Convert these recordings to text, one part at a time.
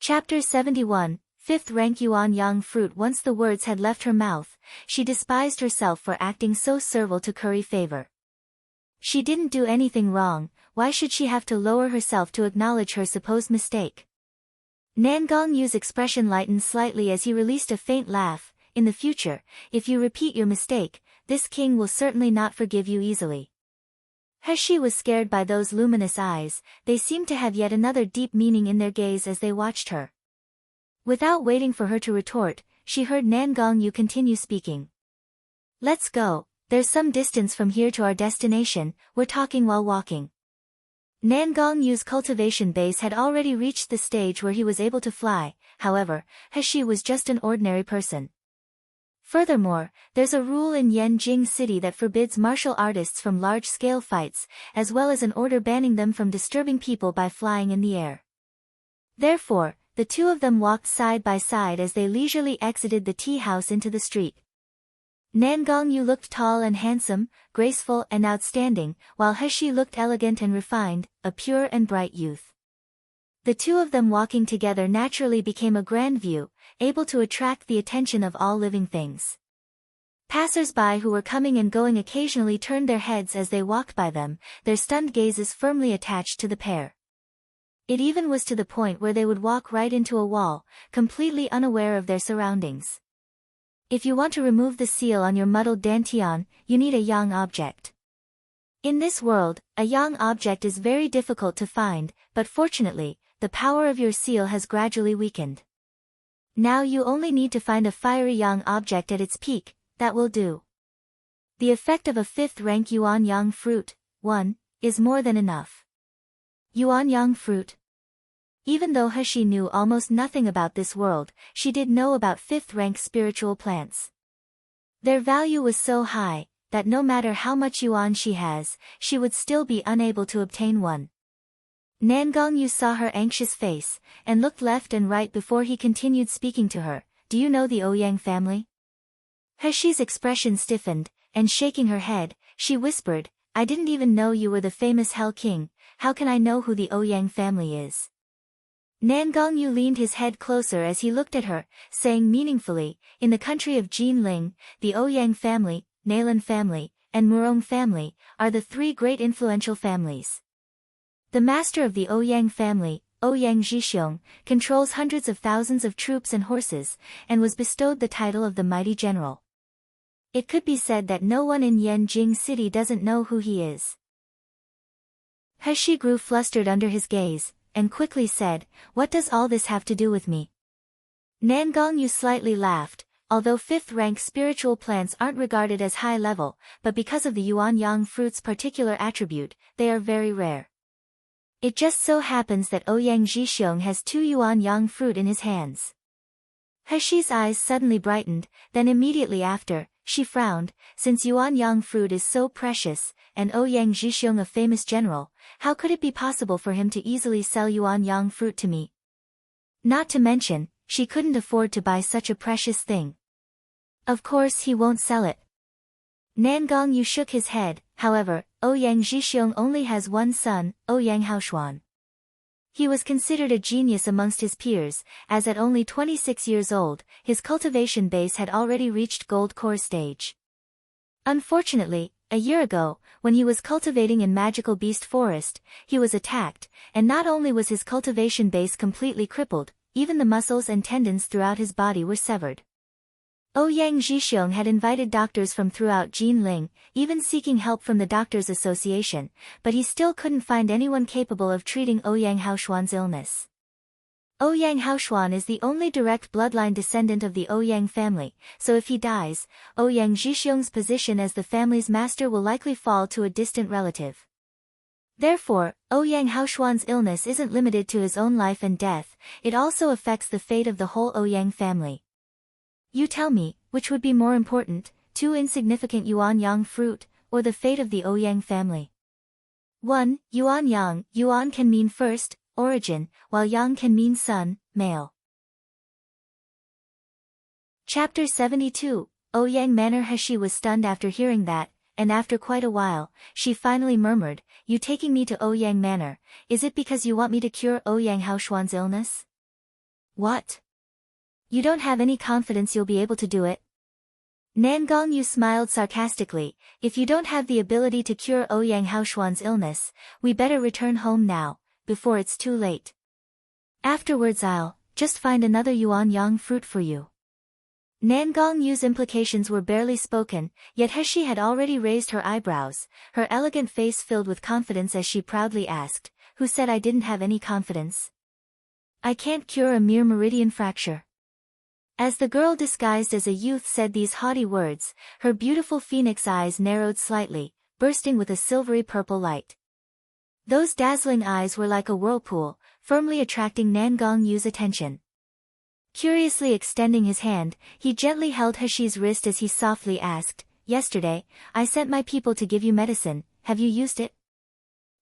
Chapter 71, 5th rank Yuan Yang fruit. Once the words had left her mouth, she despised herself for acting so servile to curry favor. She didn't do anything wrong, why should she have to lower herself to acknowledge her supposed mistake? Nan Gongyu's expression lightened slightly as he released a faint laugh. In the future, if you repeat your mistake, this king will certainly not forgive you easily. He was scared by those luminous eyes, they seemed to have yet another deep meaning in their gaze as they watched her. Without waiting for her to retort, she heard Nan Gongyu continue speaking. Let's go, there's some distance from here to our destination, we're talking while walking. Nan Gongyu's cultivation base had already reached the stage where he was able to fly, however, He was just an ordinary person. Furthermore, there's a rule in Yanjing City that forbids martial artists from large-scale fights, as well as an order banning them from disturbing people by flying in the air. Therefore, the two of them walked side by side as they leisurely exited the tea house into the street. Nan Gongyu looked tall and handsome, graceful and outstanding, while He looked elegant and refined, a pure and bright youth. The two of them walking together naturally became a grand view, able to attract the attention of all living things. Passers-by who were coming and going occasionally turned their heads as they walked by them, their stunned gazes firmly attached to the pair. It even was to the point where they would walk right into a wall, completely unaware of their surroundings. If you want to remove the seal on your muddled dantian, you need a yang object. In this world, a yang object is very difficult to find, but fortunately, the power of your seal has gradually weakened. Now you only need to find a fiery yang object at its peak, that will do. The effect of a 5th rank Yuan Yang fruit, 1, is more than enough. Yuan Yang fruit. Even though He knew almost nothing about this world, she did know about 5th rank spiritual plants. Their value was so high, that no matter how much yuan she has, she would still be unable to obtain one. Nan Gongyu saw her anxious face, and looked left and right before he continued speaking to her. Do you know the Ouyang family? He's expression stiffened, and shaking her head, she whispered, I didn't even know you were the famous Hell King, how can I know who the Ouyang family is? Nan Gongyu leaned his head closer as he looked at her, saying meaningfully, in the country of Jinling, the Ouyang family, Nalan family, and Murong family, are the 3 great influential families. The master of the Ouyang family, Ouyang Zhixiong, controls hundreds of thousands of troops and horses, and was bestowed the title of the mighty general. It could be said that no one in Yanjing City doesn't know who he is. He grew flustered under his gaze, and quickly said, what does all this have to do with me? Nan Gongyu slightly laughed, although 5th rank spiritual plants aren't regarded as high level, but because of the Yuan Yang fruit's particular attribute, they are very rare. It just so happens that Ouyang Zhixiong has 2 Yuan Yang fruit in his hands. He's eyes suddenly brightened, then immediately after, she frowned, since Yuan Yang fruit is so precious, and Ouyang Zhixiong a famous general, how could it be possible for him to easily sell Yuan Yang fruit to me? Not to mention, she couldn't afford to buy such a precious thing. Of course he won't sell it. Nan Gongyu shook his head, however, Ouyang Zhixiong only has one son, Ouyang Haoshuan. He was considered a genius amongst his peers, as at only 26 years old, his cultivation base had already reached gold core stage. Unfortunately, a year ago, when he was cultivating in Magical Beast Forest, he was attacked, and not only was his cultivation base completely crippled, even the muscles and tendons throughout his body were severed. Ouyang Zhixiong had invited doctors from throughout Jinling, even seeking help from the Doctors Association, but he still couldn't find anyone capable of treating Ouyang Haoshuan's illness. Ouyang Haoshuan is the only direct bloodline descendant of the Ouyang family, so if he dies, Ouyang Zhixiong's position as the family's master will likely fall to a distant relative. Therefore, Ouyang Haoshuan's illness isn't limited to his own life and death, it also affects the fate of the whole Ouyang family. You tell me, which would be more important, 2 insignificant Yuan Yang fruit, or the fate of the Ouyang family? 1. Yuan Yang. Yuan can mean first, origin, while Yang can mean son, male. Chapter 72, Ouyang Manor. He was stunned after hearing that, and after quite a while, she finally murmured, you taking me to Ouyang Manor, is it because you want me to cure Ouyang Haoshuan's illness? What? You don't have any confidence you'll be able to do it? Nan Gongyu smiled sarcastically. If you don't have the ability to cure Ouyang Haoshuan's illness, we better return home now, before it's too late. Afterwards I'll just find another yuan yang fruit for you. Nan Gongyu's implications were barely spoken, yet He had already raised her eyebrows, her elegant face filled with confidence as she proudly asked, "Who said I didn't have any confidence? I can't cure a mere meridian fracture." As the girl disguised as a youth said these haughty words, her beautiful phoenix eyes narrowed slightly, bursting with a silvery purple light. Those dazzling eyes were like a whirlpool, firmly attracting Nan Gongyu's attention. Curiously extending his hand, he gently held He's wrist as he softly asked, "Yesterday, I sent my people to give you medicine, have you used it?"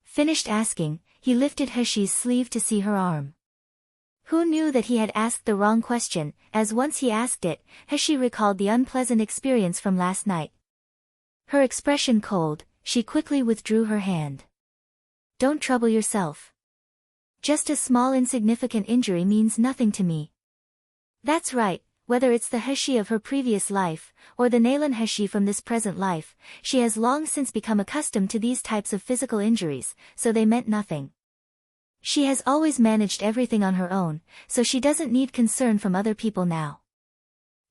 Finished asking, he lifted He's sleeve to see her arm. Who knew that he had asked the wrong question, as once he asked it, He recalled the unpleasant experience from last night. Her expression cold, she quickly withdrew her hand. "Don't trouble yourself. Just a small insignificant injury means nothing to me." That's right, whether it's the He of her previous life, or the Nalan He from this present life, she has long since become accustomed to these types of physical injuries, so they meant nothing. She has always managed everything on her own, so she doesn't need concern from other people now.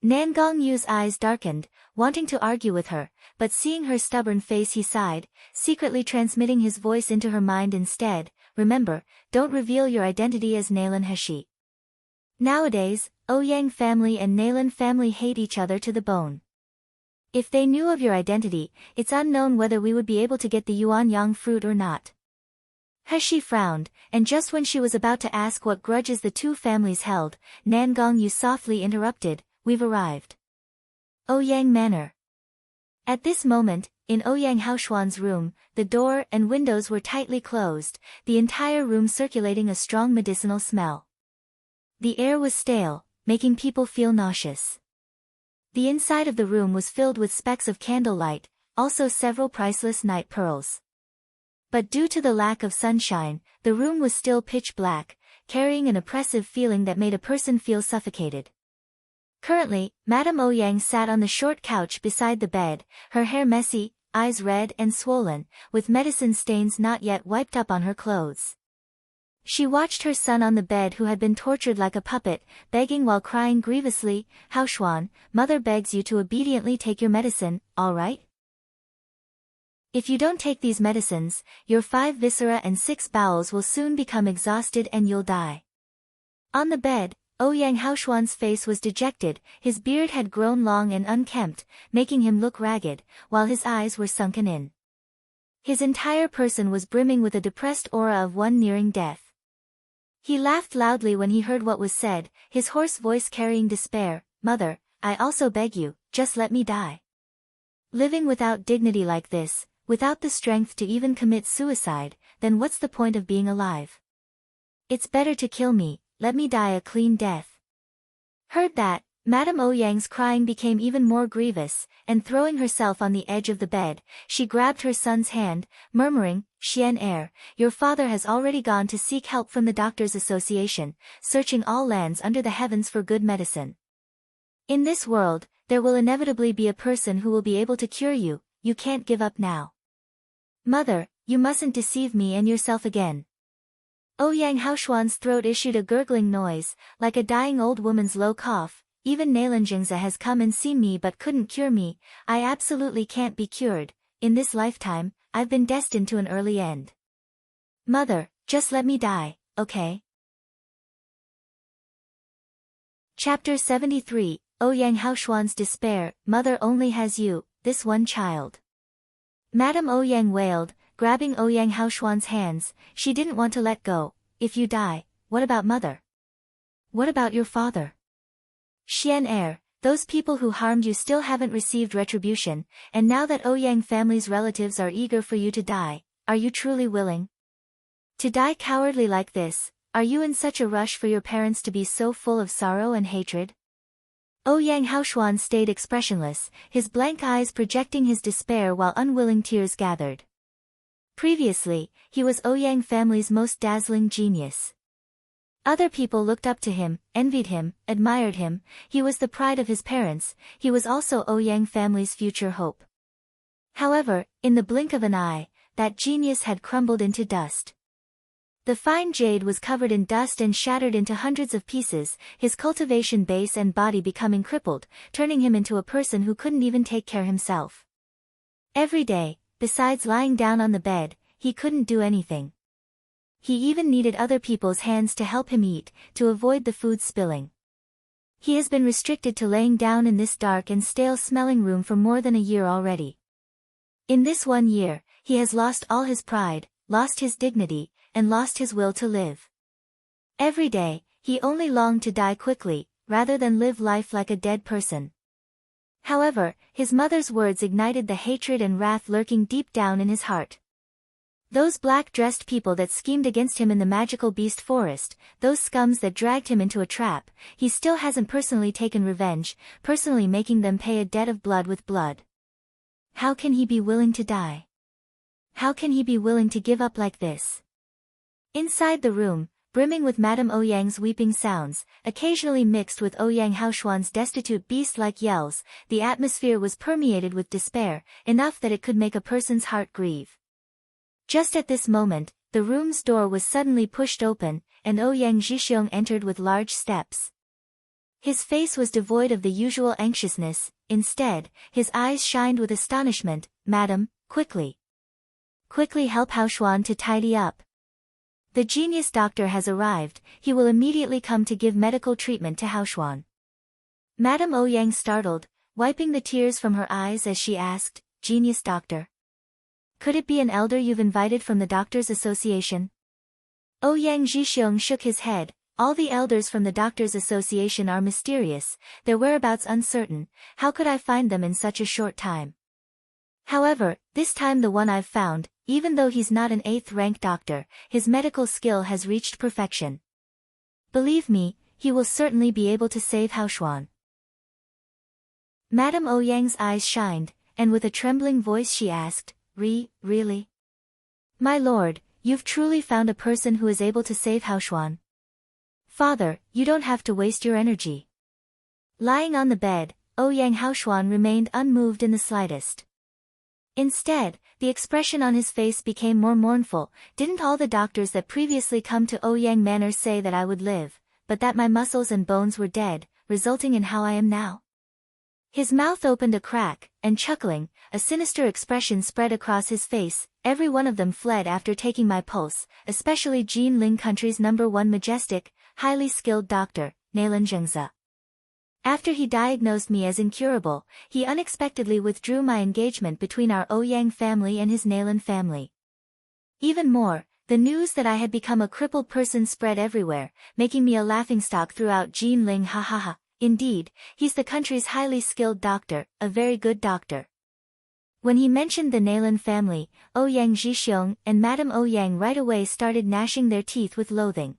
Nan Gongyu's eyes darkened, wanting to argue with her, but seeing her stubborn face he sighed, secretly transmitting his voice into her mind instead, "Remember, don't reveal your identity as Nalan He. Nowadays, Ouyang family and Nalan family hate each other to the bone. If they knew of your identity, it's unknown whether we would be able to get the yuan yang fruit or not." He frowned, and just when she was about to ask what grudges the two families held, Nan Gongyu softly interrupted, "We've arrived." Ouyang Manor. At this moment, in Ouyang Haoshuan's room, the door and windows were tightly closed, the entire room circulating a strong medicinal smell. The air was stale, making people feel nauseous. The inside of the room was filled with specks of candlelight, also several priceless night pearls. But due to the lack of sunshine, the room was still pitch black, carrying an oppressive feeling that made a person feel suffocated. Currently, Madame Ouyang sat on the short couch beside the bed, her hair messy, eyes red and swollen, with medicine stains not yet wiped up on her clothes. She watched her son on the bed who had been tortured like a puppet, begging while crying grievously, "Haoshuan, mother begs you to obediently take your medicine, all right? If you don't take these medicines, your 5 viscera and 6 bowels will soon become exhausted and you'll die." On the bed, Ouyang Haoshuan's face was dejected, his beard had grown long and unkempt, making him look ragged, while his eyes were sunken in. His entire person was brimming with a depressed aura of one nearing death. He laughed loudly when he heard what was said, his hoarse voice carrying despair, "Mother, I also beg you, just let me die. Living without dignity like this, without the strength to even commit suicide, then what's the point of being alive? It's better to kill me, let me die a clean death." Heard that, Madame Ouyang's crying became even more grievous, and throwing herself on the edge of the bed, she grabbed her son's hand, murmuring, "Xian heir, your father has already gone to seek help from the Doctors' Association, searching all lands under the heavens for good medicine. In this world, there will inevitably be a person who will be able to cure you, you can't give up now. Mother, you mustn't deceive me and yourself again." Ouyang Haoshuan's throat issued a gurgling noise, like a dying old woman's low cough. "Even Nalan Jingza has come and seen me but couldn't cure me, I absolutely can't be cured, in this lifetime, I've been destined to an early end. Mother, just let me die, okay?" Chapter 73, Ouyang Haoshuan's despair. "Mother only has you, this one child." Madame Ouyang wailed, grabbing Ouyang Haoshuan's hands, she didn't want to let go. "If you die, what about mother? What about your father? Xian heir, those people who harmed you still haven't received retribution, and now that Ouyang family's relatives are eager for you to die, are you truly willing to die cowardly like this? Are you in such a rush for your parents to be so full of sorrow and hatred?" Ouyang Haoshuan stayed expressionless, his blank eyes projecting his despair while unwilling tears gathered. Previously, he was Ouyang family's most dazzling genius. Other people looked up to him, envied him, admired him. He was the pride of his parents. He was also Ouyang family's future hope. However, in the blink of an eye, that genius had crumbled into dust. The fine jade was covered in dust and shattered into hundreds of pieces, his cultivation base and body becoming crippled, turning him into a person who couldn't even take care himself. Every day, besides lying down on the bed, he couldn't do anything. He even needed other people's hands to help him eat, to avoid the food spilling. He has been restricted to laying down in this dark and stale-smelling room for more than a year already. In this 1 year, he has lost all his pride, lost his dignity, and lost his will to live. Every day, he only longed to die quickly, rather than live life like a dead person. However, his mother's words ignited the hatred and wrath lurking deep down in his heart. Those black-dressed people that schemed against him in the magical beast forest, those scums that dragged him into a trap, he still hasn't personally taken revenge, personally making them pay a debt of blood with blood. How can he be willing to die? How can he be willing to give up like this? Inside the room, brimming with Madame Ouyang's weeping sounds, occasionally mixed with Ouyang Haoshuan's destitute beast-like yells, the atmosphere was permeated with despair, enough that it could make a person's heart grieve. Just at this moment, the room's door was suddenly pushed open, and Ouyang Zhixiong entered with large steps. His face was devoid of the usual anxiousness, instead, his eyes shined with astonishment. "Madam, quickly! Quickly help Haoshuan to tidy up. The genius doctor has arrived, he will immediately come to give medical treatment to Haoshuan." Madame Ouyang startled, wiping the tears from her eyes as she asked, "Genius doctor? Could it be an elder you've invited from the Doctors' Association?" Ouyang Zhixiong shook his head. "All the elders from the Doctors' Association are mysterious, their whereabouts uncertain. How could I find them in such a short time? However, this time the one I've found, even though he's not an 8th-rank doctor, his medical skill has reached perfection. Believe me, he will certainly be able to save Haoshuan." Madame Ouyang's eyes shined, and with a trembling voice she asked, Really? My lord, you've truly found a person who is able to save Haoshuan? Father, you don't have to waste your energy." Lying on the bed, Ouyang Haoshuan remained unmoved in the slightest. Instead, the expression on his face became more mournful. "Didn't all the doctors that previously come to Ouyang Manor say that I would live, but that my muscles and bones were dead, resulting in how I am now?" His mouth opened a crack, and chuckling, a sinister expression spread across his face. "Every one of them fled after taking my pulse, especially Jinling country's #1 majestic, highly skilled doctor, Nalan Zhengzi. After he diagnosed me as incurable, he unexpectedly withdrew my engagement between our Ouyang family and his Nalan family. Even more, the news that I had become a crippled person spread everywhere, making me a laughingstock throughout Jinling. Ha ha ha. Indeed, he's the country's highly skilled doctor, a very good doctor." When he mentioned the Nalan family, Ouyang Zhixiong and Madame Ouyang right away started gnashing their teeth with loathing.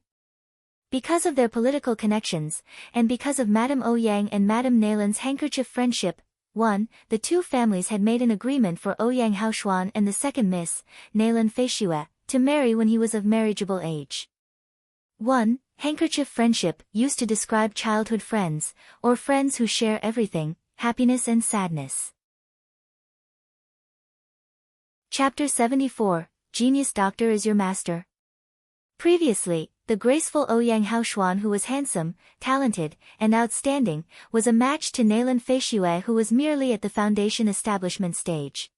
Because of their political connections, and because of Madame Ouyang and Madame Nalan's handkerchief friendship, the two families had made an agreement for Ouyang Haoshuan and the second Miss, Nalan Feishue, to marry when he was of marriageable age. Handkerchief friendship used to describe childhood friends, or friends who share everything, happiness and sadness. Chapter 74, Genius Doctor is Your Master. Previously, the graceful Ouyang Haoshuan, who was handsome, talented, and outstanding, was a match to Nalan Feishue, who was merely at the foundation establishment stage.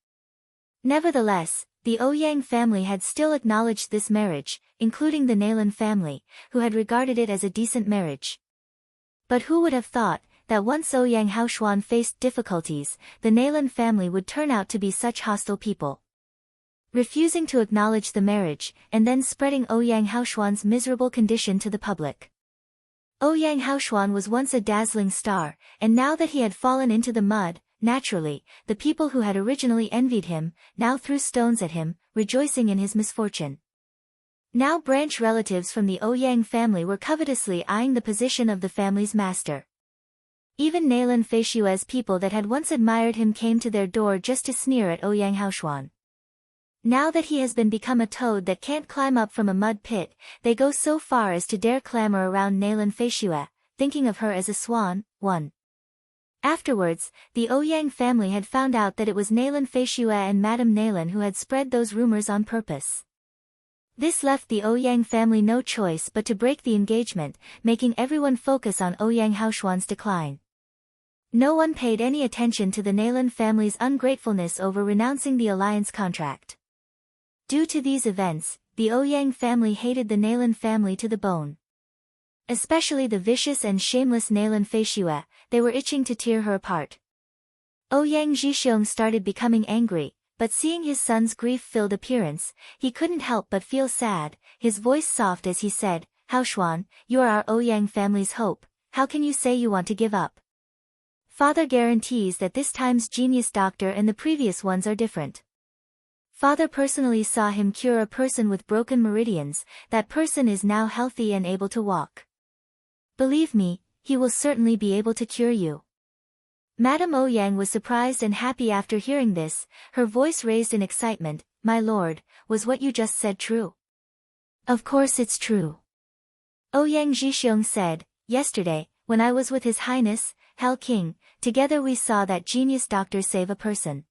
Nevertheless, the Ouyang family had still acknowledged this marriage, including the Nalan family, who had regarded it as a decent marriage. But who would have thought that once Ouyang Haoshuan faced difficulties, the Nalan family would turn out to be such hostile people? Refusing to acknowledge the marriage, and then spreading Ouyang Haoshuan's miserable condition to the public. Ouyang Haoshuan was once a dazzling star, and now that he had fallen into the mud, naturally, the people who had originally envied him, now threw stones at him, rejoicing in his misfortune. Now branch relatives from the Ouyang family were covetously eyeing the position of the family's master. Even Nalan Feishue's people that had once admired him came to their door just to sneer at Ouyang Haoshuan. Now that he has become a toad that can't climb up from a mud pit, they go so far as to dare clamor around Nalan Feishue, thinking of her as a swan. 1. Afterwards, the Ouyang family had found out that it was Nalan Feishue and Madame Nalan who had spread those rumors on purpose. This left the Ouyang family no choice but to break the engagement, making everyone focus on Ouyang Haoshuan's decline. No one paid any attention to the Nalan family's ungratefulness over renouncing the alliance contract. Due to these events, the Ouyang family hated the Nalan family to the bone. Especially the vicious and shameless Nalan Feishue, they were itching to tear her apart. Ouyang Zhixiong started becoming angry, but seeing his son's grief-filled appearance, he couldn't help but feel sad, his voice soft as he said, "Haoshuan, you are our Ouyang family's hope, how can you say you want to give up? Father guarantees that this time's genius doctor and the previous ones are different. Father personally saw him cure a person with broken meridians, that person is now healthy and able to walk. Believe me, he will certainly be able to cure you." Madame Ouyang was surprised and happy after hearing this, her voice raised in excitement. "My lord, was what you just said true?" "Of course it's true." Ouyang Zhixiong said, "Yesterday, when I was with His Highness, Hell King, together we saw that genius doctor save a person.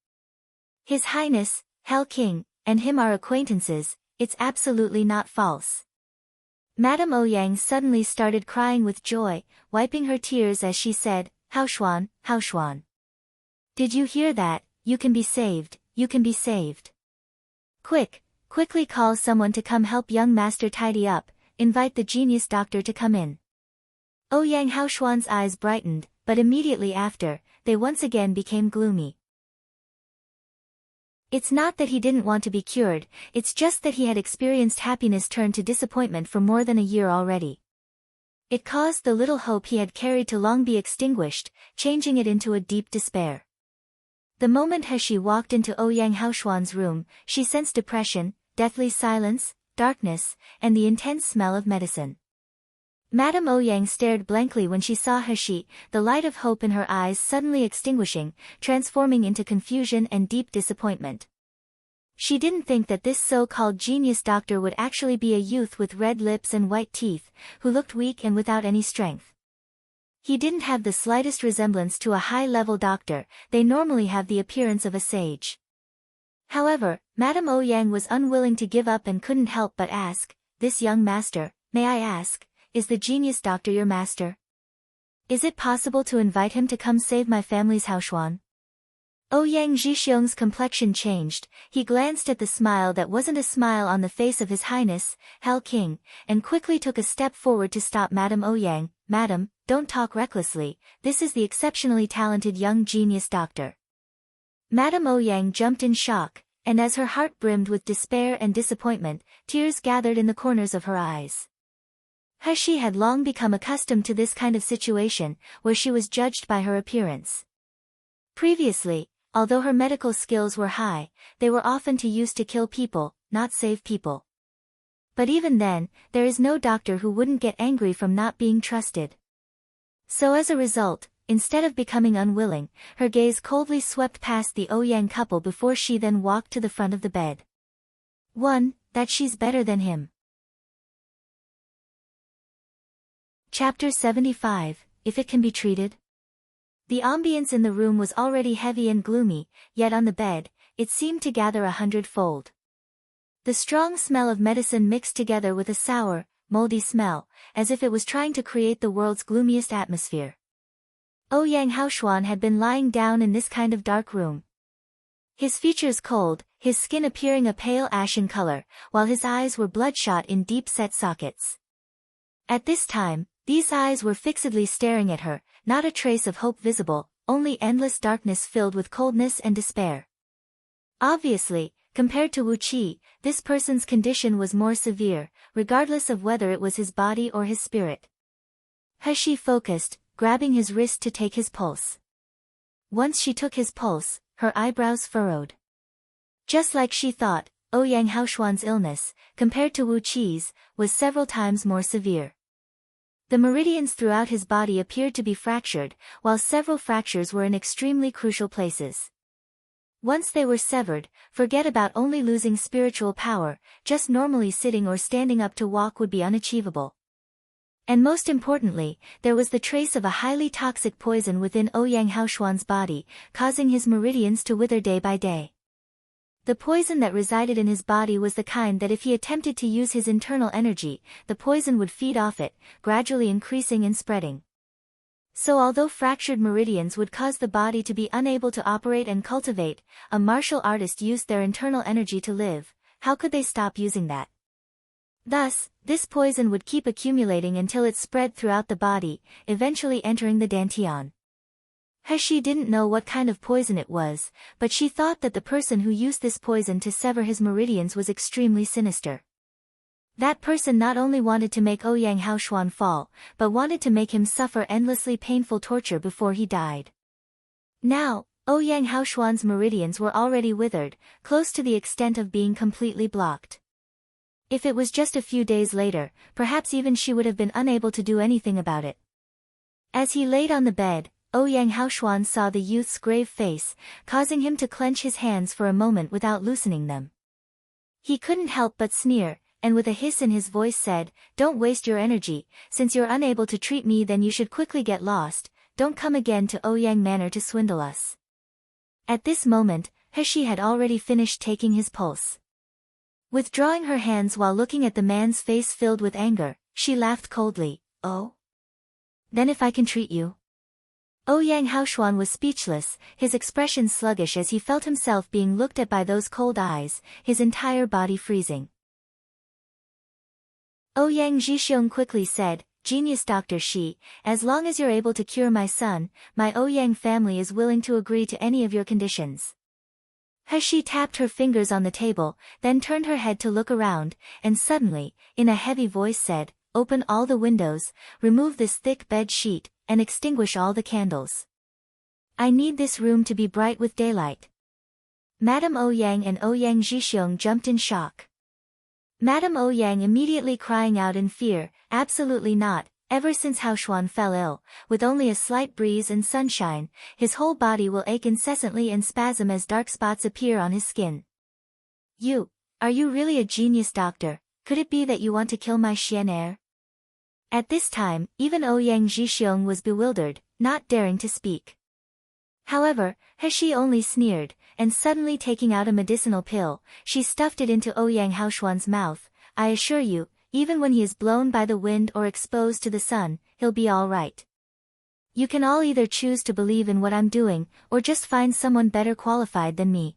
His Highness, Hell King, and him are acquaintances, it's absolutely not false." Madame Ouyang suddenly started crying with joy, wiping her tears as she said, "Haoshuan, Haoshuan. Did you hear that? You can be saved, you can be saved. Quickly call someone to come help young master tidy up, invite the genius doctor to come in." Ouyang Haoshuan's eyes brightened, but immediately after, they once again became gloomy. It's not that he didn't want to be cured, it's just that he had experienced happiness turn to disappointment for more than a year already. It caused the little hope he had carried to long be extinguished, changing it into a deep despair. The moment He walked into Ouyang Haoshuan's room, she sensed depression, deathly silence, darkness, and the intense smell of medicine. Madame Ouyang stared blankly when she saw He, the light of hope in her eyes suddenly extinguishing, transforming into confusion and deep disappointment. She didn't think that this so-called genius doctor would actually be a youth with red lips and white teeth, who looked weak and without any strength. He didn't have the slightest resemblance to a high-level doctor, they normally have the appearance of a sage. However, Madame Ouyang was unwilling to give up and couldn't help but ask, "This young master, may I ask, is the genius doctor your master? Is it possible to invite him to come save my family's Haoshuan?" Ouyang Zhixiong's complexion changed, he glanced at the smile that wasn't a smile on the face of His Highness, Hell King, and quickly took a step forward to stop Madame Ouyang. "Madam, don't talk recklessly, this is the exceptionally talented young genius doctor." Madame Ouyang jumped in shock, and as her heart brimmed with despair and disappointment, tears gathered in the corners of her eyes. He had long become accustomed to this kind of situation, where she was judged by her appearance. Previously, although her medical skills were high, they were often used to kill people, not save people. But even then, there is no doctor who wouldn't get angry from not being trusted. So as a result, instead of becoming unwilling, her gaze coldly swept past the Ouyang couple before she then walked to the front of the bed. That she's better than him. Chapter 75, If It Can Be Treated. The ambience in the room was already heavy and gloomy, yet on the bed, it seemed to gather 100-fold. The strong smell of medicine mixed together with a sour, moldy smell, as if it was trying to create the world's gloomiest atmosphere. Ouyang Haoshuan had been lying down in this kind of dark room. His features cold, his skin appearing a pale ashen color, while his eyes were bloodshot in deep-set sockets. At this time, these eyes were fixedly staring at her, not a trace of hope visible, only endless darkness filled with coldness and despair. Obviously, compared to Wu Qi, this person's condition was more severe, regardless of whether it was his body or his spirit. He focused, grabbing his wrist to take his pulse. Once she took his pulse, her eyebrows furrowed. Just like she thought, Ouyang Haoshuan's illness, compared to Wu Qi's, was several times more severe. The meridians throughout his body appeared to be fractured, while several fractures were in extremely crucial places. Once they were severed, forget about only losing spiritual power, just normally sitting or standing up to walk would be unachievable. And most importantly, there was the trace of a highly toxic poison within Ouyang Haoshuan's body, causing his meridians to wither day by day. The poison that resided in his body was the kind that if he attempted to use his internal energy, the poison would feed off it, gradually increasing and spreading. So although fractured meridians would cause the body to be unable to operate and cultivate, a martial artist used their internal energy to live, how could they stop using that? Thus, this poison would keep accumulating until it spread throughout the body, eventually entering the dantian. He didn't know what kind of poison it was, but she thought that the person who used this poison to sever his meridians was extremely sinister. That person not only wanted to make Ouyang Haoshuan fall, but wanted to make him suffer endlessly painful torture before he died. Now, Ouyang Haoshuan's meridians were already withered, close to the extent of being completely blocked. If it was just a few days later, perhaps even she would have been unable to do anything about it. As he laid on the bed, Ouyang Haoshuan saw the youth's grave face, causing him to clench his hands for a moment without loosening them. He couldn't help but sneer, and with a hiss in his voice said, "Don't waste your energy, since you're unable to treat me then you should quickly get lost, don't come again to Ouyang Manor to swindle us." At this moment, He had already finished taking his pulse. Withdrawing her hands while looking at the man's face filled with anger, she laughed coldly, "Oh? Then if I can treat you?" Ouyang Haoshuan was speechless, his expression sluggish as he felt himself being looked at by those cold eyes, his entire body freezing. Ouyang Zhixiong quickly said, "Genius Dr. Shi, as long as you're able to cure my son, my Ouyang family is willing to agree to any of your conditions." She tapped her fingers on the table, then turned her head to look around, and suddenly, in a heavy voice said, "Open all the windows, remove this thick bed sheet, and extinguish all the candles. I need this room to be bright with daylight." Madame Ouyang and Ouyang Zhixiong jumped in shock. Madame Ouyang immediately crying out in fear, "Absolutely not, ever since Haoshuan fell ill, with only a slight breeze and sunshine, his whole body will ache incessantly and spasm as dark spots appear on his skin." Are you really a genius doctor? Could it be that you want to kill my Xian heir?" At this time, even Ouyang Zhixiong was bewildered, not daring to speak. However, He only sneered, and suddenly taking out a medicinal pill, she stuffed it into Ouyang Haoshuan's mouth. "I assure you, even when he is blown by the wind or exposed to the sun, he'll be all right. You can all either choose to believe in what I'm doing, or just find someone better qualified than me."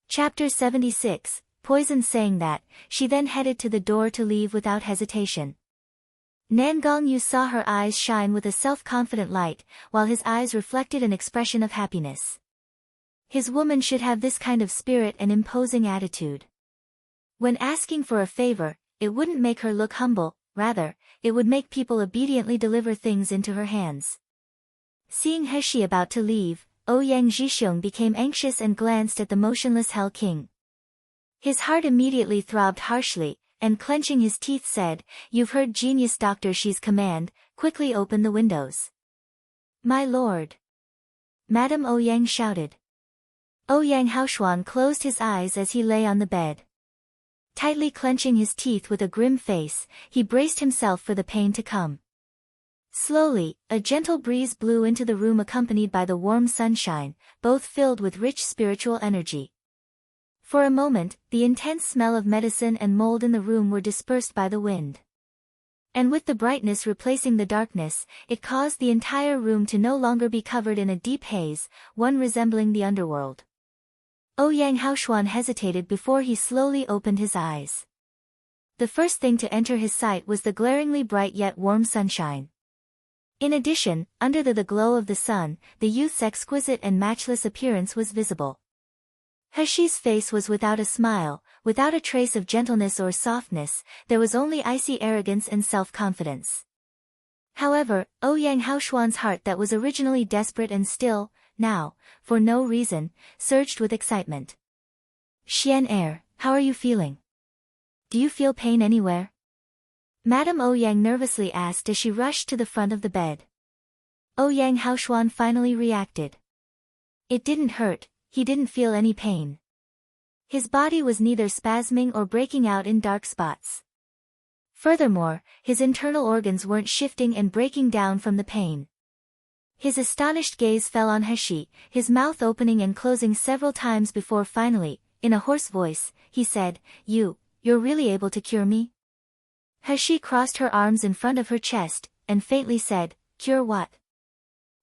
Chapter 76, Poison. Saying that, she then headed to the door to leave without hesitation. Nangong Yu saw her eyes shine with a self-confident light, while his eyes reflected an expression of happiness. His woman should have this kind of spirit and imposing attitude. When asking for a favor, it wouldn't make her look humble, rather, it would make people obediently deliver things into her hands. Seeing He about to leave, Ouyang Zhixiong became anxious and glanced at the motionless Hell King. His heart immediately throbbed harshly, and clenching his teeth said, "You've heard Genius Dr. Shi's command, quickly open the windows." "My lord!" Madame Ouyang shouted. Ouyang Haoshuan closed his eyes as he lay on the bed. Tightly clenching his teeth with a grim face, he braced himself for the pain to come. Slowly, a gentle breeze blew into the room accompanied by the warm sunshine, both filled with rich spiritual energy. For a moment, the intense smell of medicine and mold in the room were dispersed by the wind. And with the brightness replacing the darkness, it caused the entire room to no longer be covered in a deep haze, one resembling the underworld. Ouyang Haoshuan hesitated before he slowly opened his eyes. The first thing to enter his sight was the glaringly bright yet warm sunshine. In addition, under the glow of the sun, the youth's exquisite and matchless appearance was visible. Heshi's face was without a smile, without a trace of gentleness or softness, there was only icy arrogance and self-confidence. However, Ouyang Haoshuan's heart that was originally desperate and still, now, for no reason, surged with excitement. "Xian heir, how are you feeling? Do you feel pain anywhere?" Madame Ouyang nervously asked as she rushed to the front of the bed. Ouyang Haoshuan finally reacted. It didn't hurt, he didn't feel any pain. His body was neither spasming or breaking out in dark spots. Furthermore, his internal organs weren't shifting and breaking down from the pain. His astonished gaze fell on Heshi, his mouth opening and closing several times before finally, in a hoarse voice, he said, You're really able to cure me? Heshi crossed her arms in front of her chest, and faintly said, Cure what?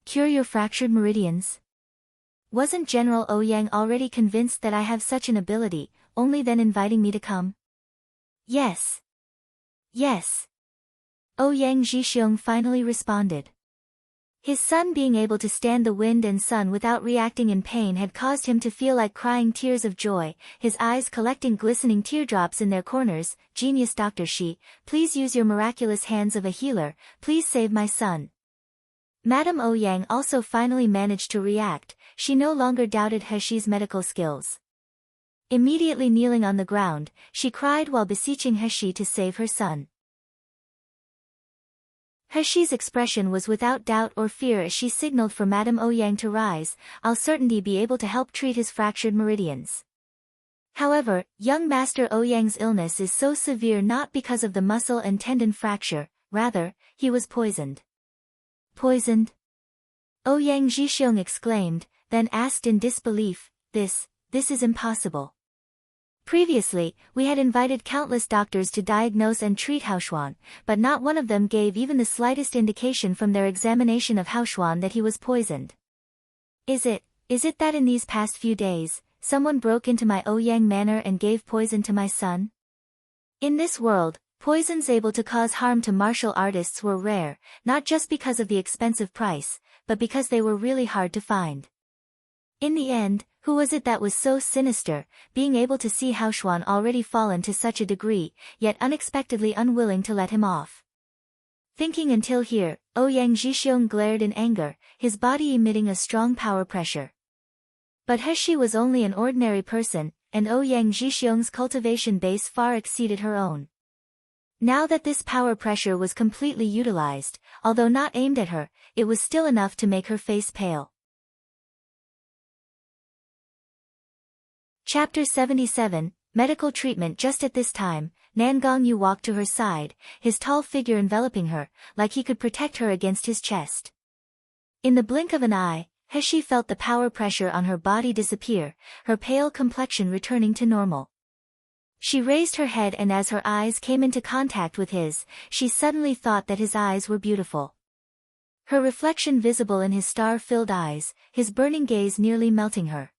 Cure your fractured meridians? Wasn't General Ouyang already convinced that I have such an ability, only then inviting me to come? Yes. Yes. Ouyang Zhixiong finally responded. His son being able to stand the wind and sun without reacting in pain had caused him to feel like crying tears of joy, his eyes collecting glistening teardrops in their corners. Genius Dr. Shi, please use your miraculous hands of a healer, please save my son. Madame Ouyang also finally managed to react, she no longer doubted Heshi's medical skills. Immediately kneeling on the ground, she cried while beseeching Heshi to save her son. Heshi's expression was without doubt or fear as she signaled for Madame Ouyang to rise, I'll certainly be able to help treat his fractured meridians. However, young Master Ouyang's illness is so severe not because of the muscle and tendon fracture, rather, he was poisoned. Poisoned? Ouyang Zhixiong exclaimed, then asked in disbelief, This is impossible. Previously, we had invited countless doctors to diagnose and treat Haoshuan, but not one of them gave even the slightest indication from their examination of Haoshuan that he was poisoned. Is it that in these past few days, someone broke into my Ouyang manor and gave poison to my son? In this world, poisons able to cause harm to martial artists were rare, not just because of the expensive price, but because they were really hard to find. In the end, who was it that was so sinister, being able to see Haoshuan already fallen to such a degree, yet unexpectedly unwilling to let him off? Thinking until here, Ouyang Zhixiong glared in anger, his body emitting a strong power pressure. But Heshi was only an ordinary person, and Ouyang Zhixiong's cultivation base far exceeded her own. Now that this power pressure was completely utilized, although not aimed at her, it was still enough to make her face pale. Chapter 77, Medical Treatment. Just at this time, Nangong Yu walked to her side, his tall figure enveloping her, like he could protect her against his chest. In the blink of an eye, Heshi felt the power pressure on her body disappear, her pale complexion returning to normal. She raised her head and as her eyes came into contact with his, she suddenly thought that his eyes were beautiful. Her reflection visible in his star-filled eyes, his burning gaze nearly melting her.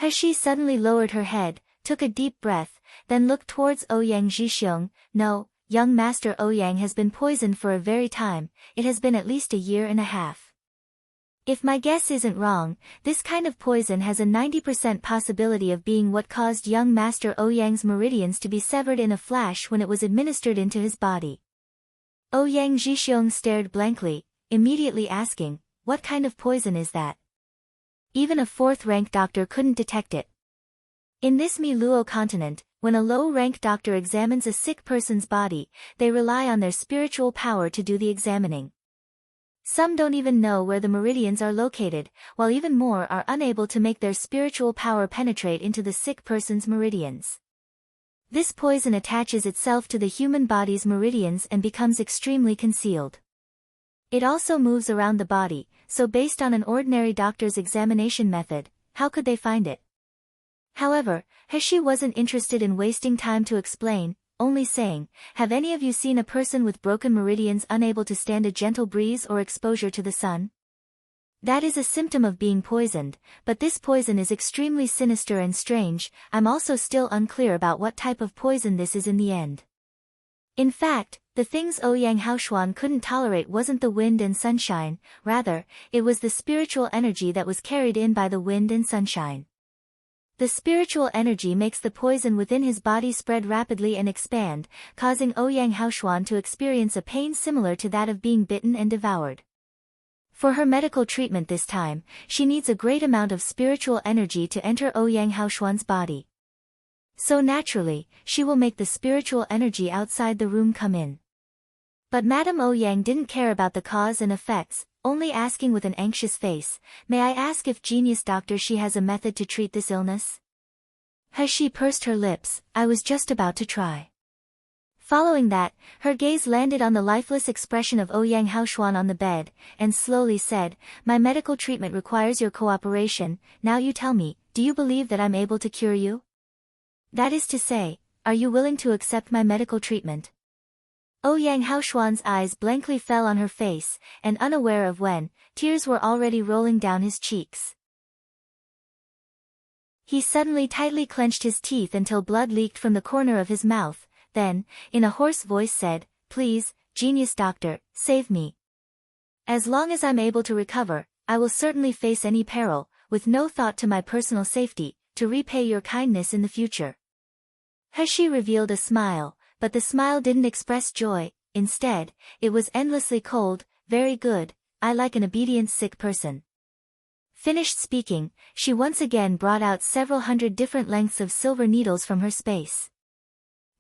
Heshi suddenly lowered her head, took a deep breath, then looked towards Ouyang Zhixiong. No, young Master Ouyang has been poisoned for a very time, it has been at least a year and a half. If my guess isn't wrong, this kind of poison has a 90% possibility of being what caused young Master Ouyang's meridians to be severed in a flash when it was administered into his body. Ouyang Zhixiong stared blankly, immediately asking, what kind of poison is that? Even a fourth-rank doctor couldn't detect it. In this Mi Luo continent, when a low-rank doctor examines a sick person's body, they rely on their spiritual power to do the examining. Some don't even know where the meridians are located, while even more are unable to make their spiritual power penetrate into the sick person's meridians. This poison attaches itself to the human body's meridians and becomes extremely concealed. It also moves around the body, so based on an ordinary doctor's examination method, how could they find it? However, Heshi wasn't interested in wasting time to explain, only saying, have any of you seen a person with broken meridians unable to stand a gentle breeze or exposure to the sun? That is a symptom of being poisoned, but this poison is extremely sinister and strange. I'm also still unclear about what type of poison this is in the end. In fact, the things Ouyang Haoshuan couldn't tolerate wasn't the wind and sunshine, rather, it was the spiritual energy that was carried in by the wind and sunshine. The spiritual energy makes the poison within his body spread rapidly and expand, causing Ouyang Haoshuan to experience a pain similar to that of being bitten and devoured. For her medical treatment this time, she needs a great amount of spiritual energy to enter Ouyang Haoshuan's body. So naturally, she will make the spiritual energy outside the room come in. But Madame Ouyang didn't care about the cause and effects, only asking with an anxious face, "May I ask if genius doctor she has a method to treat this illness?" She pursed her lips, "I was just about to try." Following that, her gaze landed on the lifeless expression of Ouyang Haoshuan on the bed, and slowly said, "My medical treatment requires your cooperation. Now you tell me, do you believe that I'm able to cure you? That is to say, are you willing to accept my medical treatment?" Ouyang Haoshuan's eyes blankly fell on her face, and unaware of when, tears were already rolling down his cheeks. He suddenly tightly clenched his teeth until blood leaked from the corner of his mouth, then, in a hoarse voice said, "Please, genius doctor, save me. As long as I'm able to recover, I will certainly face any peril, with no thought to my personal safety, to repay your kindness in the future." He revealed a smile, but the smile didn't express joy. Instead, it was endlessly cold. "Very good, I like an obedient sick person." Finished speaking, she once again brought out several hundred different lengths of silver needles from her space.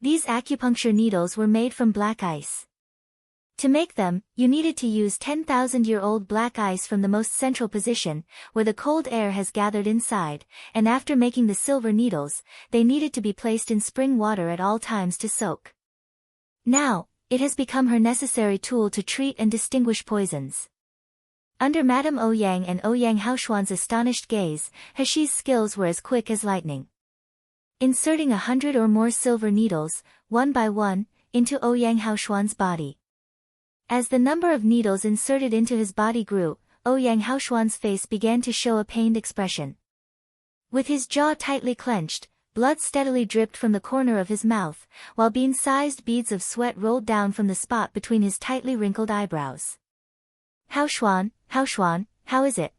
These acupuncture needles were made from black ice. To make them, you needed to use 10,000-year-old black ice from the most central position, where the cold air has gathered inside, and after making the silver needles, they needed to be placed in spring water at all times to soak. Now, it has become her necessary tool to treat and distinguish poisons. Under Madame Ouyang and Ouyang Haoshuan's astonished gaze, Heshi's skills were as quick as lightning. Inserting 100 or more silver needles, one by one, into Ouyang Haoshuan's body. As the number of needles inserted into his body grew, Ouyang Haoshuan's face began to show a pained expression. With his jaw tightly clenched, blood steadily dripped from the corner of his mouth, while bean-sized beads of sweat rolled down from the spot between his tightly wrinkled eyebrows. "Haoshuan, Haoshuan, how is it?"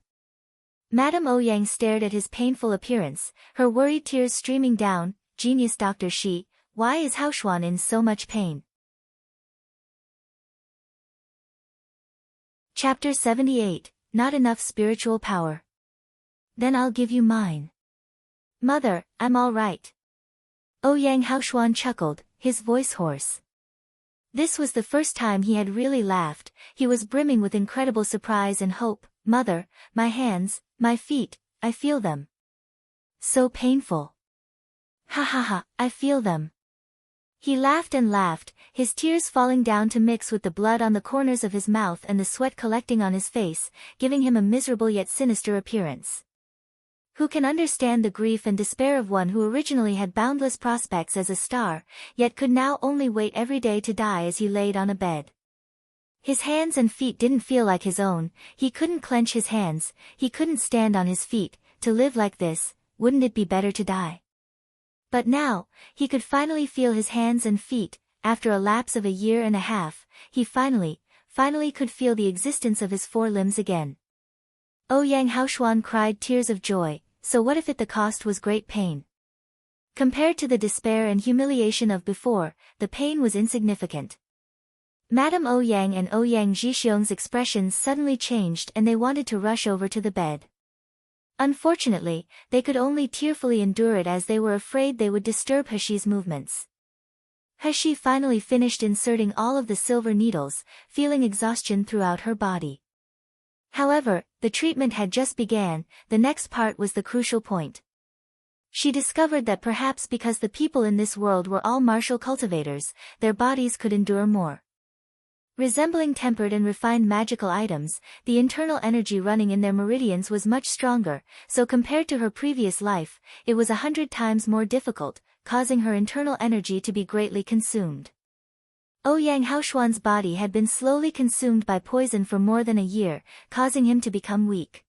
Madame Ouyang stared at his painful appearance, her worried tears streaming down. "Genius doctor Shi, why is Haoshuan in so much pain?" Chapter 78, Not Enough Spiritual Power. "Then I'll give you mine." "Mother, I'm all right." Ouyang Haoshuan chuckled, his voice hoarse. This was the first time he had really laughed. He was brimming with incredible surprise and hope. "Mother, my hands, my feet, I feel them. So painful. Ha ha ha, I feel them." He laughed and laughed, his tears falling down to mix with the blood on the corners of his mouth and the sweat collecting on his face, giving him a miserable yet sinister appearance. Who can understand the grief and despair of one who originally had boundless prospects as a star, yet could now only wait every day to die as he laid on a bed? His hands and feet didn't feel like his own, he couldn't clench his hands, he couldn't stand on his feet. To live like this, wouldn't it be better to die? But now, he could finally feel his hands and feet. After a lapse of a year and a half, he finally could feel the existence of his four limbs again. Ouyang Haoshuan cried tears of joy. So what if the cost was great pain? Compared to the despair and humiliation of before, the pain was insignificant. Madame Ouyang and Ouyang Zhixiong's expressions suddenly changed and they wanted to rush over to the bed. Unfortunately, they could only tearfully endure it as they were afraid they would disturb Heshi's movements. Heshi finally finished inserting all of the silver needles, feeling exhaustion throughout her body. However, the treatment had just begun. The next part was the crucial point. She discovered that perhaps because the people in this world were all martial cultivators, their bodies could endure more. Resembling tempered and refined magical items, the internal energy running in their meridians was much stronger, so compared to her previous life, it was 100 times more difficult, causing her internal energy to be greatly consumed. Ouyang Haoshuan's body had been slowly consumed by poison for more than a year, causing him to become weak.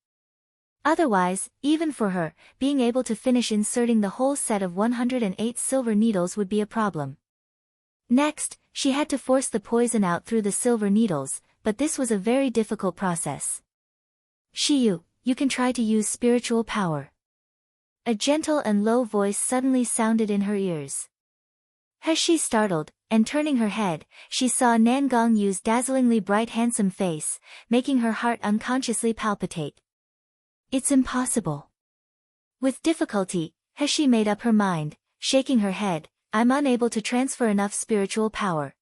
Otherwise, even for her, being able to finish inserting the whole set of 108 silver needles would be a problem. Next, she had to force the poison out through the silver needles, but this was a very difficult process. "Shiyu, you can try to use spiritual power." A gentle and low voice suddenly sounded in her ears. Heshi startled, and turning her head, she saw Nangong Yu's dazzlingly bright handsome face, making her heart unconsciously palpitate. "It's impossible." With difficulty, Heshi made up her mind, shaking her head, "I'm unable to transfer enough spiritual power."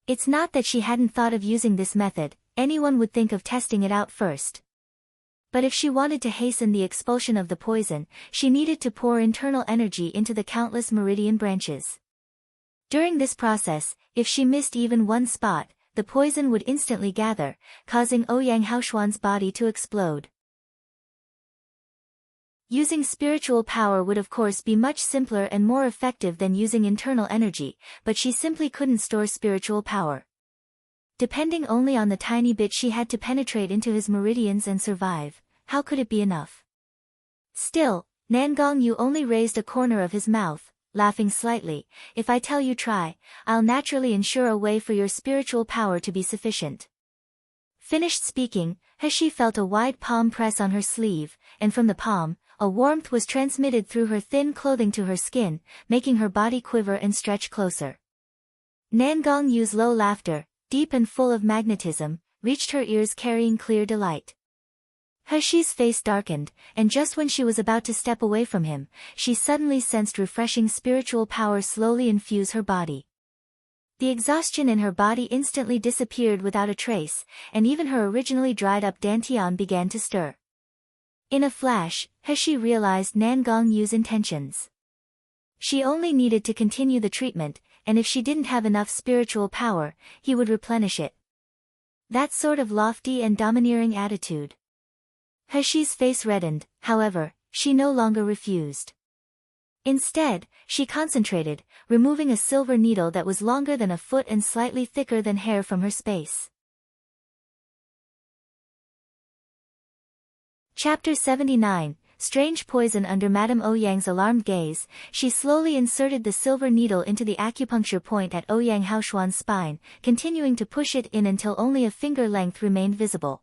It's not that she hadn't thought of using this method, anyone would think of testing it out first. But if she wanted to hasten the expulsion of the poison, she needed to pour internal energy into the countless meridian branches. During this process, if she missed even one spot, the poison would instantly gather, causing Ouyang Haoshuan's body to explode. Using spiritual power would of course be much simpler and more effective than using internal energy, but she simply couldn't store spiritual power. Depending only on the tiny bit she had to penetrate into his meridians and survive, how could it be enough? Still, Nangong Yu only raised a corner of his mouth, laughing slightly. If I tell you try, I'll naturally ensure a way for your spiritual power to be sufficient. Finished speaking, He felt a wide palm press on her sleeve, and from the palm, a warmth was transmitted through her thin clothing to her skin, making her body quiver and stretch closer. Nangong Yu's low laughter, deep and full of magnetism, reached her ears carrying clear delight. He's face darkened, and just when she was about to step away from him, she suddenly sensed refreshing spiritual power slowly infuse her body. The exhaustion in her body instantly disappeared without a trace, and even her originally dried-up dantian began to stir. In a flash, He realized Nangong Yu's intentions. She only needed to continue the treatment, and if she didn't have enough spiritual power, he would replenish it. That sort of lofty and domineering attitude. He's face reddened, however, she no longer refused. Instead, she concentrated, removing a silver needle that was longer than a foot and slightly thicker than hair from her space. Chapter 79, Strange Poison. Under Madame Ouyang's alarmed gaze, she slowly inserted the silver needle into the acupuncture point at Ouyang Haoshuan's spine, continuing to push it in until only a finger length remained visible.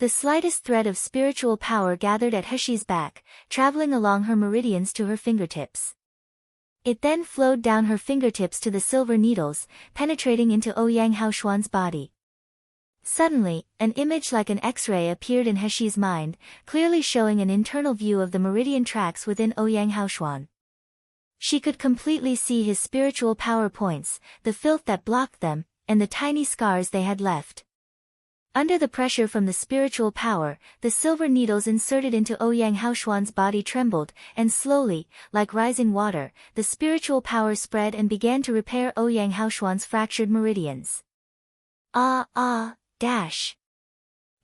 The slightest thread of spiritual power gathered at He's back, traveling along her meridians to her fingertips. It then flowed down her fingertips to the silver needles, penetrating into Ouyang Haoshuan's body. Suddenly, an image like an X-ray appeared in He's mind, clearly showing an internal view of the meridian tracks within Ouyang Haoshuan. She could completely see his spiritual power points, the filth that blocked them, and the tiny scars they had left. Under the pressure from the spiritual power, the silver needles inserted into Ouyang Haoshuan's body trembled, and slowly, like rising water, the spiritual power spread and began to repair Ouyang Haoshuan's fractured meridians. Dash!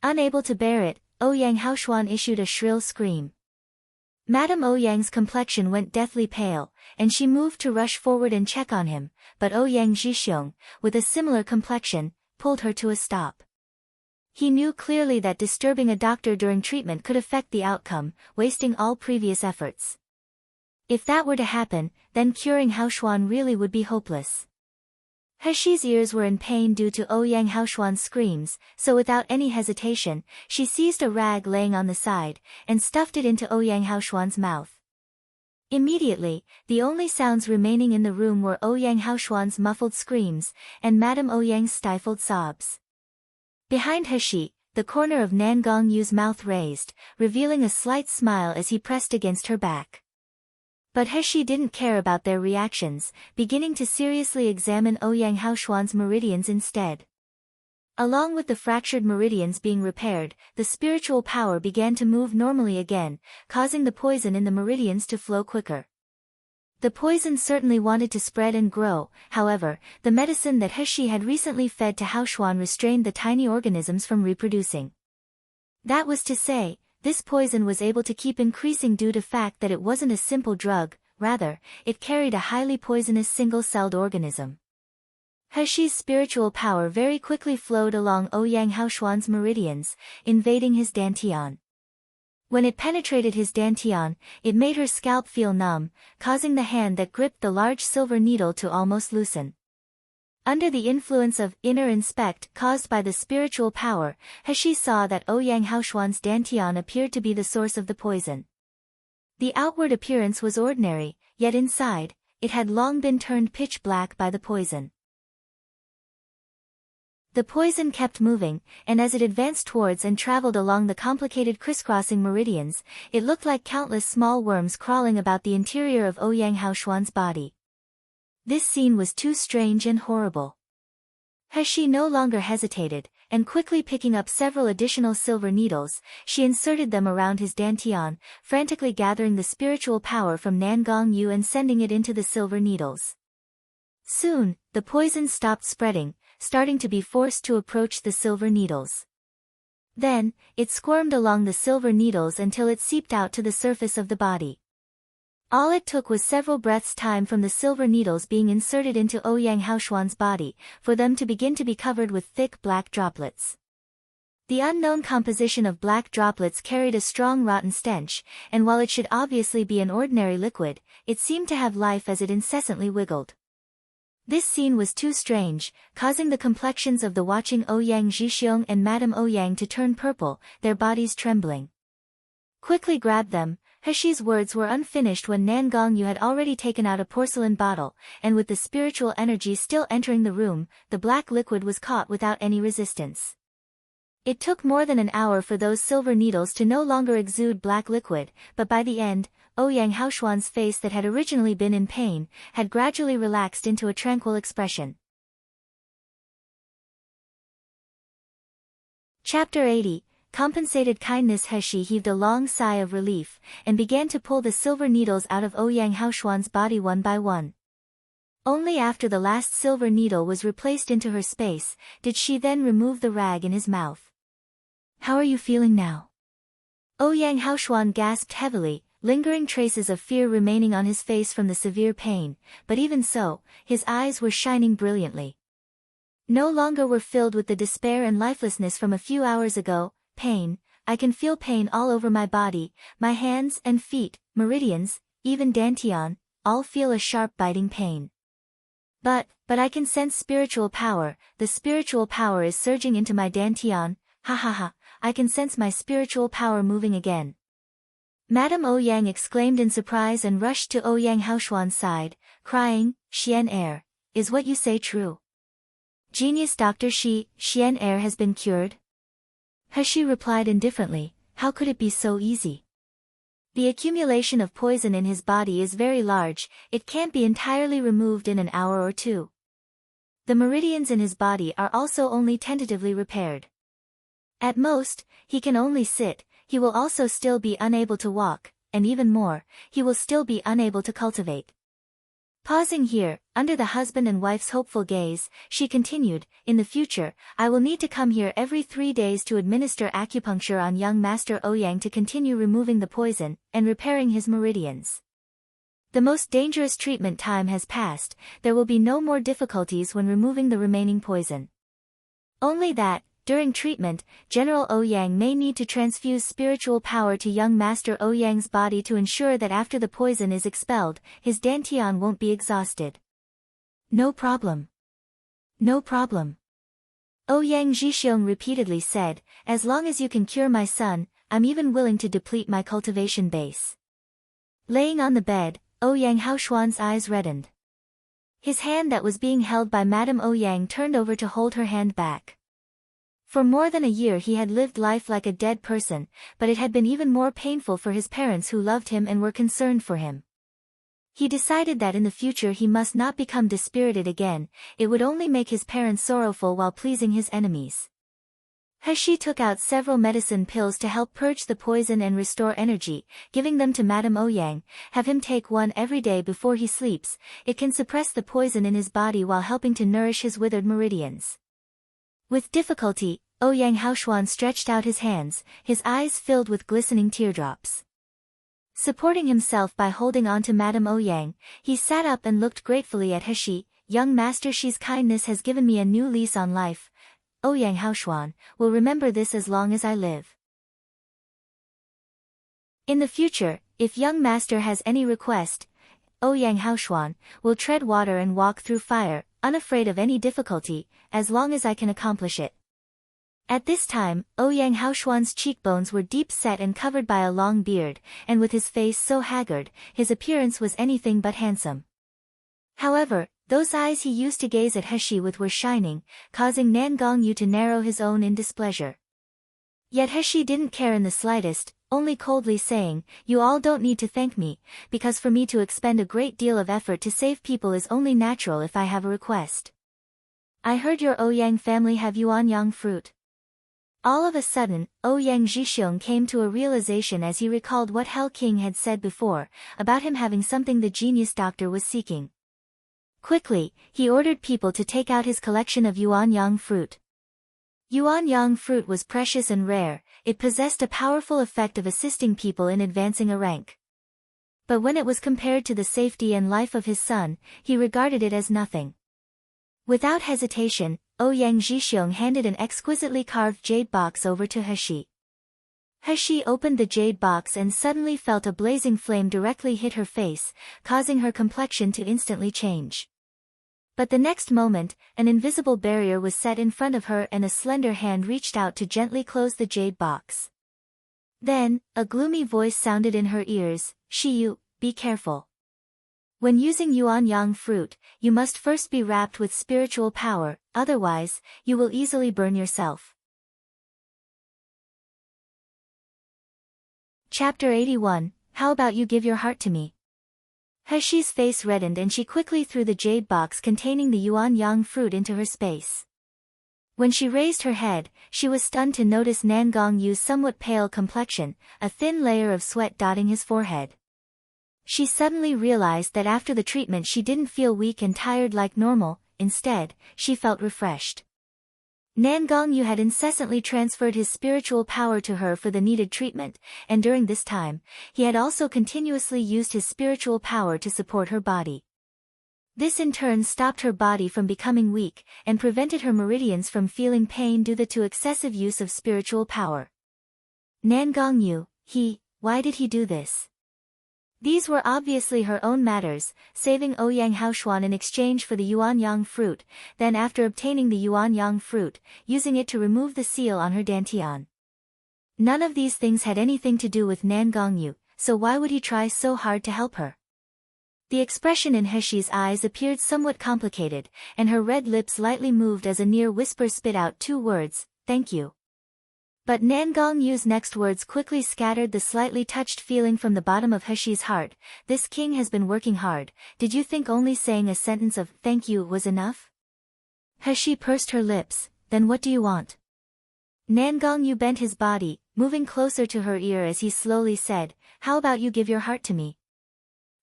Unable to bear it, Ouyang Haoshuan issued a shrill scream. Madame Ouyang's complexion went deathly pale, and she moved to rush forward and check on him, but Ouyang Zhixiong, with a similar complexion, pulled her to a stop. He knew clearly that disturbing a doctor during treatment could affect the outcome, wasting all previous efforts. If that were to happen, then curing Haoshuan really would be hopeless. He's ears were in pain due to Ouyang Haoshuan's screams, so without any hesitation, she seized a rag laying on the side, and stuffed it into Ouyang Haoshuan's mouth. Immediately, the only sounds remaining in the room were Ouyang Haoshuan's muffled screams, and Madame Ouyang's stifled sobs. Behind He, the corner of Nangong Yu's mouth raised, revealing a slight smile as he pressed against her back. But He didn't care about their reactions, beginning to seriously examine Ouyang Haoshuan's meridians instead. Along with the fractured meridians being repaired, the spiritual power began to move normally again, causing the poison in the meridians to flow quicker. The poison certainly wanted to spread and grow, however, the medicine that He had recently fed to Haoshuan restrained the tiny organisms from reproducing. That was to say, this poison was able to keep increasing due to fact that it wasn't a simple drug, rather, it carried a highly poisonous single-celled organism. He's spiritual power very quickly flowed along Ouyang Haoshuan's meridians, invading his dantian. When it penetrated his dantian, it made her scalp feel numb, causing the hand that gripped the large silver needle to almost loosen. Under the influence of inner inspect caused by the spiritual power, He saw that Ouyang Haoshuan's dantian appeared to be the source of the poison. The outward appearance was ordinary, yet inside, it had long been turned pitch black by the poison. The poison kept moving, and as it advanced towards and traveled along the complicated crisscrossing meridians, it looked like countless small worms crawling about the interior of Ouyang Haoshuan's body. This scene was too strange and horrible. He no longer hesitated, and quickly picking up several additional silver needles, she inserted them around his dantian, frantically gathering the spiritual power from Nangong Yu and sending it into the silver needles. Soon, the poison stopped spreading, starting to be forced to approach the silver needles. Then, it squirmed along the silver needles until it seeped out to the surface of the body. All it took was several breaths' time from the silver needles being inserted into Ouyang Haoshuan's body, for them to begin to be covered with thick black droplets. The unknown composition of black droplets carried a strong rotten stench, and while it should obviously be an ordinary liquid, it seemed to have life as it incessantly wiggled. This scene was too strange, causing the complexions of the watching Ouyang Zhixiong and Madame Ouyang to turn purple, their bodies trembling. Quickly grab them. Heshi's words were unfinished when Nangong Yu had already taken out a porcelain bottle, and with the spiritual energy still entering the room, the black liquid was caught without any resistance. It took more than an hour for those silver needles to no longer exude black liquid, but by the end, Ouyang Haoshuan's face that had originally been in pain, had gradually relaxed into a tranquil expression. Chapter 80. Compensated kindness. Heshi heaved a long sigh of relief, and began to pull the silver needles out of Ouyang Haoshuan's body one by one. Only after the last silver needle was replaced into her space, did she then remove the rag in his mouth. "How are you feeling now?" Ouyang Haoshuan gasped heavily, lingering traces of fear remaining on his face from the severe pain, but even so, his eyes were shining brilliantly. No longer were filled with the despair and lifelessness from a few hours ago. "Pain, I can feel pain all over my body, my hands and feet, meridians, even dantian, all feel a sharp biting pain. But I can sense spiritual power, the spiritual power is surging into my dantian, ha ha ha, I can sense my spiritual power moving again." Madame Ouyang exclaimed in surprise and rushed to Ouyang Haoshuan's side, crying, "Xian Er, is what you say true? Genius Dr. Xian Er has been cured?" Heshi replied indifferently, "How could it be so easy? The accumulation of poison in his body is very large, it can't be entirely removed in an hour or two. The meridians in his body are also only tentatively repaired. At most, he can only sit, he will also still be unable to walk, and even more, he will still be unable to cultivate." Pausing here, under the husband and wife's hopeful gaze, she continued, "In the future, I will need to come here every 3 days to administer acupuncture on young Master Ouyang to continue removing the poison, and repairing his meridians. The most dangerous treatment time has passed, there will be no more difficulties when removing the remaining poison. Only that, during treatment, General Ouyang may need to transfuse spiritual power to young Master Ouyang's body to ensure that after the poison is expelled, his dantian won't be exhausted." "No problem. No problem." Ouyang Zhixiong repeatedly said, "As long as you can cure my son, I'm even willing to deplete my cultivation base." Laying on the bed, Ouyang Haoshuan's eyes reddened. His hand that was being held by Madame Ouyang turned over to hold her hand back. For more than a year he had lived life like a dead person, but it had been even more painful for his parents who loved him and were concerned for him. He decided that in the future he must not become dispirited again, it would only make his parents sorrowful while pleasing his enemies. Heshi took out several medicine pills to help purge the poison and restore energy, giving them to Madame Ouyang, "Have him take one every day before he sleeps, it can suppress the poison in his body while helping to nourish his withered meridians." With difficulty, Ouyang Haoshuan stretched out his hands, his eyes filled with glistening teardrops. Supporting himself by holding on to Madame Ouyang, he sat up and looked gratefully at Heshi. "Young Master Shi's kindness has given me a new lease on life. Ouyang Haoshuan will remember this as long as I live. In the future, if young Master has any request, Ouyang Haoshuan will tread water and walk through fire, unafraid of any difficulty, as long as I can accomplish it." At this time, Ouyang Haoshuan's cheekbones were deep set and covered by a long beard, and with his face so haggard, his appearance was anything but handsome. However, those eyes he used to gaze at Heshi with were shining, causing Nangong Yu to narrow his own in displeasure. Yet Heshi didn't care in the slightest, only coldly saying, "You all don't need to thank me, because for me to expend a great deal of effort to save people is only natural if I have a request. I heard your Ouyang family have yuanyang fruit. All of a sudden, Ouyang Zhixiong came to a realization as he recalled what Hell King had said before, about him having something the genius doctor was seeking. Quickly, he ordered people to take out his collection of yuanyang fruit. Yuanyang fruit was precious and rare, it possessed a powerful effect of assisting people in advancing a rank. But when it was compared to the safety and life of his son, he regarded it as nothing. Without hesitation, Ouyang Zhixiong handed an exquisitely carved jade box over to He. He opened the jade box and suddenly felt a blazing flame directly hit her face, causing her complexion to instantly change. But the next moment, an invisible barrier was set in front of her and a slender hand reached out to gently close the jade box. Then, a gloomy voice sounded in her ears, "Shiyu, be careful. When using yuanyang fruit, you must first be wrapped with spiritual power, otherwise, you will easily burn yourself." Chapter 81, How about you give your heart to me? Heshi's face reddened and she quickly threw the jade box containing the yuanyang fruit into her space. When she raised her head, she was stunned to notice Nangong Yu's somewhat pale complexion, a thin layer of sweat dotting his forehead. She suddenly realized that after the treatment she didn't feel weak and tired like normal, instead, she felt refreshed. Nangong Yu had incessantly transferred his spiritual power to her for the needed treatment, and during this time, he had also continuously used his spiritual power to support her body. This in turn stopped her body from becoming weak, and prevented her meridians from feeling pain due to excessive use of spiritual power. Nangong Yu, why did he do this? These were obviously her own matters, saving Ouyang Haoshuan in exchange for the yuanyang fruit, then after obtaining the yuanyang fruit, using it to remove the seal on her dantian. None of these things had anything to do with Nangong Yu, so why would he try so hard to help her? The expression in Heshi's eyes appeared somewhat complicated, and her red lips lightly moved as a near whisper spit out two words, "Thank you." But Nangong Yu's next words quickly scattered the slightly touched feeling from the bottom of Heshi's heart. "This king has been working hard, did you think only saying a sentence of thank you was enough?" Heshi pursed her lips, "Then what do you want?" Nangong Yu bent his body, moving closer to her ear as he slowly said, "How about you give your heart to me?"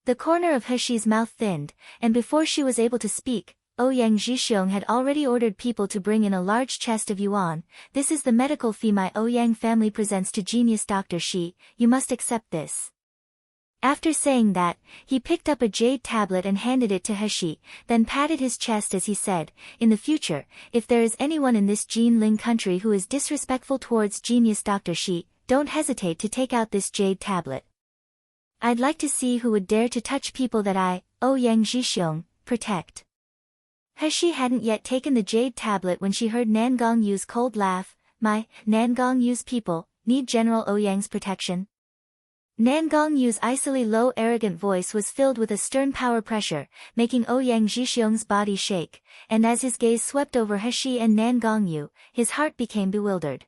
The corner of Heshi's mouth thinned, and before she was able to speak, Ouyang Zhixiong had already ordered people to bring in a large chest of yuan. "This is the medical fee my Ouyang family presents to genius Dr. Shi, you must accept this." After saying that, he picked up a jade tablet and handed it to Heshi, then patted his chest as he said, "In the future, if there is anyone in this Jinling country who is disrespectful towards genius Dr. Shi, don't hesitate to take out this jade tablet. I'd like to see who would dare to touch people that I, Ouyang Zhixiong, protect." Heshi hadn't yet taken the jade tablet when she heard Nangong Yu's cold laugh. "My, Nangong Yu's people, need General Ouyang's protection?" Nangong Yu's icily low arrogant voice was filled with a stern power pressure, making Ouyang Zhixiong's body shake, and as his gaze swept over Heshi and Nangong Yu, his heart became bewildered.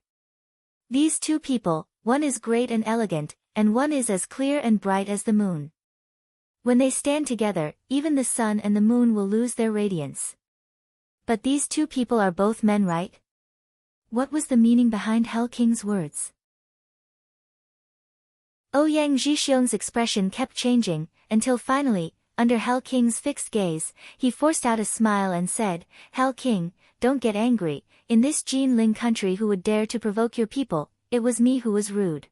These two people, one is great and elegant, and one is as clear and bright as the moon. When they stand together, even the sun and the moon will lose their radiance. But these two people are both men, right? What was the meaning behind Hell King's words? Ouyang Zhixiong's expression kept changing, until finally, under Hell King's fixed gaze, he forced out a smile and said, "Hell King, don't get angry, in this Jinling country who would dare to provoke your people, it was me who was rude.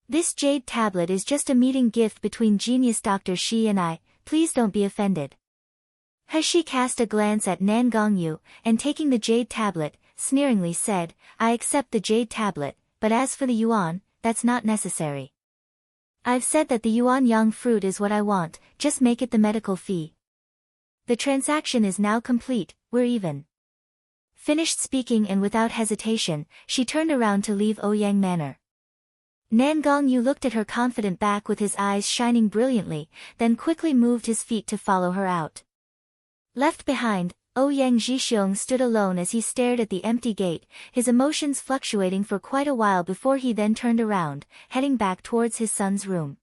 This jade tablet is just a meeting gift between genius Dr. Shi and I, please don't be offended." Heshi cast a glance at Nangong Yu, and taking the jade tablet, sneeringly said, "I accept the jade tablet, but as for the yuan, that's not necessary. I've said that the yuanyang fruit is what I want, just make it the medical fee. The transaction is now complete, we're even." Finished speaking and without hesitation, she turned around to leave Ouyang Manor. Nangong Yu looked at her confident back with his eyes shining brilliantly, then quickly moved his feet to follow her out. Left behind, Ouyang Zhixiong stood alone as he stared at the empty gate, his emotions fluctuating for quite a while before he then turned around, heading back towards his son's room.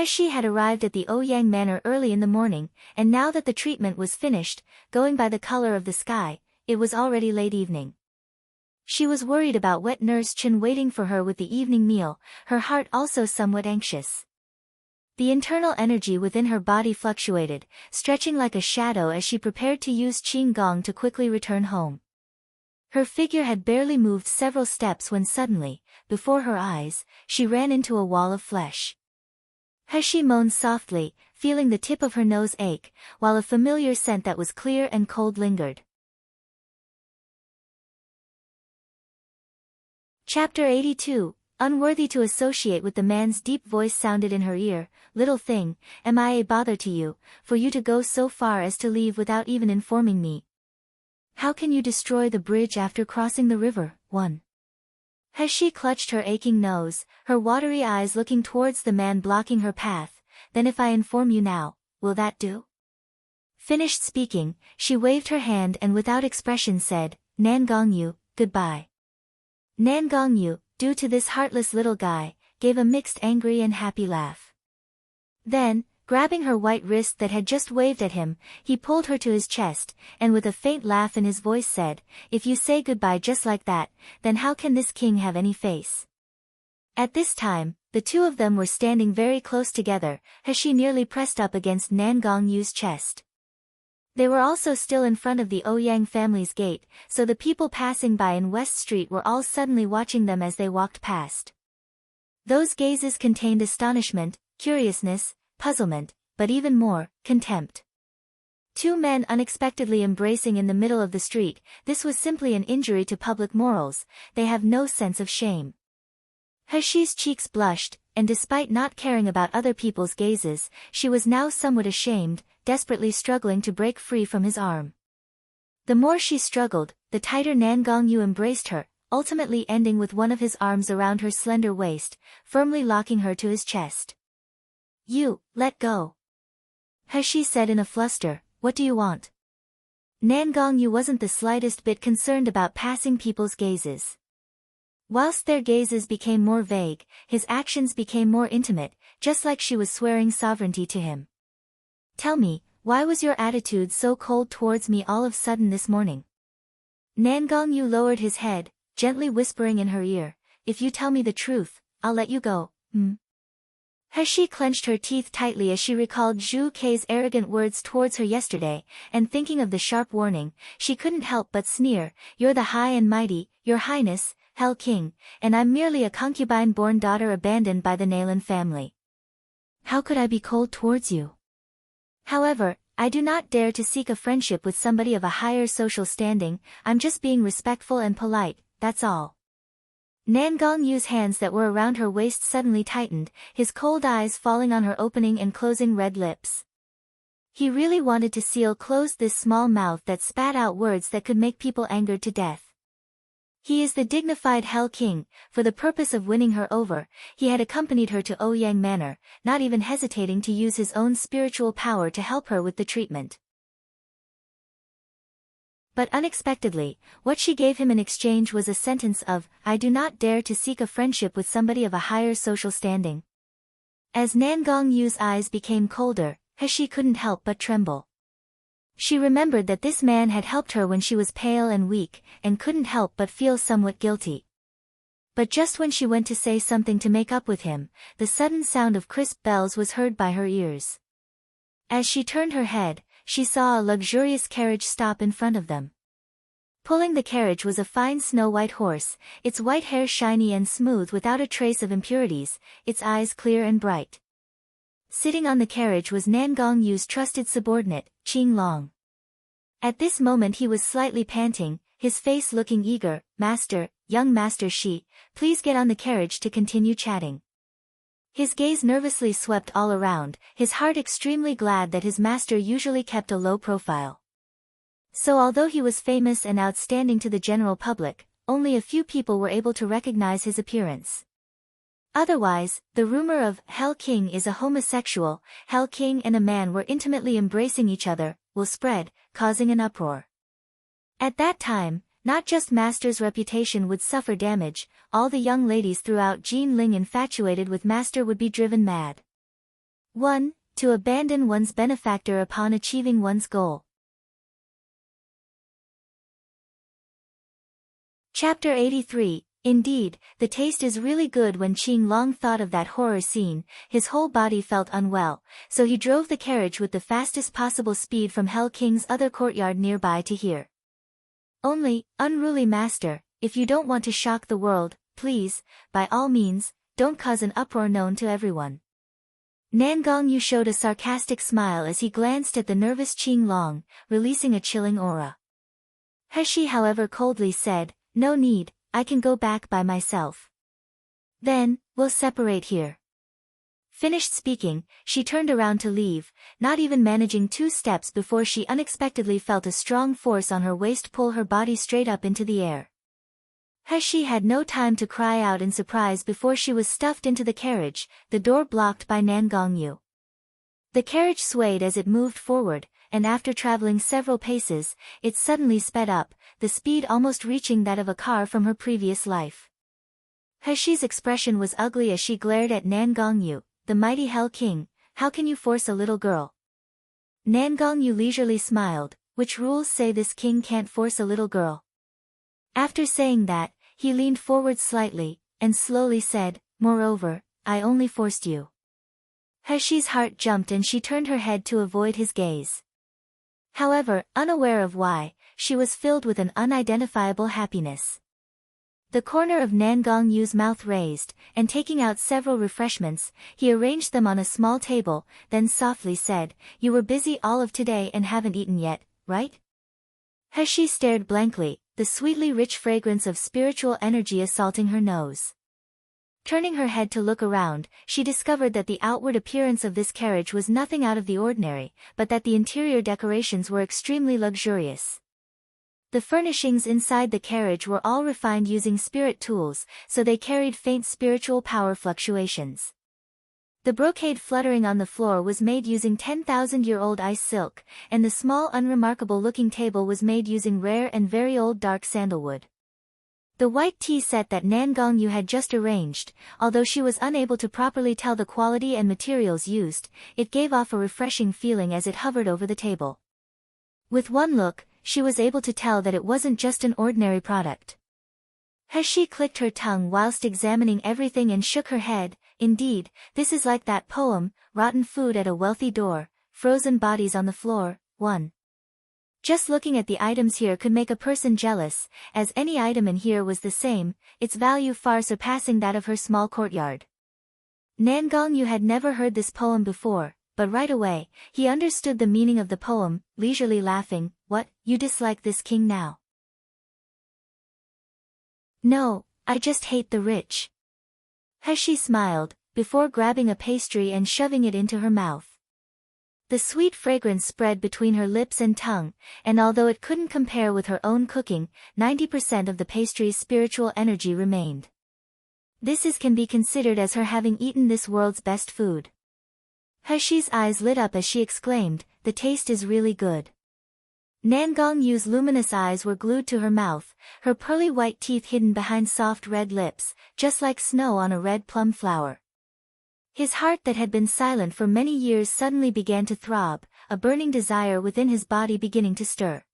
He had arrived at the Ouyang Manor early in the morning, and now that the treatment was finished, going by the color of the sky, it was already late evening. She was worried about wet Nurse Chen waiting for her with the evening meal, her heart also somewhat anxious. The internal energy within her body fluctuated, stretching like a shadow as she prepared to use Qing Gong to quickly return home. Her figure had barely moved several steps when suddenly, before her eyes, she ran into a wall of flesh. She moaned softly, feeling the tip of her nose ache, while a familiar scent that was clear and cold lingered. Chapter 82, Unworthy to associate with the man's deep voice sounded in her ear. Little thing, am I a bother to you, for you to go so far as to leave without even informing me? How can you destroy the bridge after crossing the river? 1. She clutched her aching nose, her watery eyes looking towards the man blocking her path. Then if I inform you now, will that do? Finished speaking, she waved her hand and without expression said, Nan Gongyu, goodbye. Nan Gongyu, due to this heartless little guy, gave a mixed angry and happy laugh. Then, grabbing her white wrist that had just waved at him, he pulled her to his chest, and with a faint laugh in his voice said, if you say goodbye just like that, then how can this king have any face? At this time, the two of them were standing very close together, as she nearly pressed up against Nan Gongyu's chest. They were also still in front of the Ouyang family's gate, so the people passing by in West Street were all suddenly watching them as they walked past. Those gazes contained astonishment, curiousness, puzzlement, but even more, contempt. Two men unexpectedly embracing in the middle of the street, this was simply an injury to public morals, they have no sense of shame. She's cheeks blushed, and despite not caring about other people's gazes, she was now somewhat ashamed, desperately struggling to break free from his arm. The more she struggled, the tighter Nan Gongyu embraced her, ultimately ending with one of his arms around her slender waist, firmly locking her to his chest. You, let go. She said in a fluster, what do you want? Nan Gongyu wasn't the slightest bit concerned about passing people's gazes. Whilst their gazes became more vague, his actions became more intimate, just like she was swearing sovereignty to him. Tell me, why was your attitude so cold towards me all of a sudden this morning? Nan Gongyu lowered his head, gently whispering in her ear, if you tell me the truth, I'll let you go, She clenched her teeth tightly as she recalled Zhu Kei's arrogant words towards her yesterday, and thinking of the sharp warning, she couldn't help but sneer, you're the high and mighty, your highness, Hell King, and I'm merely a concubine-born daughter abandoned by the Nalan family. How could I be cold towards you? However, I do not dare to seek a friendship with somebody of a higher social standing, I'm just being respectful and polite, that's all. Nan Gongyu's hands that were around her waist suddenly tightened, his cold eyes falling on her opening and closing red lips. He really wanted to seal closed this small mouth that spat out words that could make people angered to death. He is the dignified Hell King, for the purpose of winning her over, he had accompanied her to Ouyang Manor, not even hesitating to use his own spiritual power to help her with the treatment. But unexpectedly, what she gave him in exchange was a sentence of, I do not dare to seek a friendship with somebody of a higher social standing. As Nan Gongyu's eyes became colder, she couldn't help but tremble. She remembered that this man had helped her when she was pale and weak, and couldn't help but feel somewhat guilty. But just when she went to say something to make up with him, the sudden sound of crisp bells was heard by her ears. As she turned her head, she saw a luxurious carriage stop in front of them. Pulling the carriage was a fine snow-white horse, its white hair shiny and smooth without a trace of impurities, its eyes clear and bright. Sitting on the carriage was Nan Gongyu's trusted subordinate, Qing Long. At this moment he was slightly panting, his face looking eager, Master, young Master Shi, please get on the carriage to continue chatting. His gaze nervously swept all around, his heart extremely glad that his master usually kept a low profile. So although he was famous and outstanding to the general public, only a few people were able to recognize his appearance. Otherwise, the rumor of Hell King is a homosexual, Hell King and a man were intimately embracing each other, will spread, causing an uproar. At that time, not just Master's reputation would suffer damage, all the young ladies throughout Jinling infatuated with Master would be driven mad. 1. To abandon one's benefactor upon achieving one's goal. Chapter 83. Indeed, the taste is really good. When Qing Long thought of that horror scene, his whole body felt unwell, so he drove the carriage with the fastest possible speed from Hell King's other courtyard nearby to here. Only, unruly master, if you don't want to shock the world, please, by all means, don't cause an uproar known to everyone. Nan Gongyu showed a sarcastic smile as he glanced at the nervous Qing Long, releasing a chilling aura. He, however, coldly said, "No need, I can go back by myself. Then, we'll separate here." Finished speaking, she turned around to leave, not even managing 2 steps before she unexpectedly felt a strong force on her waist pull her body straight up into the air. She had no time to cry out in surprise before she was stuffed into the carriage, the door blocked by Nan Gongyu. The carriage swayed as it moved forward, and after traveling several paces, it suddenly sped up, the speed almost reaching that of a car from her previous life. She's expression was ugly as she glared at Nan Gongyu. "The mighty Hell King, how can you force a little girl?" Nan Gongyu leisurely smiled. "Which rules say this king can't force a little girl?" After saying that, he leaned forward slightly, and slowly said, "Moreover, I only forced you." She's heart jumped and she turned her head to avoid his gaze. However, unaware of why, she was filled with an unidentifiable happiness. The corner of Nan Gongyu's mouth raised, and taking out several refreshments, he arranged them on a small table, then softly said, "You were busy all of today and haven't eaten yet, right?" She stared blankly, the sweetly rich fragrance of spiritual energy assaulting her nose. Turning her head to look around, she discovered that the outward appearance of this carriage was nothing out of the ordinary, but that the interior decorations were extremely luxurious. The furnishings inside the carriage were all refined using spirit tools, so they carried faint spiritual power fluctuations. The brocade fluttering on the floor was made using 10,000-year-old ice silk, and the small unremarkable-looking table was made using rare and very old dark sandalwood. The white tea set that Nan Gongyu had just arranged, although she was unable to properly tell the quality and materials used, it gave off a refreshing feeling as it hovered over the table. With one look, she was able to tell that it wasn't just an ordinary product. She clicked her tongue whilst examining everything and shook her head. "Indeed, this is like that poem, rotten food at a wealthy door, frozen bodies on the floor, 1. Just looking at the items here could make a person jealous, as any item in here was the same, its value far surpassing that of her small courtyard." Nan Gongyu had never heard this poem before, but right away, he understood the meaning of the poem, leisurely laughing. "What, you dislike this king now?" "No, I just hate the rich." She smiled, before grabbing a pastry and shoving it into her mouth. The sweet fragrance spread between her lips and tongue, and although it couldn't compare with her own cooking, 90% of the pastry's spiritual energy remained. This can be considered as her having eaten this world's best food. She's eyes lit up as she exclaimed, "The taste is really good." Nan Gongyu's luminous eyes were glued to her mouth, her pearly white teeth hidden behind soft red lips, just like snow on a red plum flower. His heart that had been silent for many years suddenly began to throb, a burning desire within his body beginning to stir.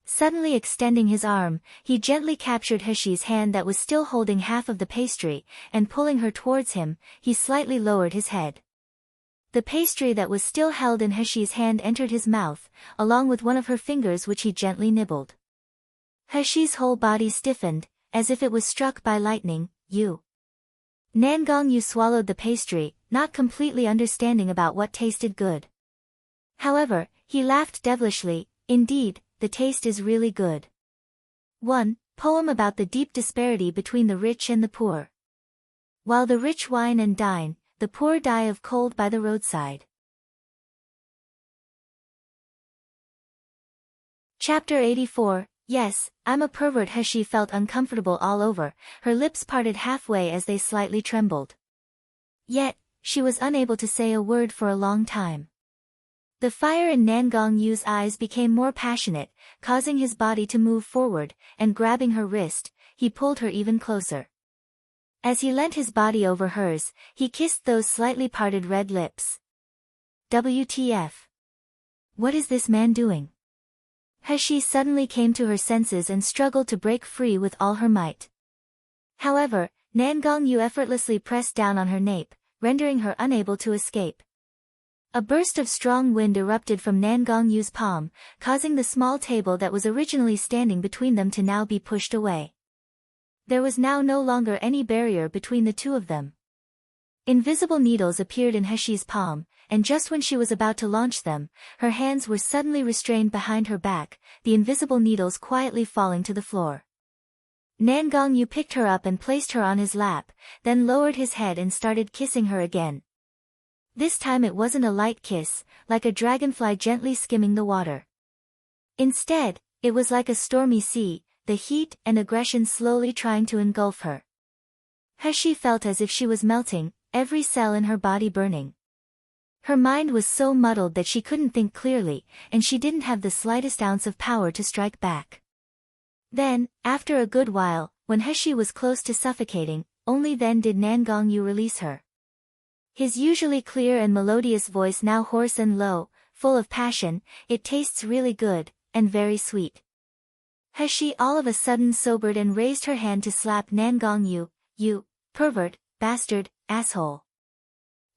Suddenly extending his arm, he gently captured Heshi's hand that was still holding half of the pastry, and pulling her towards him, he slightly lowered his head. The pastry that was still held in Heshi's hand entered his mouth, along with one of her fingers which he gently nibbled. Heshi's whole body stiffened, as if it was struck by lightning. "You." Nan Gongyu swallowed the pastry, not completely understanding about what tasted good. However, he laughed devilishly. "Indeed, the taste is really good." 1. Poem about the deep disparity between the rich and the poor. While the rich wine and dine, the poor die of cold by the roadside. Chapter 84. Yes, I'm a pervert. Heshi felt uncomfortable all over, her lips parted halfway as they slightly trembled. Yet, she was unable to say a word for a long time. The fire in Nan Gongyu's eyes became more passionate, causing his body to move forward, and grabbing her wrist, he pulled her even closer. As he leant his body over hers, he kissed those slightly parted red lips. WTF? What is this man doing? He suddenly came to her senses and struggled to break free with all her might. However, Nan Gongyu effortlessly pressed down on her nape, rendering her unable to escape. A burst of strong wind erupted from Nan Gongyu's palm, causing the small table that was originally standing between them to now be pushed away. There was now no longer any barrier between the two of them. Invisible needles appeared in Heshi's palm, and just when she was about to launch them, her hands were suddenly restrained behind her back, the invisible needles quietly falling to the floor. Nan Gongyu picked her up and placed her on his lap, then lowered his head and started kissing her again. This time it wasn't a light kiss, like a dragonfly gently skimming the water. Instead, it was like a stormy sea, the heat and aggression slowly trying to engulf her. Heshi felt as if she was melting, every cell in her body burning. Her mind was so muddled that she couldn't think clearly, and she didn't have the slightest ounce of power to strike back. Then, after a good while, when Heshi was close to suffocating, only then did Nan Gongyu release her. His usually clear and melodious voice now hoarse and low, full of passion, "It tastes really good, and very sweet." Heshi all of a sudden sobered and raised her hand to slap Nan Gongyu. "You, pervert, bastard, asshole."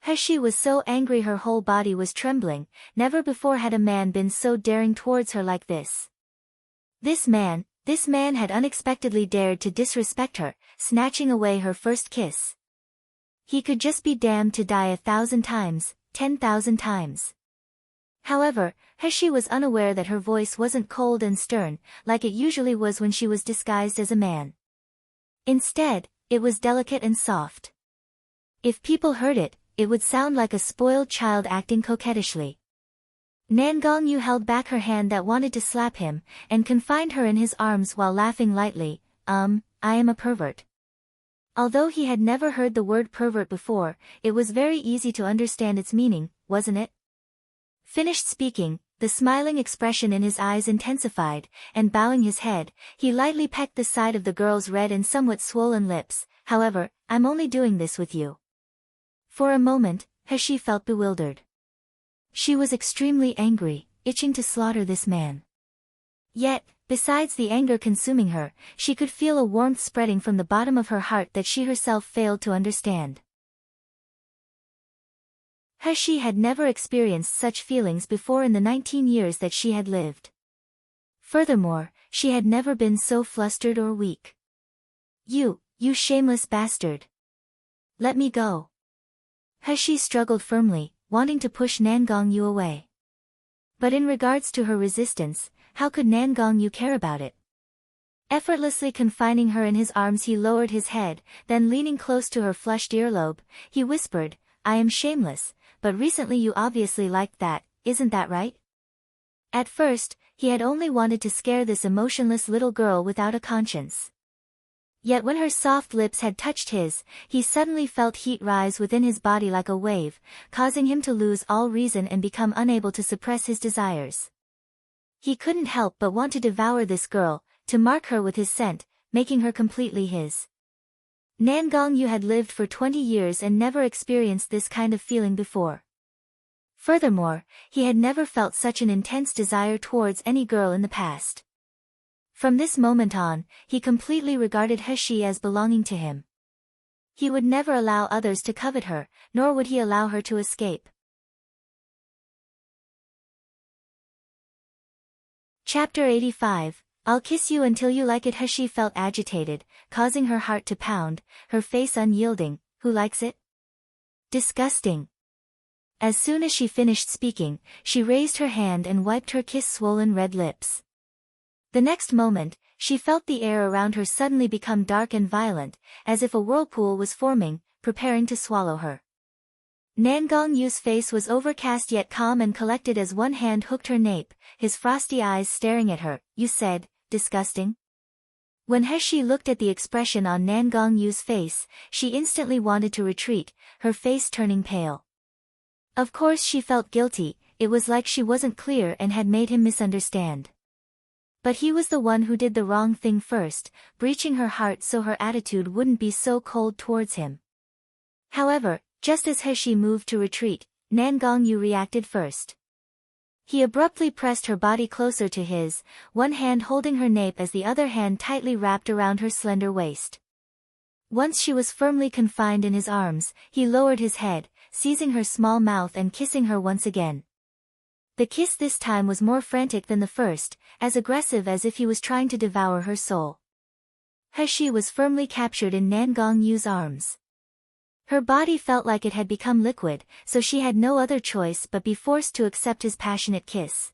Heshi was so angry her whole body was trembling, never before had a man been so daring towards her like this. This man had unexpectedly dared to disrespect her, snatching away her first kiss. He could just be damned to die 1,000 times, 10,000 times. However, Heshi was unaware that her voice wasn't cold and stern, like it usually was when she was disguised as a man. Instead, it was delicate and soft. If people heard it, it would sound like a spoiled child acting coquettishly. Nan Gongyu held back her hand that wanted to slap him, and confined her in his arms while laughing lightly. I am a pervert." Although he had never heard the word pervert before, it was very easy to understand its meaning, wasn't it? Finished speaking, the smiling expression in his eyes intensified, and bowing his head, he lightly pecked the side of the girl's red and somewhat swollen lips. "However, I'm only doing this with you." For a moment, Heshi felt bewildered. She was extremely angry, itching to slaughter this man. Yet, besides the anger consuming her, she could feel a warmth spreading from the bottom of her heart that she herself failed to understand. Heshi had never experienced such feelings before in the 19 years that she had lived. Furthermore, she had never been so flustered or weak. You shameless bastard. Let me go." Heshi struggled firmly, wanting to push Nan Gongyu away. But in regards to her resistance, how could Nan Gongyu care about it? Effortlessly confining her in his arms, he lowered his head, then leaning close to her flushed earlobe, he whispered, "I am shameless, but recently you obviously liked that, isn't that right?" At first, he had only wanted to scare this emotionless little girl without a conscience. Yet when her soft lips had touched his, he suddenly felt heat rise within his body like a wave, causing him to lose all reason and become unable to suppress his desires. He couldn't help but want to devour this girl, to mark her with his scent, making her completely his. Nan Gongyu had lived for 20 years and never experienced this kind of feeling before. Furthermore, he had never felt such an intense desire towards any girl in the past. From this moment on, he completely regarded Heshi as belonging to him. He would never allow others to covet her, nor would he allow her to escape. Chapter 85, I'll kiss you until you like it. Heshi felt agitated, causing her heart to pound, her face unyielding. Who likes it? Disgusting. As soon as she finished speaking, she raised her hand and wiped her kiss-swollen red lips. The next moment, she felt the air around her suddenly become dark and violent, as if a whirlpool was forming, preparing to swallow her. Nan Gongyu's face was overcast yet calm and collected as one hand hooked her nape, his frosty eyes staring at her. "You said, disgusting?" When Heshi looked at the expression on Nan Gongyu's face, she instantly wanted to retreat, her face turning pale. Of course she felt guilty, it was like she wasn't clear and had made him misunderstand. But he was the one who did the wrong thing first, breaching her heart so her attitude wouldn't be so cold towards him. However, just as Heshi moved to retreat, Nan Gongyu reacted first. He abruptly pressed her body closer to his, one hand holding her nape as the other hand tightly wrapped around her slender waist. Once she was firmly confined in his arms, he lowered his head, seizing her small mouth and kissing her once again. The kiss this time was more frantic than the first, as aggressive as if he was trying to devour her soul. He was firmly captured in Nan Gongyu's arms. Her body felt like it had become liquid, so she had no other choice but be forced to accept his passionate kiss.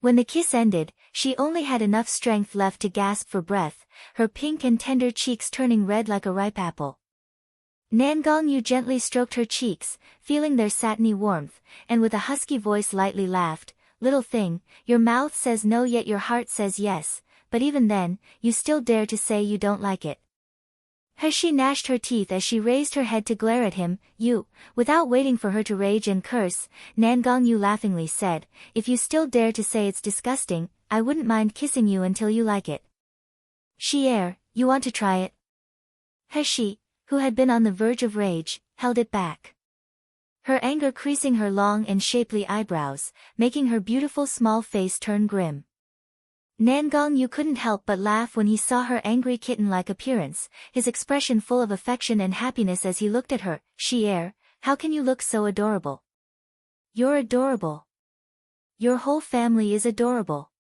When the kiss ended, she only had enough strength left to gasp for breath, her pink and tender cheeks turning red like a ripe apple. Nan Gongyu gently stroked her cheeks, feeling their satiny warmth, and with a husky voice lightly laughed, "Little thing, your mouth says no yet your heart says yes, but even then, you still dare to say you don't like it." She gnashed her teeth as she raised her head to glare at him. "You," without waiting for her to rage and curse, Nan Gongyu laughingly said, "If you still dare to say it's disgusting, I wouldn't mind kissing you until you like it." You want to try it?" She, who had been on the verge of rage, held it back. Her anger creasing her long and shapely eyebrows, making her beautiful small face turn grim. Nan Gongyu couldn't help but laugh when he saw her angry kitten-like appearance, his expression full of affection and happiness as he looked at her. How can you look so adorable?" "You're adorable. Your whole family is adorable."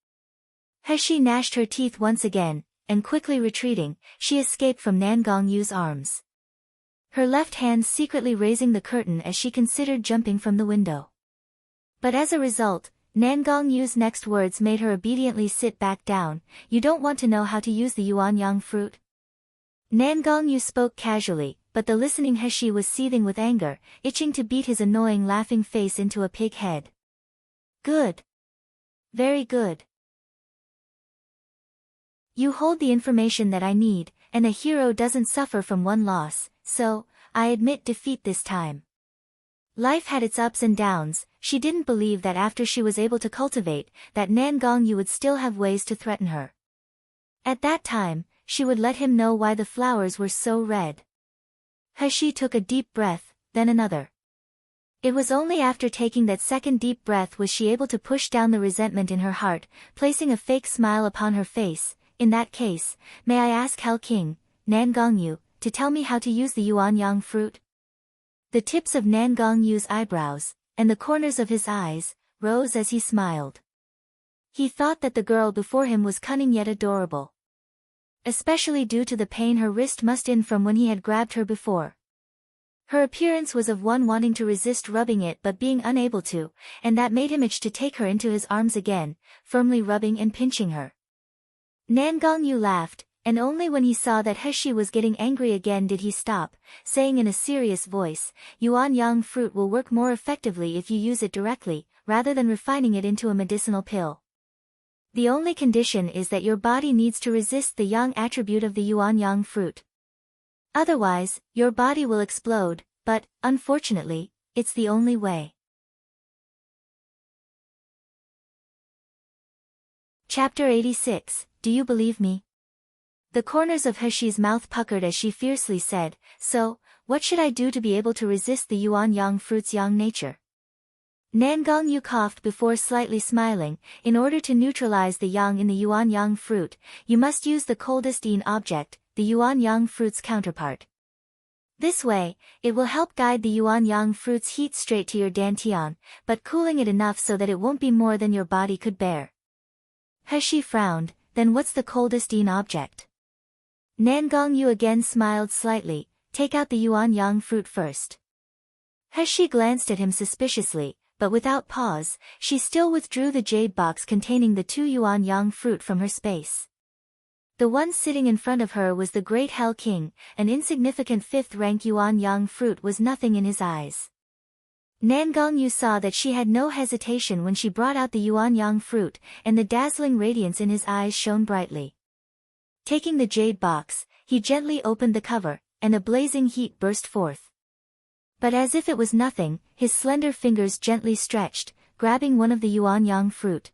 She gnashed her teeth once again, and quickly retreating, she escaped from Nan Gongyu's arms. Her left hand secretly raising the curtain as she considered jumping from the window. But as a result, Nan Gongyu's next words made her obediently sit back down. "You don't want to know how to use the yuanyang fruit?" Nan Gongyu spoke casually, but the listening He was seething with anger, itching to beat his annoying laughing face into a pig head. "Good. Very good. You hold the information that I need, and a hero doesn't suffer from one loss, so, I admit defeat this time." Life had its ups and downs. She didn't believe that after she was able to cultivate, that Nan Gongyu would still have ways to threaten her. At that time, she would let him know why the flowers were so red. He took a deep breath, then another. It was only after taking that second deep breath was she able to push down the resentment in her heart, placing a fake smile upon her face. "In that case, may I ask Hell King, Nan Gongyu, to tell me how to use the yuanyang fruit?" The tips of Nan Gongyu's eyebrows, and the corners of his eyes, rose as he smiled. He thought that the girl before him was cunning yet adorable. Especially due to the pain her wrist must in from when he had grabbed her before. Her appearance was of one wanting to resist rubbing it but being unable to, and that made him itch to take her into his arms again, firmly rubbing and pinching her. Nan Gongyu laughed, and only when he saw that He was getting angry again did he stop, saying in a serious voice, "Yuanyang fruit will work more effectively if you use it directly, rather than refining it into a medicinal pill. The only condition is that your body needs to resist the yang attribute of the yuanyang fruit. Otherwise, your body will explode, but, unfortunately, it's the only way." Chapter 86, Do You Believe Me? The corners of He's mouth puckered as she fiercely said, "So, what should I do to be able to resist the yuanyang fruit's yang nature?" Nan Gongyu coughed before slightly smiling. "In order to neutralize the yang in the yuanyang fruit, you must use the coldest yin object, the yuanyang fruit's counterpart. This way, it will help guide the yuanyang fruit's heat straight to your dantian, but cooling it enough so that it won't be more than your body could bear." He frowned. "Then what's the coldest yin object?" Nan Gongyu again smiled slightly. "Take out the yuanyang fruit first." He glanced at him suspiciously, but without pause, she still withdrew the jade box containing the two yuanyang fruit from her space. The one sitting in front of her was the great Hell King. An insignificant fifth-rank yuanyang fruit was nothing in his eyes. Nan Gongyu saw that she had no hesitation when she brought out the yuanyang fruit, and the dazzling radiance in his eyes shone brightly. Taking the jade box, he gently opened the cover, and a blazing heat burst forth. But as if it was nothing, his slender fingers gently stretched, grabbing one of the yuanyang fruit.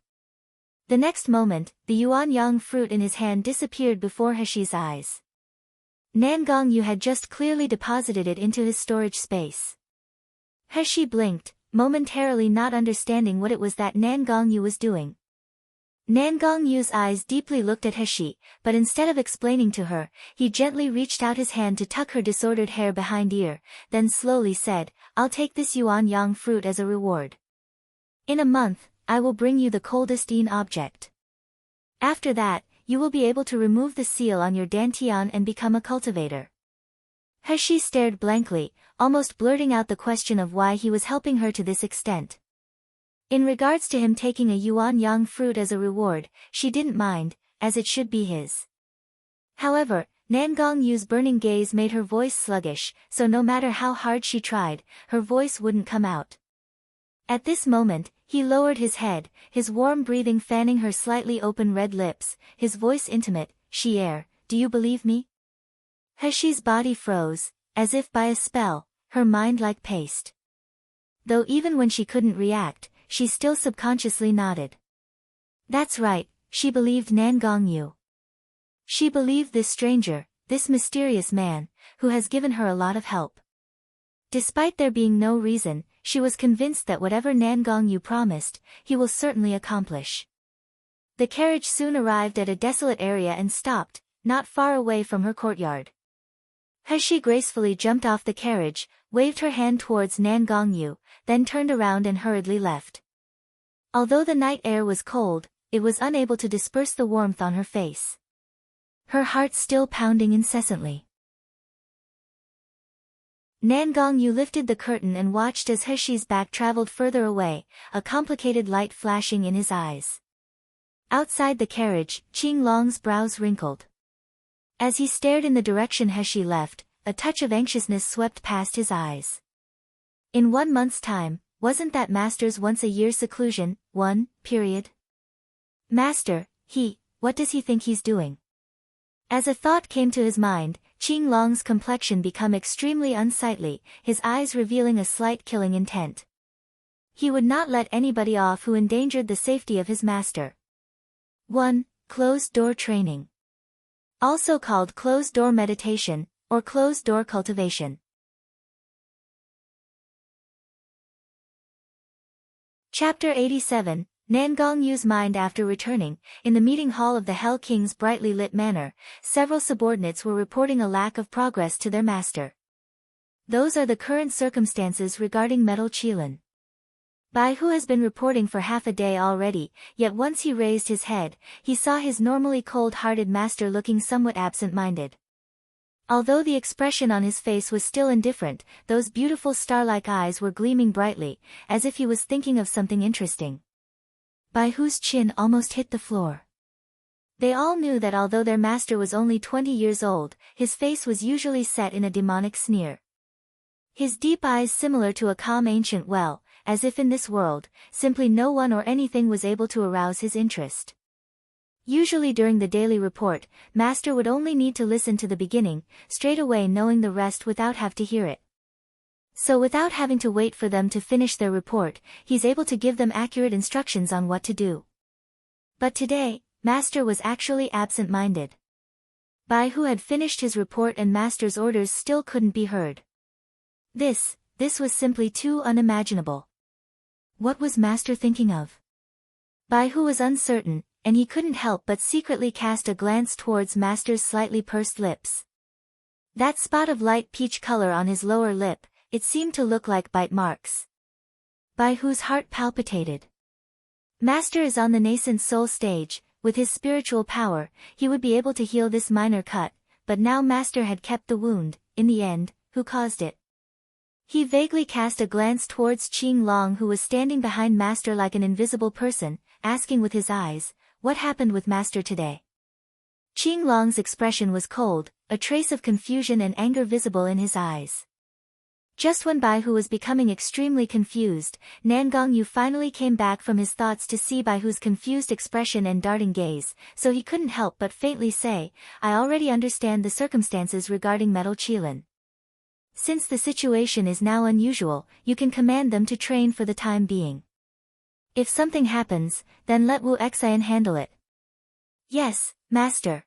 The next moment, the yuanyang fruit in his hand disappeared before He's eyes. Nan Gongyu had just clearly deposited it into his storage space. He blinked, momentarily not understanding what it was that Nan Gongyu was doing. Nan Gongyu's eyes deeply looked at Heshi, but instead of explaining to her, he gently reached out his hand to tuck her disordered hair behind ear, then slowly said, "I'll take this yuan yang fruit as a reward. In a month, I will bring you the coldest yin object. After that, you will be able to remove the seal on your dantian and become a cultivator." Heshi stared blankly, almost blurting out the question of why he was helping her to this extent. In regards to him taking a yuan yang fruit as a reward, she didn't mind, as it should be his. However, Nan Gongyu's burning gaze made her voice sluggish, so no matter how hard she tried, her voice wouldn't come out. At this moment, he lowered his head, his warm breathing fanning her slightly open red lips, his voice intimate, "Xier, do you believe me?" Heshi's body froze, as if by a spell, her mind like paste. Though even when she couldn't react, she still subconsciously nodded. That's right, she believed Nan Gongyu. She believed this stranger, this mysterious man, who has given her a lot of help. Despite there being no reason, she was convinced that whatever Nan Gongyu promised, he will certainly accomplish. The carriage soon arrived at a desolate area and stopped, not far away from her courtyard. Heshi gracefully jumped off the carriage, waved her hand towards Nan Gongyu, then turned around and hurriedly left. Although the night air was cold, it was unable to disperse the warmth on her face. Her heart still pounding incessantly. Nan Gongyu lifted the curtain and watched as Heshi's back traveled further away, a complicated light flashing in his eyes. Outside the carriage, Qing Long's brows wrinkled. As he stared in the direction Heshi left, a touch of anxiousness swept past his eyes. In 1 month's time, wasn't that Master's once-a-year seclusion, Master, what does he think he's doing? As a thought came to his mind, Qing Long's complexion became extremely unsightly, his eyes revealing a slight killing intent. He would not let anybody off who endangered the safety of his master. 1. Closed-door training. Also called closed-door meditation, or closed-door cultivation. Chapter 87, Nan Gongyu's mind. After returning, in the meeting hall of the Hell King's brightly lit manor, several subordinates were reporting a lack of progress to their master. Those are the current circumstances regarding Metal Qilin. Bai Hu has been reporting for half a day already, yet once he raised his head, he saw his normally cold-hearted master looking somewhat absent-minded. Although the expression on his face was still indifferent, those beautiful star-like eyes were gleaming brightly, as if he was thinking of something interesting. Bai Hu's chin almost hit the floor. They all knew that although their master was only 20 years old, his face was usually set in a demonic sneer. His deep eyes similar to a calm ancient well, as if in this world, simply no one or anything was able to arouse his interest. Usually during the daily report, Master would only need to listen to the beginning, straight away knowing the rest without have to hear it. So without having to wait for them to finish their report, he's able to give them accurate instructions on what to do. But today, Master was actually absent-minded. Bai Hu had finished his report and Master's orders still couldn't be heard. This was simply too unimaginable. What was Master thinking of? Bai Hu was uncertain, and he couldn't help but secretly cast a glance towards Master's slightly pursed lips. That spot of light peach color on his lower lip, it seemed to look like bite marks. Bai Hu's heart palpitated. Master is on the nascent soul stage, with his spiritual power, he would be able to heal this minor cut, but now Master had kept the wound, in the end, who caused it? He vaguely cast a glance towards Qing Long who was standing behind Master like an invisible person, asking with his eyes, what happened with Master today? Qing Long's expression was cold, a trace of confusion and anger visible in his eyes. Just when Bai Hu was becoming extremely confused, Nan Gongyu finally came back from his thoughts to see Bai Hu's confused expression and darting gaze, so he couldn't help but faintly say, I already understand the circumstances regarding Metal Qilin. Since the situation is now unusual, you can command them to train for the time being. If something happens, then let Wu Xian handle it. Yes, Master.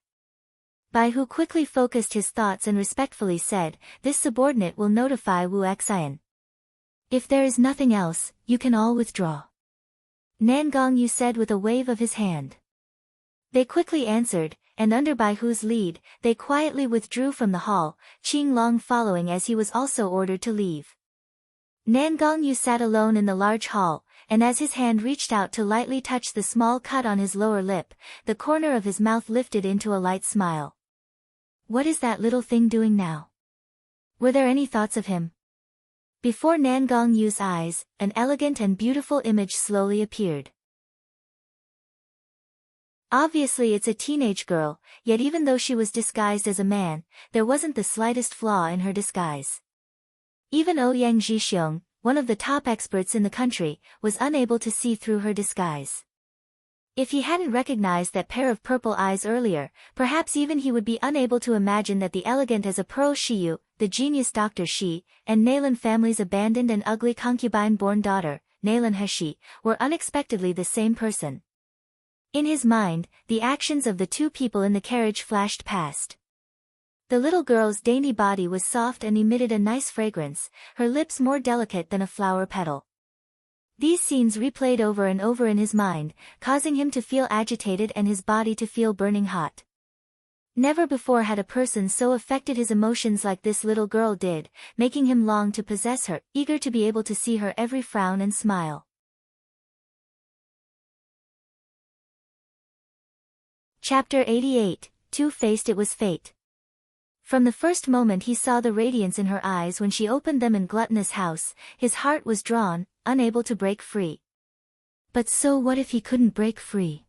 Bai Hu quickly focused his thoughts and respectfully said, this subordinate will notify Wu Xian. If there is nothing else, you can all withdraw. Nan Gongyu said with a wave of his hand. They quickly answered, and under Bai Hu's lead, they quietly withdrew from the hall, Qing Long following as he was also ordered to leave. Nan Gongyu sat alone in the large hall, and as his hand reached out to lightly touch the small cut on his lower lip, the corner of his mouth lifted into a light smile. What is that little thing doing now? Were there any thoughts of him? Before Nan Gongyu's eyes, an elegant and beautiful image slowly appeared. Obviously it's a teenage girl, yet even though she was disguised as a man, there wasn't the slightest flaw in her disguise. Even Ouyang Zhixiong, one of the top experts in the country, was unable to see through her disguise. If he hadn't recognized that pair of purple eyes earlier, perhaps even he would be unable to imagine that the elegant as a pearl Shiyu, the genius Dr. Shi, and Nailan family's abandoned and ugly concubine-born daughter, Nailan Heshi, were unexpectedly the same person. In his mind, the actions of the two people in the carriage flashed past. The little girl's dainty body was soft and emitted a nice fragrance, her lips more delicate than a flower petal. These scenes replayed over and over in his mind, causing him to feel agitated and his body to feel burning hot. Never before had a person so affected his emotions like this little girl did, making him long to possess her, eager to be able to see her every frown and smile. Chapter 88, Two-Faced. It was fate. From the first moment he saw the radiance in her eyes when she opened them in Gluttonous House, his heart was drawn, unable to break free. But so what if he couldn't break free?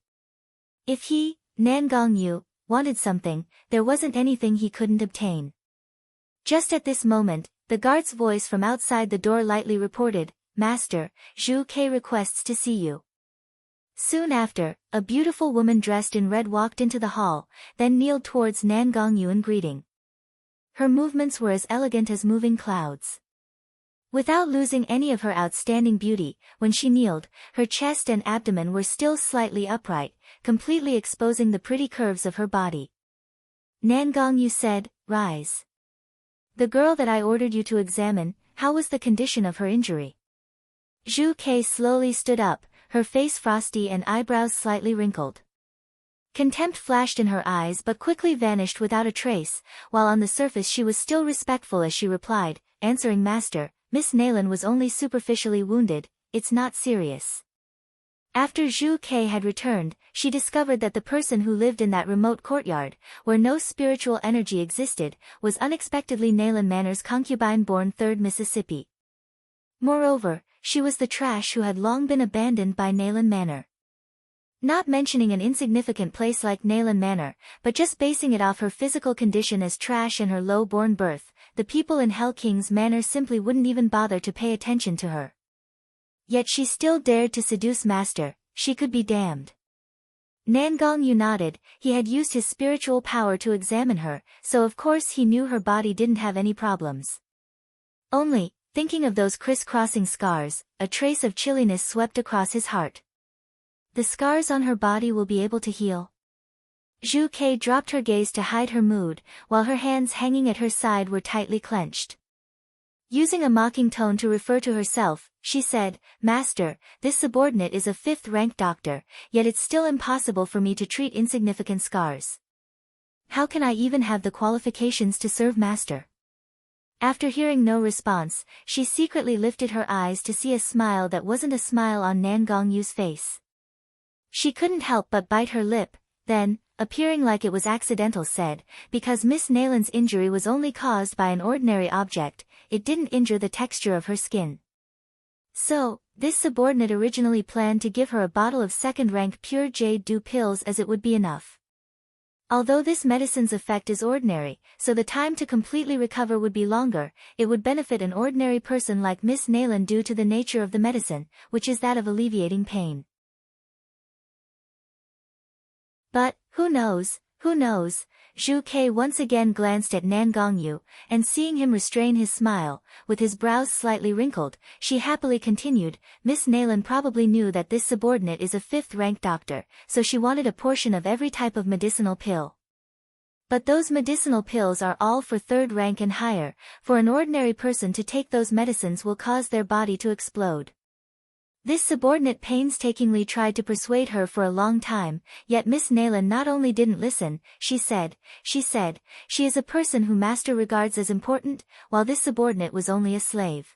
If he, Nan Gongyu, wanted something, there wasn't anything he couldn't obtain. Just at this moment, the guard's voice from outside the door lightly reported, "Master, Zhu Ke requests to see you." Soon after, a beautiful woman dressed in red walked into the hall, then kneeled towards Nan Gongyu in greeting. Her movements were as elegant as moving clouds. Without losing any of her outstanding beauty, when she kneeled, her chest and abdomen were still slightly upright, completely exposing the pretty curves of her body. Nan Gongyu said, "Rise. The girl that I ordered you to examine, how was the condition of her injury?" Zhu Ke slowly stood up, her face frosty and eyebrows slightly wrinkled. Contempt flashed in her eyes but quickly vanished without a trace, while on the surface she was still respectful as she replied, answering, "Master, Miss Nailan was only superficially wounded, it's not serious." After Zhu Ke had returned, she discovered that the person who lived in that remote courtyard, where no spiritual energy existed, was unexpectedly Nailan Manor's concubine-born third Mississippi. Moreover, she was the trash who had long been abandoned by Nailan Manor. Not mentioning an insignificant place like Nailan Manor, but just basing it off her physical condition as trash and her low-born birth, the people in Hell King's Manor simply wouldn't even bother to pay attention to her. Yet she still dared to seduce Master, she could be damned. Nan Gongyu nodded, he had used his spiritual power to examine her, so of course he knew her body didn't have any problems. Only, thinking of those criss-crossing scars, a trace of chilliness swept across his heart. The scars on her body will be able to heal. Zhu Ke dropped her gaze to hide her mood, while her hands hanging at her side were tightly clenched. Using a mocking tone to refer to herself, she said, "Master, this subordinate is a 5th-rank doctor, yet it's still impossible for me to treat insignificant scars. How can I even have the qualifications to serve Master?" After hearing no response, she secretly lifted her eyes to see a smile that wasn't a smile on Nan Gongyu's face. She couldn't help but bite her lip, then, appearing like it was accidental, said, "Because Miss Nailan's injury was only caused by an ordinary object, it didn't injure the texture of her skin." So, this subordinate originally planned to give her a bottle of 2nd-rank pure jade dew pills as it would be enough. Although this medicine's effect is ordinary, so the time to completely recover would be longer, it would benefit an ordinary person like Miss Nailan due to the nature of the medicine, which is that of alleviating pain. But, who knows, Zhu Ke once again glanced at Nan Gongyu, and seeing him restrain his smile, with his brows slightly wrinkled, she happily continued, "Miss Nailan probably knew that this subordinate is a 5th-rank doctor, so she wanted a portion of every type of medicinal pill. But those medicinal pills are all for third rank and higher. For an ordinary person to take those medicines will cause their body to explode. This subordinate painstakingly tried to persuade her for a long time, yet Miss Nayland not only didn't listen, she said, she is a person who master regards as important, while this subordinate was only a slave.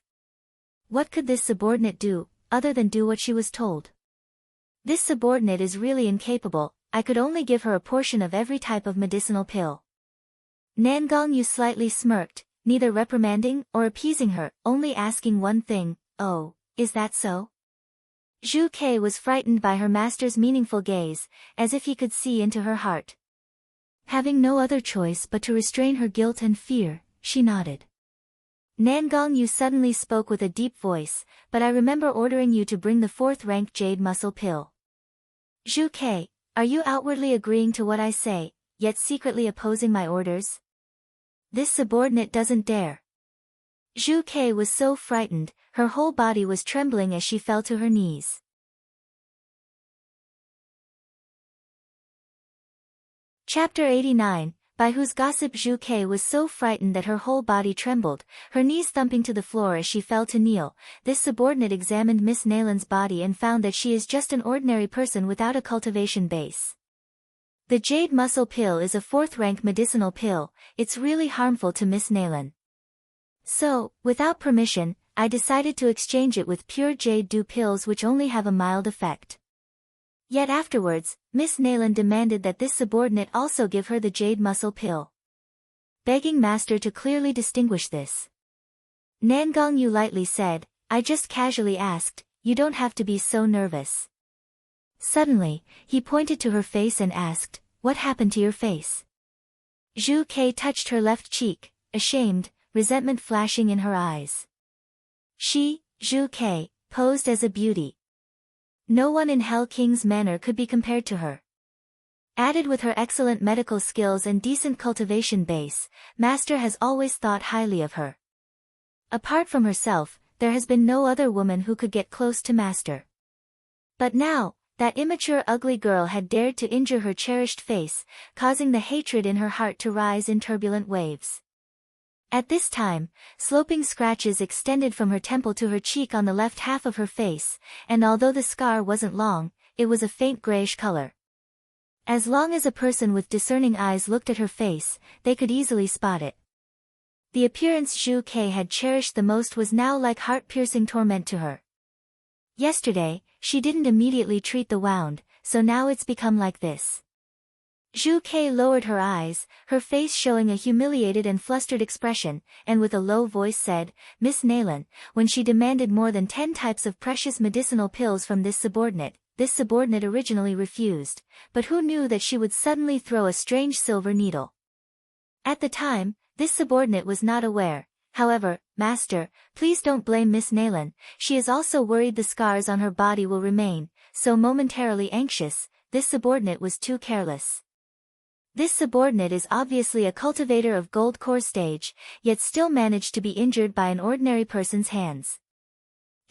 What could this subordinate do, other than do what she was told? This subordinate is really incapable. I could only give her a portion of every type of medicinal pill. Nan Gongyu slightly smirked, neither reprimanding or appeasing her, only asking one thing, "Oh, is that so?" Zhu Ke was frightened by her master's meaningful gaze, as if he could see into her heart. Having no other choice but to restrain her guilt and fear, she nodded. Nan Gongyu suddenly spoke with a deep voice, "But I remember ordering you to bring the 4th-rank jade muscle pill." Zhu Ke, are you outwardly agreeing to what I say, yet secretly opposing my orders? This subordinate doesn't dare. Zhu Ke was so frightened, her whole body was trembling as she fell to her knees. Chapter 89, by whose gossip Zhu Ke was so frightened that her whole body trembled, her knees thumping to the floor as she fell to kneel. This subordinate examined Miss Nayland's body and found that she is just an ordinary person without a cultivation base. The jade muscle pill is a 4th-rank medicinal pill. It's really harmful to Miss Nayland. So, without permission, I decided to exchange it with pure jade dew pills which only have a mild effect. Yet afterwards, Miss Nayland demanded that this subordinate also give her the jade muscle pill, begging master to clearly distinguish this. Nan Gongyu lightly said, "I just casually asked, you don't have to be so nervous." Suddenly, he pointed to her face and asked, "What happened to your face?" Zhu Ke touched her left cheek, ashamed, resentment flashing in her eyes. She, Zhu Ke, posed as a beauty. No one in Hell King's manor could be compared to her. Added with her excellent medical skills and decent cultivation base, master has always thought highly of her. Apart from herself, there has been no other woman who could get close to master. But now, that immature ugly girl had dared to injure her cherished face, causing the hatred in her heart to rise in turbulent waves. At this time, sloping scratches extended from her temple to her cheek on the left half of her face, and although the scar wasn't long, it was a faint grayish color. As long as a person with discerning eyes looked at her face, they could easily spot it. The appearance Zhu Ke had cherished the most was now like heart-piercing torment to her. Yesterday, she didn't immediately treat the wound, so now it's become like this. Zhu Ke lowered her eyes, her face showing a humiliated and flustered expression, and with a low voice said, "Miss Nayland, when she demanded more than 10 types of precious medicinal pills from this subordinate originally refused, but who knew that she would suddenly throw a strange silver needle? At the time, this subordinate was not aware. However, master, please don't blame Miss Nayland, she is also worried the scars on her body will remain, so momentarily anxious, this subordinate was too careless." This subordinate is obviously a cultivator of gold core stage, yet still managed to be injured by an ordinary person's hands.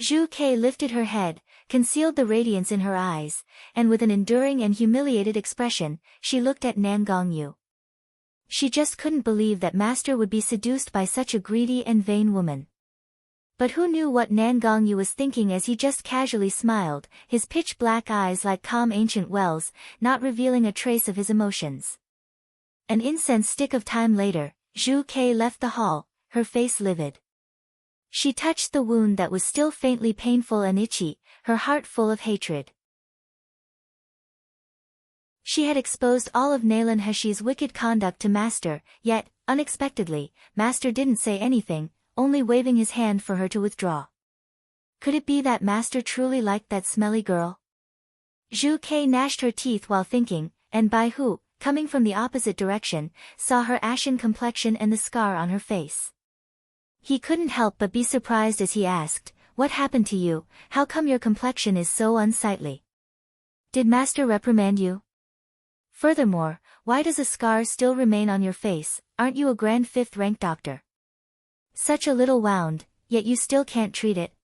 Zhu Ke lifted her head, concealed the radiance in her eyes, and with an enduring and humiliated expression, she looked at Nan Gongyu. She just couldn't believe that master would be seduced by such a greedy and vain woman. But who knew what Nan Gongyu was thinking as he just casually smiled, his pitch-black eyes like calm ancient wells, not revealing a trace of his emotions. An incense stick of time later, Zhu Ke left the hall, her face livid. She touched the wound that was still faintly painful and itchy, her heart full of hatred. She had exposed all of Nayland Hashi's wicked conduct to master, yet, unexpectedly, master didn't say anything, only waving his hand for her to withdraw. Could it be that master truly liked that smelly girl? Zhu Ke gnashed her teeth while thinking, and Bai Hu, coming from the opposite direction, saw her ashen complexion and the scar on her face. He couldn't help but be surprised as he asked, "What happened to you? How come your complexion is so unsightly? Did master reprimand you? Furthermore, why does a scar still remain on your face? Aren't you a grand 5th-rank doctor? Such a little wound, yet you still can't treat it."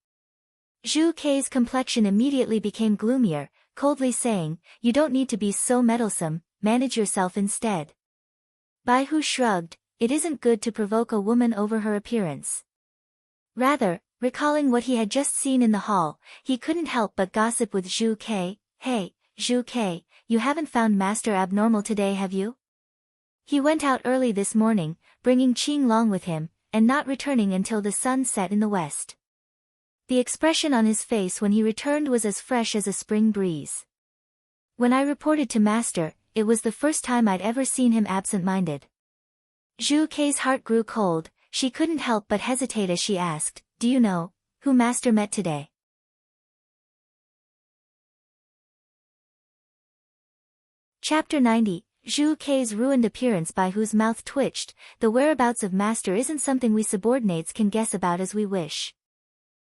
Zhu Ke's complexion immediately became gloomier, coldly saying, "You don't need to be so meddlesome, manage yourself instead." Bai Hu shrugged. It isn't good to provoke a woman over her appearance. Rather, recalling what he had just seen in the hall, he couldn't help but gossip with Zhu Ke. Hey, Zhu Ke, you haven't found Master abnormal today, have you? He went out early this morning, bringing Qing Long with him, and not returning until the sun set in the west. The expression on his face when he returned was as fresh as a spring breeze. When I reported to Master, it was the first time I'd ever seen him absent-minded. Zhu Ke's heart grew cold. She couldn't help but hesitate as she asked, do you know who Master met today? Chapter 90. Zhu Ke's ruined appearance. Bai Hu's mouth twitched. The whereabouts of Master isn't something we subordinates can guess about as we wish.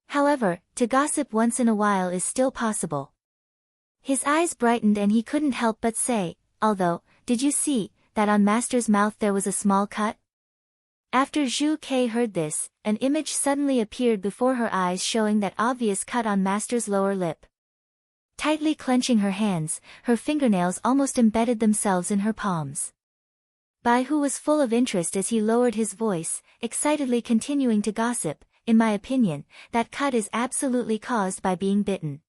However, to gossip once in a while is still possible. His eyes brightened and he couldn't help but say, although, did you see that on Master's mouth there was a small cut? After Zhu Ke heard this, an image suddenly appeared before her eyes showing that obvious cut on Master's lower lip. Tightly clenching her hands, her fingernails almost embedded themselves in her palms. Bai Hu was full of interest as he lowered his voice, excitedly continuing to gossip. In my opinion, that cut is absolutely caused by being bitten.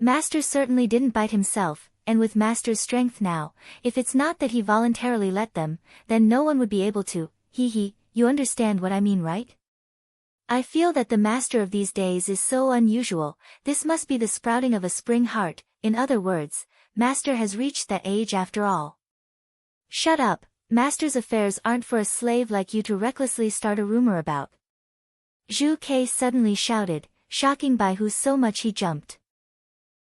Master certainly didn't bite himself, and with Master's strength now, if it's not that he voluntarily let them, then no one would be able to. You understand what I mean, right? I feel that the Master of these days is so unusual. This must be the sprouting of a spring heart. In other words, Master has reached that age after all. Shut up. Master's affairs aren't for a slave like you to recklessly start a rumor about. Zhu Ke suddenly shouted, shocking Bai Hu so much he jumped.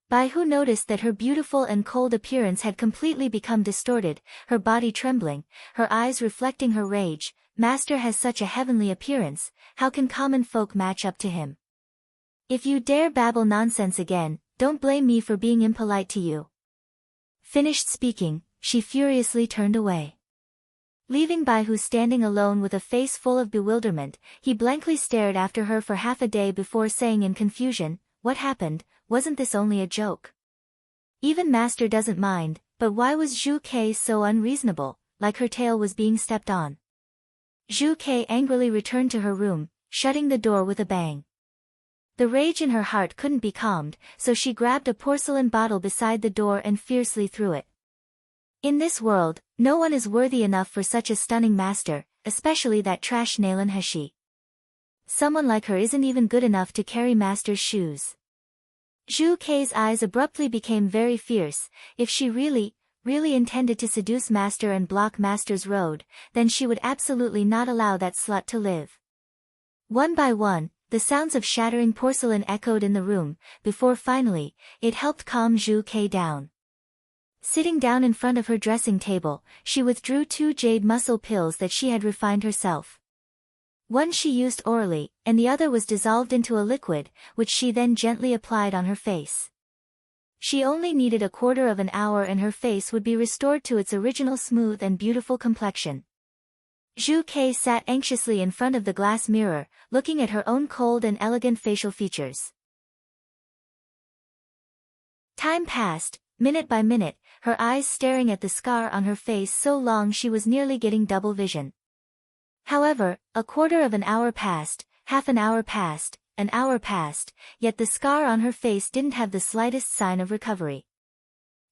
Bai Hu noticed that her beautiful and cold appearance had completely become distorted, her body trembling, her eyes reflecting her rage. Master has such a heavenly appearance, how can common folk match up to him? If you dare babble nonsense again, don't blame me for being impolite to you. Finished speaking, she furiously turned away. Leaving Bai Hu standing alone with a face full of bewilderment, he blankly stared after her for half a day before saying in confusion, what happened? Wasn't this only a joke? Even Master doesn't mind, but why was Zhu Ke so unreasonable, like her tail was being stepped on? Zhu Ke angrily returned to her room, shutting the door with a bang. The rage in her heart couldn't be calmed, so she grabbed a porcelain bottle beside the door and fiercely threw it. In this world, no one is worthy enough for such a stunning master, especially that trash Nalan Heshi. Someone like her isn't even good enough to carry Master's shoes. Zhu Ke's eyes abruptly became very fierce. If she really intended to seduce Master and block Master's road, then she would absolutely not allow that slut to live. One by one, the sounds of shattering porcelain echoed in the room, before finally, it helped calm Zhu Ke down. Sitting down in front of her dressing table, she withdrew 2 jade muscle pills that she had refined herself. One she used orally, and the other was dissolved into a liquid, which she then gently applied on her face. She only needed a quarter of an hour and her face would be restored to its original smooth and beautiful complexion. Zhu Ke sat anxiously in front of the glass mirror, looking at her own cold and elegant facial features. Time passed, minute by minute, her eyes staring at the scar on her face so long she was nearly getting double vision. However, a quarter of an hour passed, half an hour passed, an hour passed, yet the scar on her face didn't have the slightest sign of recovery.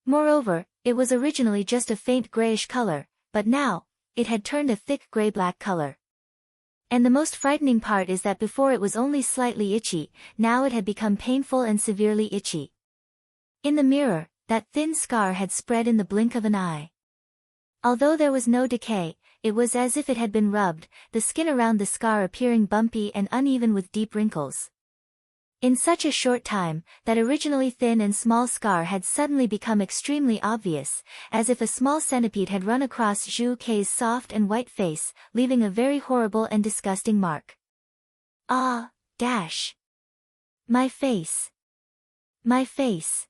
Moreover, it was originally just a faint grayish color, but now, it had turned a thick gray-black color. And the most frightening part is that before it was only slightly itchy, now it had become painful and severely itchy. In the mirror, that thin scar had spread in the blink of an eye. Although there was no decay, it was as if it had been rubbed, the skin around the scar appearing bumpy and uneven with deep wrinkles. In such a short time, that originally thin and small scar had suddenly become extremely obvious, as if a small centipede had run across Zhu Ke's soft and white face, leaving a very horrible and disgusting mark. Ah, dash! My face! My face!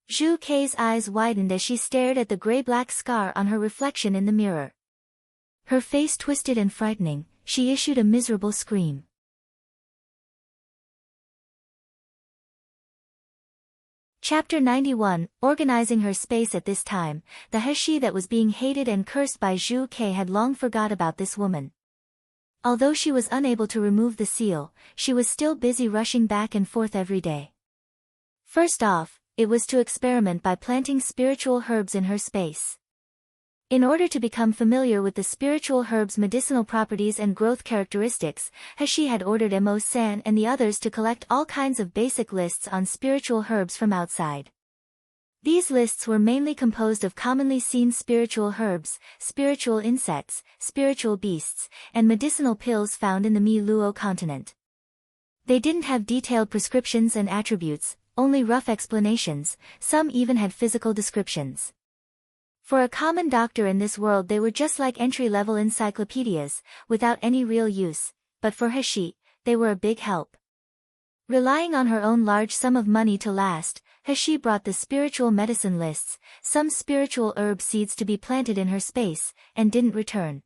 Zhu Ke's eyes widened as she stared at the gray-black scar on her reflection in the mirror. Her face twisted and frightening, she issued a miserable scream. Chapter 91, Organizing her space. At this time, the He that was being hated and cursed by Zhu Ke had long forgot about this woman. Although she was unable to remove the seal, she was still busy rushing back and forth every day. First off, it was to experiment by planting spiritual herbs in her space. In order to become familiar with the spiritual herbs' medicinal properties and growth characteristics, He had ordered Mo San and the others to collect all kinds of basic lists on spiritual herbs from outside. These lists were mainly composed of commonly seen spiritual herbs, spiritual insects, spiritual beasts, and medicinal pills found in the Mi Luo continent. They didn't have detailed prescriptions and attributes, only rough explanations, some even had physical descriptions. For a common doctor in this world they were just like entry-level encyclopedias, without any real use, but for He, they were a big help. Relying on her own large sum of money to last, He brought the spiritual medicine lists, some spiritual herb seeds to be planted in her space, and didn't return.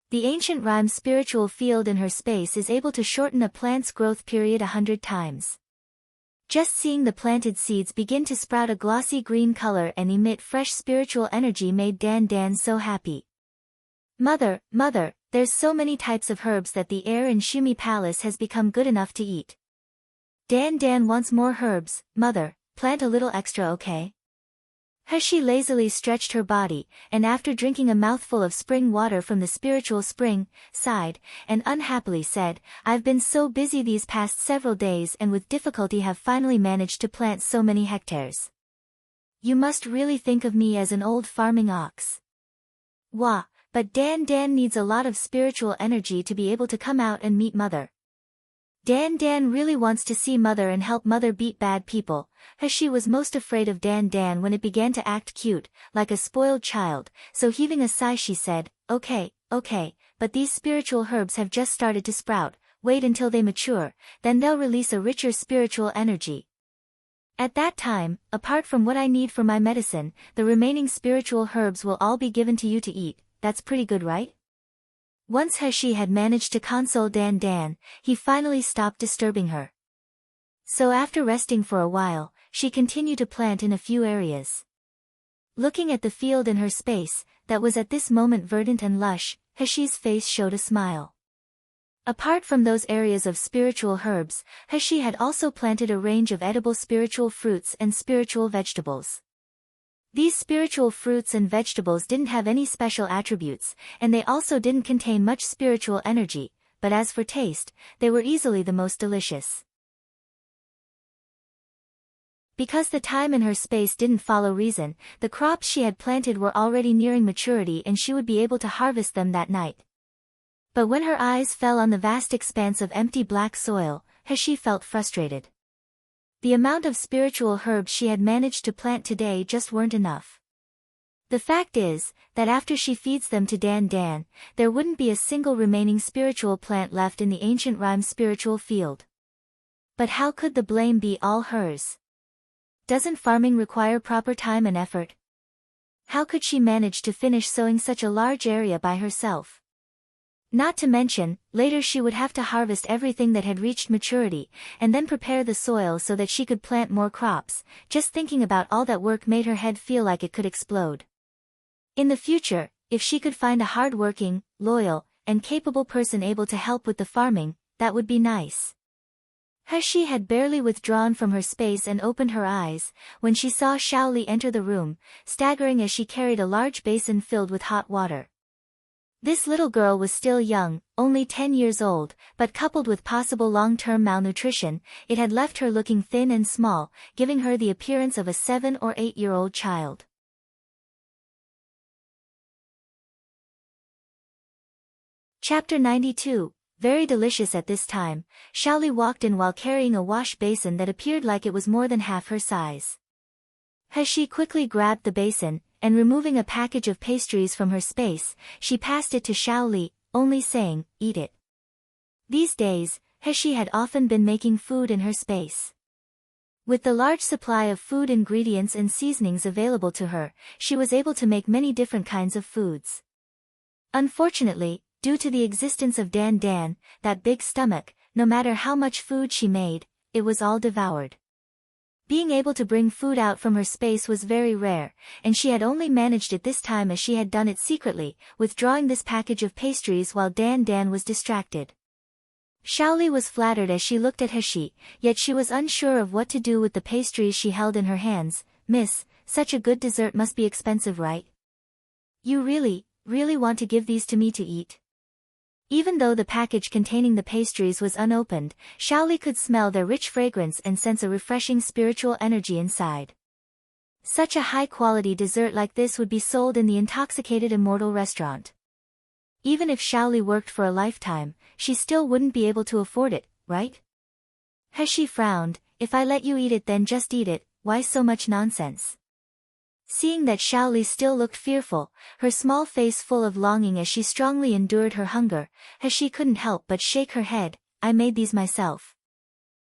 The ancient rhyme spiritual field in her space is able to shorten a plant's growth period 100 times. Just seeing the planted seeds begin to sprout a glossy green color and emit fresh spiritual energy made Dan Dan so happy. Mother, there's so many types of herbs that the air in Shumi Palace has become good enough to eat. Dan Dan wants more herbs, mother, plant a little extra, okay? He lazily stretched her body, and after drinking a mouthful of spring water from the spiritual spring, sighed, and unhappily said, I've been so busy these past several days and with difficulty have finally managed to plant so many hectares. You must really think of me as an old farming ox. Wah, but Dan Dan needs a lot of spiritual energy to be able to come out and meet mother. Dan Dan really wants to see mother and help mother beat bad people. She was most afraid of Dan Dan when it began to act cute, like a spoiled child, so heaving a sigh she said, okay, but these spiritual herbs have just started to sprout, wait until they mature, then they'll release a richer spiritual energy. At that time, apart from what I need for my medicine, the remaining spiritual herbs will all be given to you to eat. That's pretty good, right? Once He had managed to console Dan Dan, he finally stopped disturbing her. So after resting for a while, she continued to plant in a few areas. Looking at the field in her space, that was at this moment verdant and lush, He's face showed a smile. Apart from those areas of spiritual herbs, He had also planted a range of edible spiritual fruits and spiritual vegetables. These spiritual fruits and vegetables didn't have any special attributes, and they also didn't contain much spiritual energy, but as for taste, they were easily the most delicious. Because the time in her space didn't follow reason, the crops she had planted were already nearing maturity and she would be able to harvest them that night. But when her eyes fell on the vast expanse of empty black soil, she felt frustrated. The amount of spiritual herbs she had managed to plant today just weren't enough. The fact is, that after she feeds them to Dan Dan, there wouldn't be a single remaining spiritual plant left in the ancient rhyme spiritual field. But how could the blame be all hers? Doesn't farming require proper time and effort? How could she manage to finish sowing such a large area by herself? Not to mention, later she would have to harvest everything that had reached maturity, and then prepare the soil so that she could plant more crops. Just thinking about all that work made her head feel like it could explode. In the future, if she could find a hard-working, loyal, and capable person able to help with the farming, that would be nice. She had barely withdrawn from her space and opened her eyes, when she saw Shaoli enter the room, staggering as she carried a large basin filled with hot water. This little girl was still young, only 10 years old, but coupled with possible long-term malnutrition, it had left her looking thin and small, giving her the appearance of a 7- or 8-year-old child. Chapter 92, Very delicious. At this time, Shaoli walked in while carrying a wash basin that appeared like it was more than half her size. She quickly grabbed the basin, and removing a package of pastries from her space, she passed it to Shaoli, only saying, eat it. These days, She had often been making food in her space. With the large supply of food ingredients and seasonings available to her, she was able to make many different kinds of foods. Unfortunately, due to the existence of Dan Dan, that big stomach, no matter how much food she made, it was all devoured. Being able to bring food out from her space was very rare, and she had only managed it this time as she had done it secretly, withdrawing this package of pastries while Dan was distracted. Xiaoli was flattered as she looked at Heshi, yet she was unsure of what to do with the pastries she held in her hands. "Miss, such a good dessert must be expensive, right? You really want to give these to me to eat?" Even though the package containing the pastries was unopened, Xiaoli could smell their rich fragrance and sense a refreshing spiritual energy inside. Such a high-quality dessert like this would be sold in the intoxicated immortal restaurant. Even if Xiaoli worked for a lifetime, she still wouldn't be able to afford it, right? Heshi frowned. "If I let you eat it then just eat it, why so much nonsense?" Seeing that Xiaoli still looked fearful, her small face full of longing as she strongly endured her hunger, Heshi couldn't help but shake her head. "I made these myself.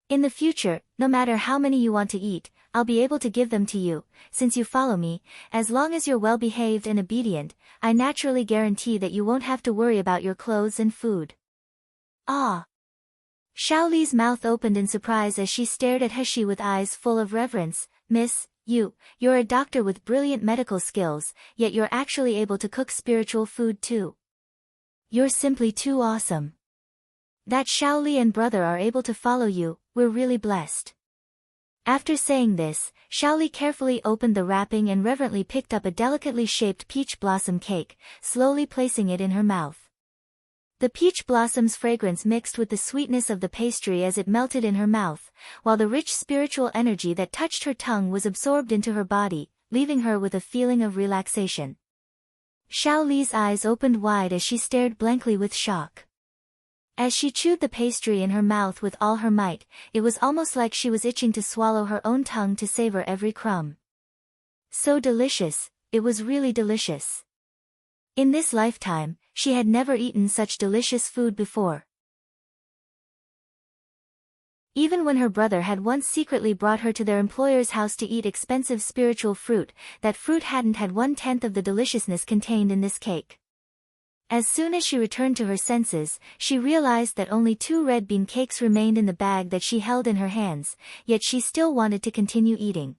In the future, no matter how many you want to eat, I'll be able to give them to you, since you follow me. As long as you're well-behaved and obedient, I naturally guarantee that you won't have to worry about your clothes and food." Ah! Xiaoli's mouth opened in surprise as she stared at Heshi with eyes full of reverence. "Miss, you're a doctor with brilliant medical skills, yet you're actually able to cook spiritual food too. You're simply too awesome. That Xiaoli and brother are able to follow you, we're really blessed." After saying this, Xiaoli carefully opened the wrapping and reverently picked up a delicately shaped peach blossom cake, slowly placing it in her mouth. The peach blossom's fragrance mixed with the sweetness of the pastry as it melted in her mouth, while the rich spiritual energy that touched her tongue was absorbed into her body, leaving her with a feeling of relaxation. Xiaoli's eyes opened wide as she stared blankly with shock. As she chewed the pastry in her mouth with all her might, it was almost like she was itching to swallow her own tongue to savor every crumb. So delicious, it was really delicious. In this lifetime, she had never eaten such delicious food before. Even when her brother had once secretly brought her to their employer's house to eat expensive spiritual fruit, that fruit hadn't had 1/10 of the deliciousness contained in this cake. As soon as she returned to her senses, she realized that only 2 red bean cakes remained in the bag that she held in her hands, yet she still wanted to continue eating.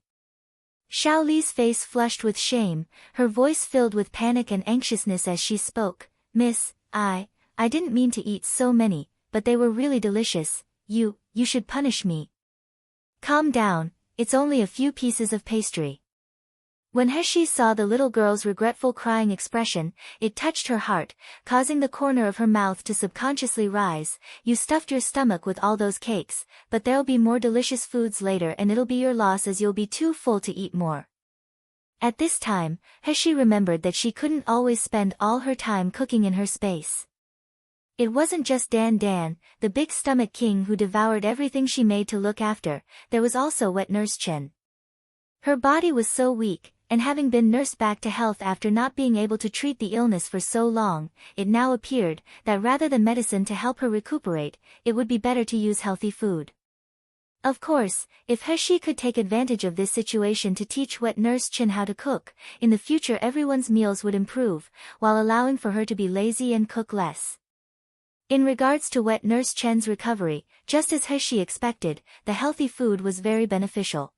Xiaoli's face flushed with shame, her voice filled with panic and anxiousness as she spoke. "Miss, I didn't mean to eat so many, but they were really delicious. You should punish me." "Calm down, it's only a few pieces of pastry." When Heshi saw the little girl's regretful crying expression, it touched her heart, causing the corner of her mouth to subconsciously rise. "You stuffed your stomach with all those cakes, but there'll be more delicious foods later and it'll be your loss as you'll be too full to eat more." At this time, Heshi remembered that she couldn't always spend all her time cooking in her space. It wasn't just Dan, the big stomach king who devoured everything she made to look after, there was also wet nurse Chen. Her body was so weak, and having been nursed back to health after not being able to treat the illness for so long, it now appeared that rather than medicine to help her recuperate, it would be better to use healthy food. Of course, if Heshi could take advantage of this situation to teach wet nurse Chen how to cook, in the future everyone's meals would improve, while allowing for her to be lazy and cook less. In regards to wet nurse Chen's recovery, just as Heshi expected, the healthy food was very beneficial.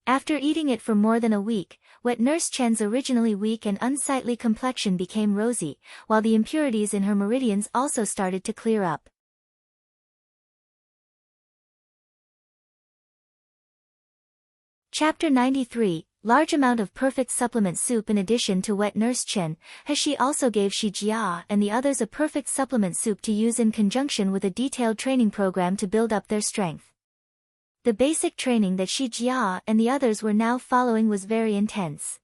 After eating it for more than a week, wet nurse Chen's originally weak and unsightly complexion became rosy, while the impurities in her meridians also started to clear up. Chapter 93, Large amount of perfect supplement soup. In addition to wet nurse Chen, Heshi also gave Shi Jia and the others a perfect supplement soup to use in conjunction with a detailed training program to build up their strength. The basic training that Shi Jia and the others were now following was very intense.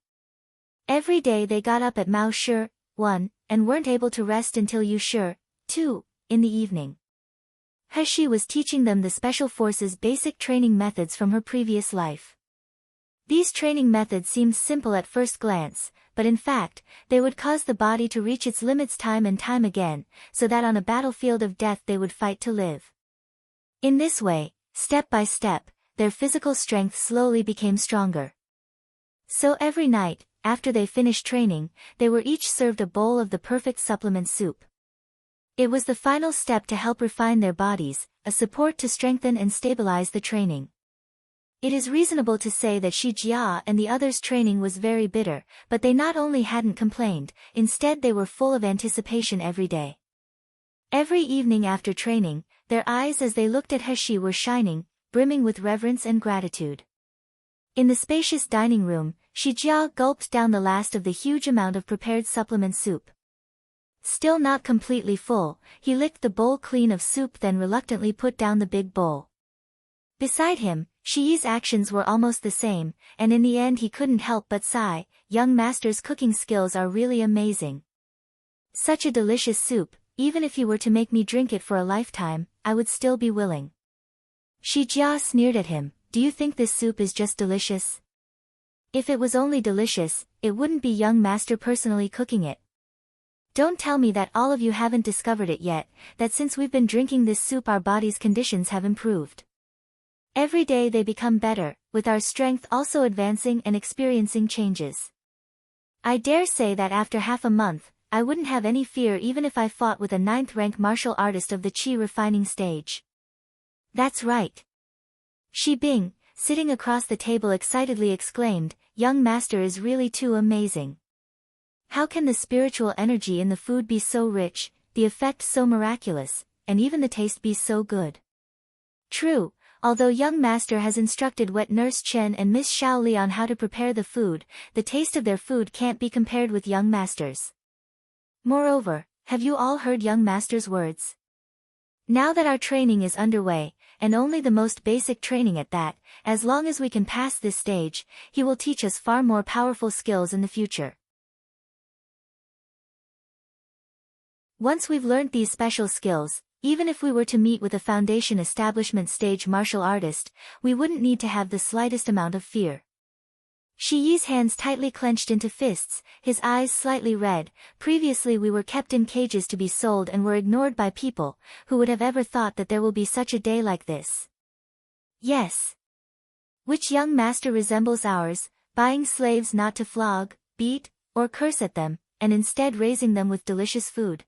Every day they got up at Mao Shi 1, and weren't able to rest until Yu Shi 2, in the evening. Heshi was teaching them the Special Forces basic training methods from her previous life. These training methods seemed simple at first glance, but in fact, they would cause the body to reach its limits time and time again, so that on a battlefield of death they would fight to live. In this way, step by step, their physical strength slowly became stronger. So every night, after they finished training, they were each served a bowl of the perfect supplement soup. It was the final step to help refine their bodies, a support to strengthen and stabilize the training. It is reasonable to say that Shi Jia and the others' training was very bitter, but they not only hadn't complained, instead they were full of anticipation every day. Every evening after training, their eyes as they looked at He were shining, brimming with reverence and gratitude. In the spacious dining room, Shi Jia gulped down the last of the huge amount of prepared supplement soup. Still not completely full, he licked the bowl clean of soup, then reluctantly put down the big bowl. Beside him, Shi Yi's actions were almost the same, and in the end he couldn't help but sigh, young master's cooking skills are really amazing. Such a delicious soup, even if you were to make me drink it for a lifetime, I would still be willing. Shi Jia sneered at him, do you think this soup is just delicious? If it was only delicious, it wouldn't be young master personally cooking it. Don't tell me that all of you haven't discovered it yet, that since we've been drinking this soup our body's conditions have improved. Every day they become better, with our strength also advancing and experiencing changes. I dare say that after half a month, I wouldn't have any fear even if I fought with a 9th-rank martial artist of the Qi refining stage. That's right. Shi Bing, sitting across the table excitedly exclaimed, young master is really too amazing. How can the spiritual energy in the food be so rich, the effect so miraculous, and even the taste be so good? True. Although young master has instructed wet nurse Chen and Miss Xiao Li on how to prepare the food, the taste of their food can't be compared with young master's. Moreover, have you all heard young master's words? Now that our training is underway, and only the most basic training at that, as long as we can pass this stage, he will teach us far more powerful skills in the future. Once we've learned these special skills, even if we were to meet with a foundation establishment stage martial artist, we wouldn't need to have the slightest amount of fear. Shi Yi's hands tightly clenched into fists, his eyes slightly red. Previously we were kept in cages to be sold and were ignored by people, who would have ever thought that there will be such a day like this? Yes. Which young master resembles ours, buying slaves not to flog, beat, or curse at them, and instead raising them with delicious food?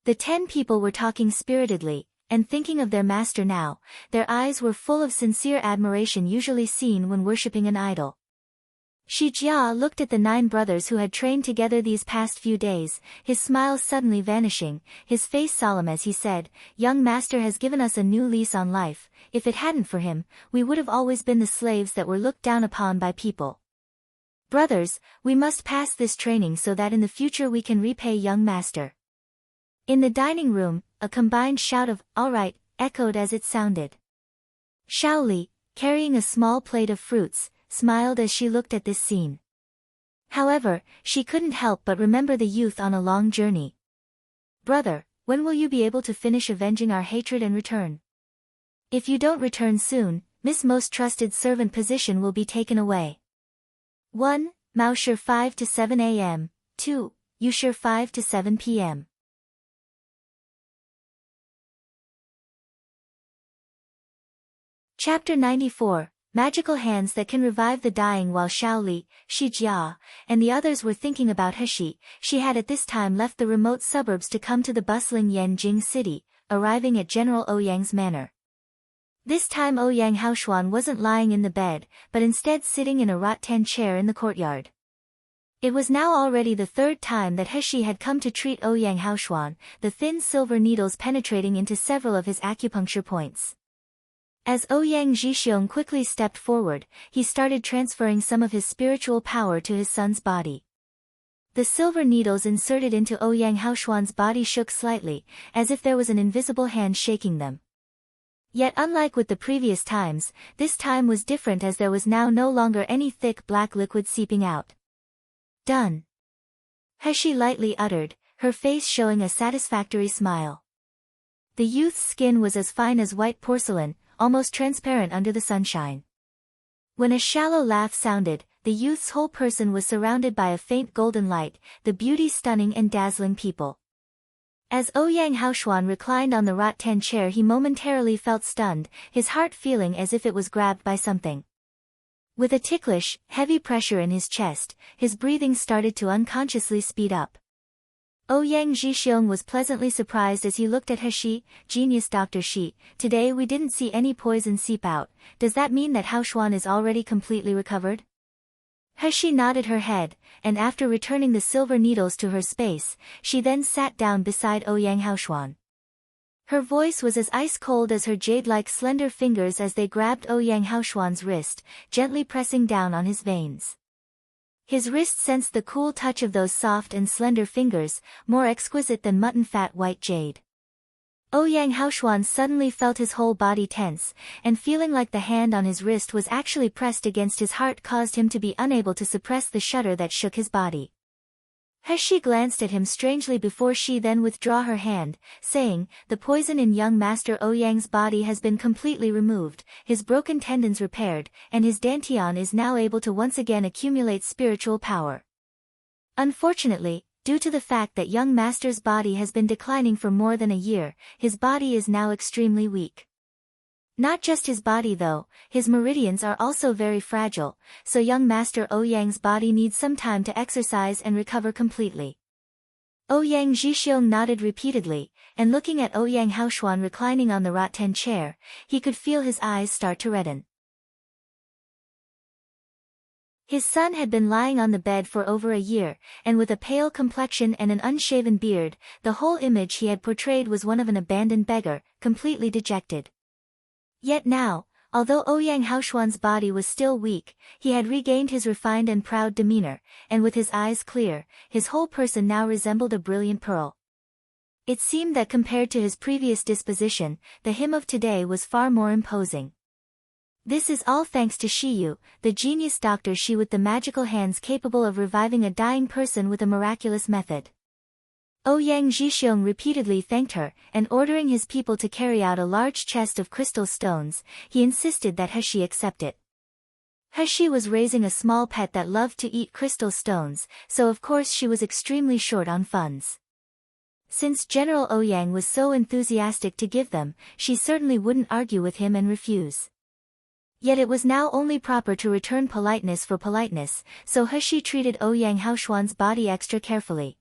The 10 people were talking spiritedly, and thinking of their master now, their eyes were full of sincere admiration usually seen when worshipping an idol. Shi Jia looked at the 9 brothers who had trained together these past few days, his smile suddenly vanishing, his face solemn as he said, young master has given us a new lease on life. If it hadn't for him, we would have always been the slaves that were looked down upon by people. Brothers, we must pass this training so that in the future we can repay young master. In the dining room, a combined shout of, all right, echoed as it sounded. Xiao Li, carrying a small plate of fruits, smiled as she looked at this scene. However, she couldn't help but remember the youth on a long journey. Brother, when will you be able to finish avenging our hatred and return? If you don't return soon, Miss Most Trusted Servant position will be taken away. 1. Maosher 5 to 7 a.m. 2. Yusher 5 to 7 p.m. Chapter 94, Magical Hands That Can Revive the Dying. While Xiao Li, Shi Jia, and the others were thinking about He, she had at this time left the remote suburbs to come to the bustling Yanjing city, arriving at General Ouyang's manor. This time Ouyang Haoshuan wasn't lying in the bed, but instead sitting in a rattan chair in the courtyard. It was now already the 3rd time that He had come to treat Ouyang Haoshuan, the thin silver needles penetrating into several of his acupuncture points. As Ouyang Zhixiong quickly stepped forward, he started transferring some of his spiritual power to his son's body. The silver needles inserted into Ouyang Haoshuan's body shook slightly, as if there was an invisible hand shaking them. Yet unlike with the previous times, this time was different as there was now no longer any thick black liquid seeping out. Done. He lightly uttered, her face showing a satisfactory smile. The youth's skin was as fine as white porcelain, almost transparent under the sunshine. When a shallow laugh sounded, the youth's whole person was surrounded by a faint golden light, the beauty stunning and dazzling people. As Ouyang Haoshuan reclined on the rattan chair he momentarily felt stunned, his heart feeling as if it was grabbed by something. With a ticklish, heavy pressure in his chest, his breathing started to unconsciously speed up. Ouyang Zhixiong was pleasantly surprised as he looked at He. Genius Dr. Shi, today we didn't see any poison seep out. Does that mean that Hao Xuan is already completely recovered? He nodded her head, and after returning the silver needles to her space, she then sat down beside Ouyang Haoshuan. Her voice was as ice-cold as her jade-like slender fingers as they grabbed Ouyang Haoshuan's wrist, gently pressing down on his veins. His wrist sensed the cool touch of those soft and slender fingers, more exquisite than mutton-fat white jade. Ouyang Haoshuan suddenly felt his whole body tense, and feeling like the hand on his wrist was actually pressed against his heart caused him to be unable to suppress the shudder that shook his body. He glanced at him strangely before she then withdrew her hand, saying, "The poison in young Master Ouyang's body has been completely removed, his broken tendons repaired, and his dantian is now able to once again accumulate spiritual power. Unfortunately, due to the fact that young Master's body has been declining for more than a year, his body is now extremely weak. Not just his body though, his meridians are also very fragile, so young Master Ouyang's body needs some time to exercise and recover completely." Ouyang Zhixiong nodded repeatedly, and looking at Ouyang Haoshuan reclining on the rattan chair, he could feel his eyes start to redden. His son had been lying on the bed for over a year, and with a pale complexion and an unshaven beard, the whole image he had portrayed was one of an abandoned beggar, completely dejected. Yet now, although Ouyang Haoshuan's body was still weak, he had regained his refined and proud demeanor, and with his eyes clear, his whole person now resembled a brilliant pearl. It seemed that compared to his previous disposition, the him of today was far more imposing. This is all thanks to Shiyu, the genius Dr. Shi with the magical hands capable of reviving a dying person with a miraculous method. Ouyang Zhixiong repeatedly thanked her, and ordering his people to carry out a large chest of crystal stones, he insisted that He accept it. He was raising a small pet that loved to eat crystal stones, so of course she was extremely short on funds. Since General Ouyang was so enthusiastic to give them, she certainly wouldn't argue with him and refuse. Yet it was now only proper to return politeness for politeness, so He treated Ouyang Haoshuan's body extra carefully.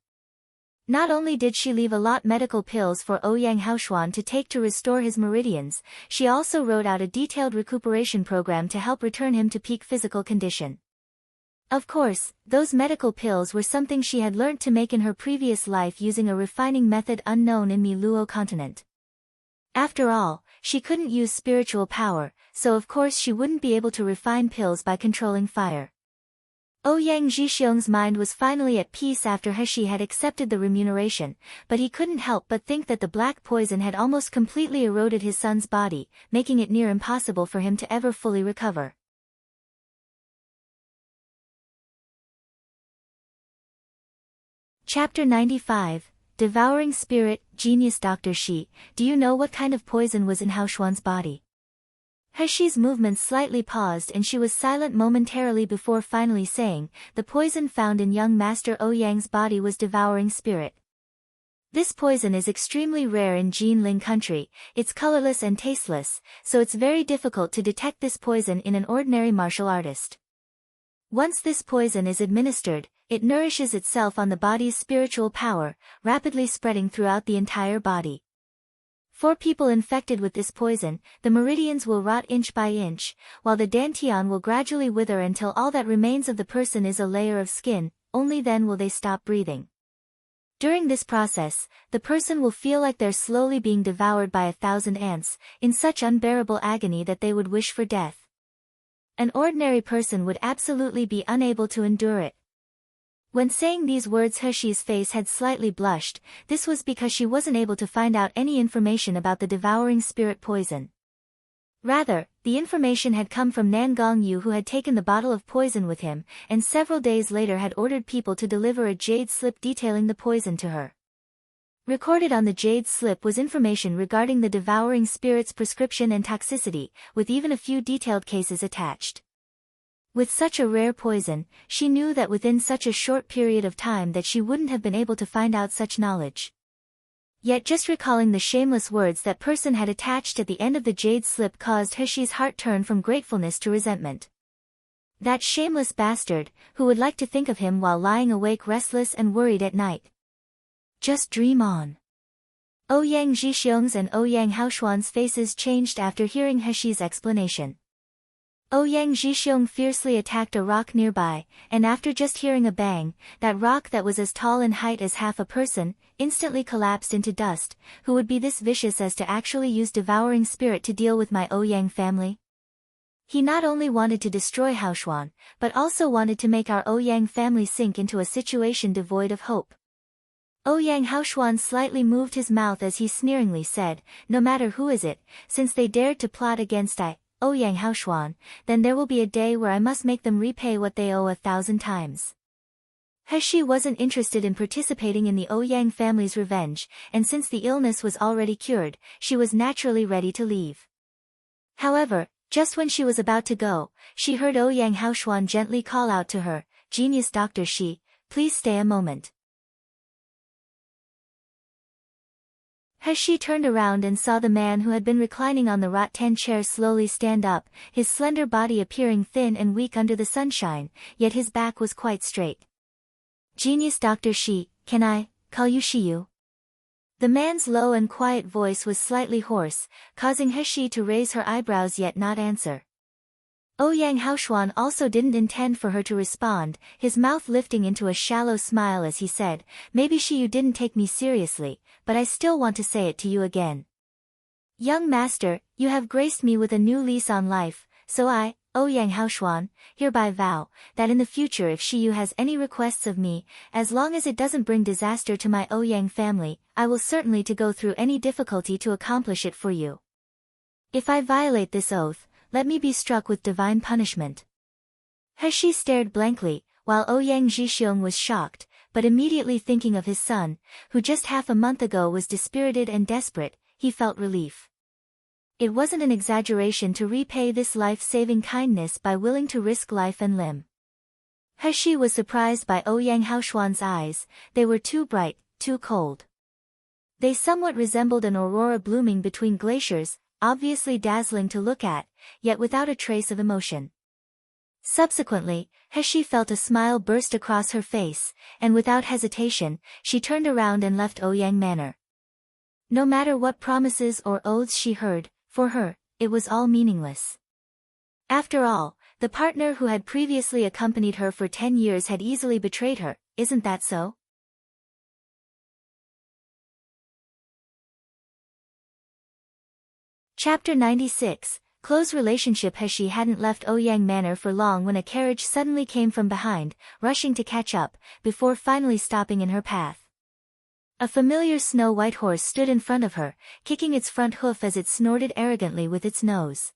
Not only did she leave a lot medical pills for Ouyang Haoshuan to take to restore his meridians, she also wrote out a detailed recuperation program to help return him to peak physical condition. Of course, those medical pills were something she had learnt to make in her previous life using a refining method unknown in Miluo continent. After all, she couldn't use spiritual power, so of course she wouldn't be able to refine pills by controlling fire. Ouyang Zhixiong's mind was finally at peace after He had accepted the remuneration, but he couldn't help but think that the black poison had almost completely eroded his son's body, making it near impossible for him to ever fully recover. Chapter 95, Devouring Spirit, Genius Dr. Shi, do you know what kind of poison was in Haoshuan's body? He's movements slightly paused and she was silent momentarily before finally saying, the poison found in young Master Ouyang's body was devouring spirit. This poison is extremely rare in Jinling country, it's colorless and tasteless, so it's very difficult to detect this poison in an ordinary martial artist. Once this poison is administered, it nourishes itself on the body's spiritual power, rapidly spreading throughout the entire body. For people infected with this poison, the meridians will rot inch by inch, while the dantian will gradually wither until all that remains of the person is a layer of skin, only then will they stop breathing. During this process, the person will feel like they're slowly being devoured by 1,000 ants, in such unbearable agony that they would wish for death. An ordinary person would absolutely be unable to endure it. When saying these words, Heshi's face had slightly blushed. This was because she wasn't able to find out any information about the devouring spirit poison. Rather, the information had come from Nan Gongyu, who had taken the bottle of poison with him, and several days later had ordered people to deliver a jade slip detailing the poison to her. Recorded on the jade slip was information regarding the devouring spirit's prescription and toxicity, with even a few detailed cases attached. With such a rare poison, she knew that within such a short period of time that she wouldn't have been able to find out such knowledge. Yet just recalling the shameless words that person had attached at the end of the jade slip caused Heshi's heart turn from gratefulness to resentment. That shameless bastard, who would like to think of him while lying awake restless and worried at night. Just dream on. Ouyang Zhixiong's and Ouyang Haoxuan's faces changed after hearing Heshi's explanation. Ouyang Zhixiong fiercely attacked a rock nearby, and after just hearing a bang, that rock that was as tall in height as half a person, instantly collapsed into dust. Who would be this vicious as to actually use devouring spirit to deal with my Ouyang family? He not only wanted to destroy Haoxuan, but also wanted to make our Ouyang family sink into a situation devoid of hope. Ouyang Haoxuan slightly moved his mouth as he sneeringly said, "No matter who is it, since they dared to plot against Ouyang Haoxuan, then there will be a day where I must make them repay what they owe 1,000 times." Heshi wasn't interested in participating in the Ouyang family's revenge, and since the illness was already cured, she was naturally ready to leave. However, just when she was about to go, she heard Ouyang Haoxuan gently call out to her, "Genius Dr. Shi, please stay a moment." Heshi turned around and saw the man who had been reclining on the rattan chair slowly stand up, his slender body appearing thin and weak under the sunshine, yet his back was quite straight. "Genius Dr. Shi, can I call you Shiyu?" The man's low and quiet voice was slightly hoarse, causing Heshi to raise her eyebrows yet not answer. Ouyang Haoxuan also didn't intend for her to respond, his mouth lifting into a shallow smile as he said, "Maybe Shiyu didn't take me seriously, but I still want to say it to you again. Young master, you have graced me with a new lease on life, so I, Ouyang Haoxuan, hereby vow, that in the future if Shiyu has any requests of me, as long as it doesn't bring disaster to my Ouyang family, I will certainly to go through any difficulty to accomplish it for you. If I violate this oath, let me be struck with divine punishment." Heshi stared blankly, while Ouyang Zhixiong was shocked, but immediately thinking of his son, who just half a month ago was dispirited and desperate, he felt relief. It wasn't an exaggeration to repay this life-saving kindness by willing to risk life and limb. Heshi was surprised by Ouyang Haoxuan's eyes, they were too bright, too cold. They somewhat resembled an aurora blooming between glaciers, obviously dazzling to look at, yet without a trace of emotion. Subsequently, Heshi felt a smile burst across her face, and without hesitation, she turned around and left Ouyang Manor. No matter what promises or oaths she heard, for her, it was all meaningless. After all, the partner who had previously accompanied her for 10 years had easily betrayed her, isn't that so? Chapter 96, Close Relationship. Heshi hadn't left Ouyang Manor for long when a carriage suddenly came from behind, rushing to catch up, before finally stopping in her path. A familiar snow-white horse stood in front of her, kicking its front hoof as it snorted arrogantly with its nose.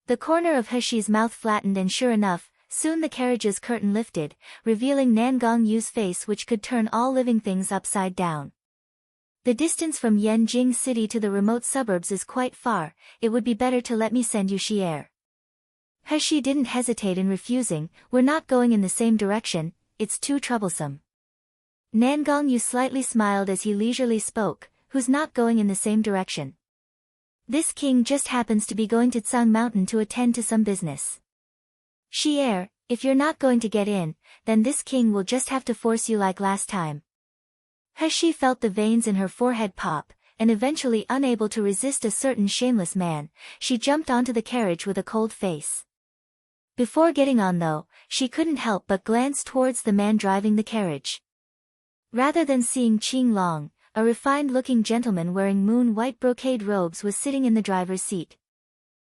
The corner of Heshi's mouth flattened and sure enough, soon the carriage's curtain lifted, revealing Nangong Yu's face which could turn all living things upside down. "The distance from Yanjing City to the remote suburbs is quite far, it would be better to let me send you Xi'er." Heshi didn't hesitate in refusing, "We're not going in the same direction, it's too troublesome." Nangong Yu slightly smiled as he leisurely spoke, "Who's not going in the same direction?" "This king just happens to be going to Tsang Mountain to attend to some business." "Xi'er, if you're not going to get in, then this king will just have to force you like last time." Heshi felt the veins in her forehead pop, and eventually unable to resist a certain shameless man, she jumped onto the carriage with a cold face. Before getting on though, she couldn't help but glance towards the man driving the carriage. Rather than seeing Qing Long, a refined-looking gentleman wearing moon-white brocade robes was sitting in the driver's seat.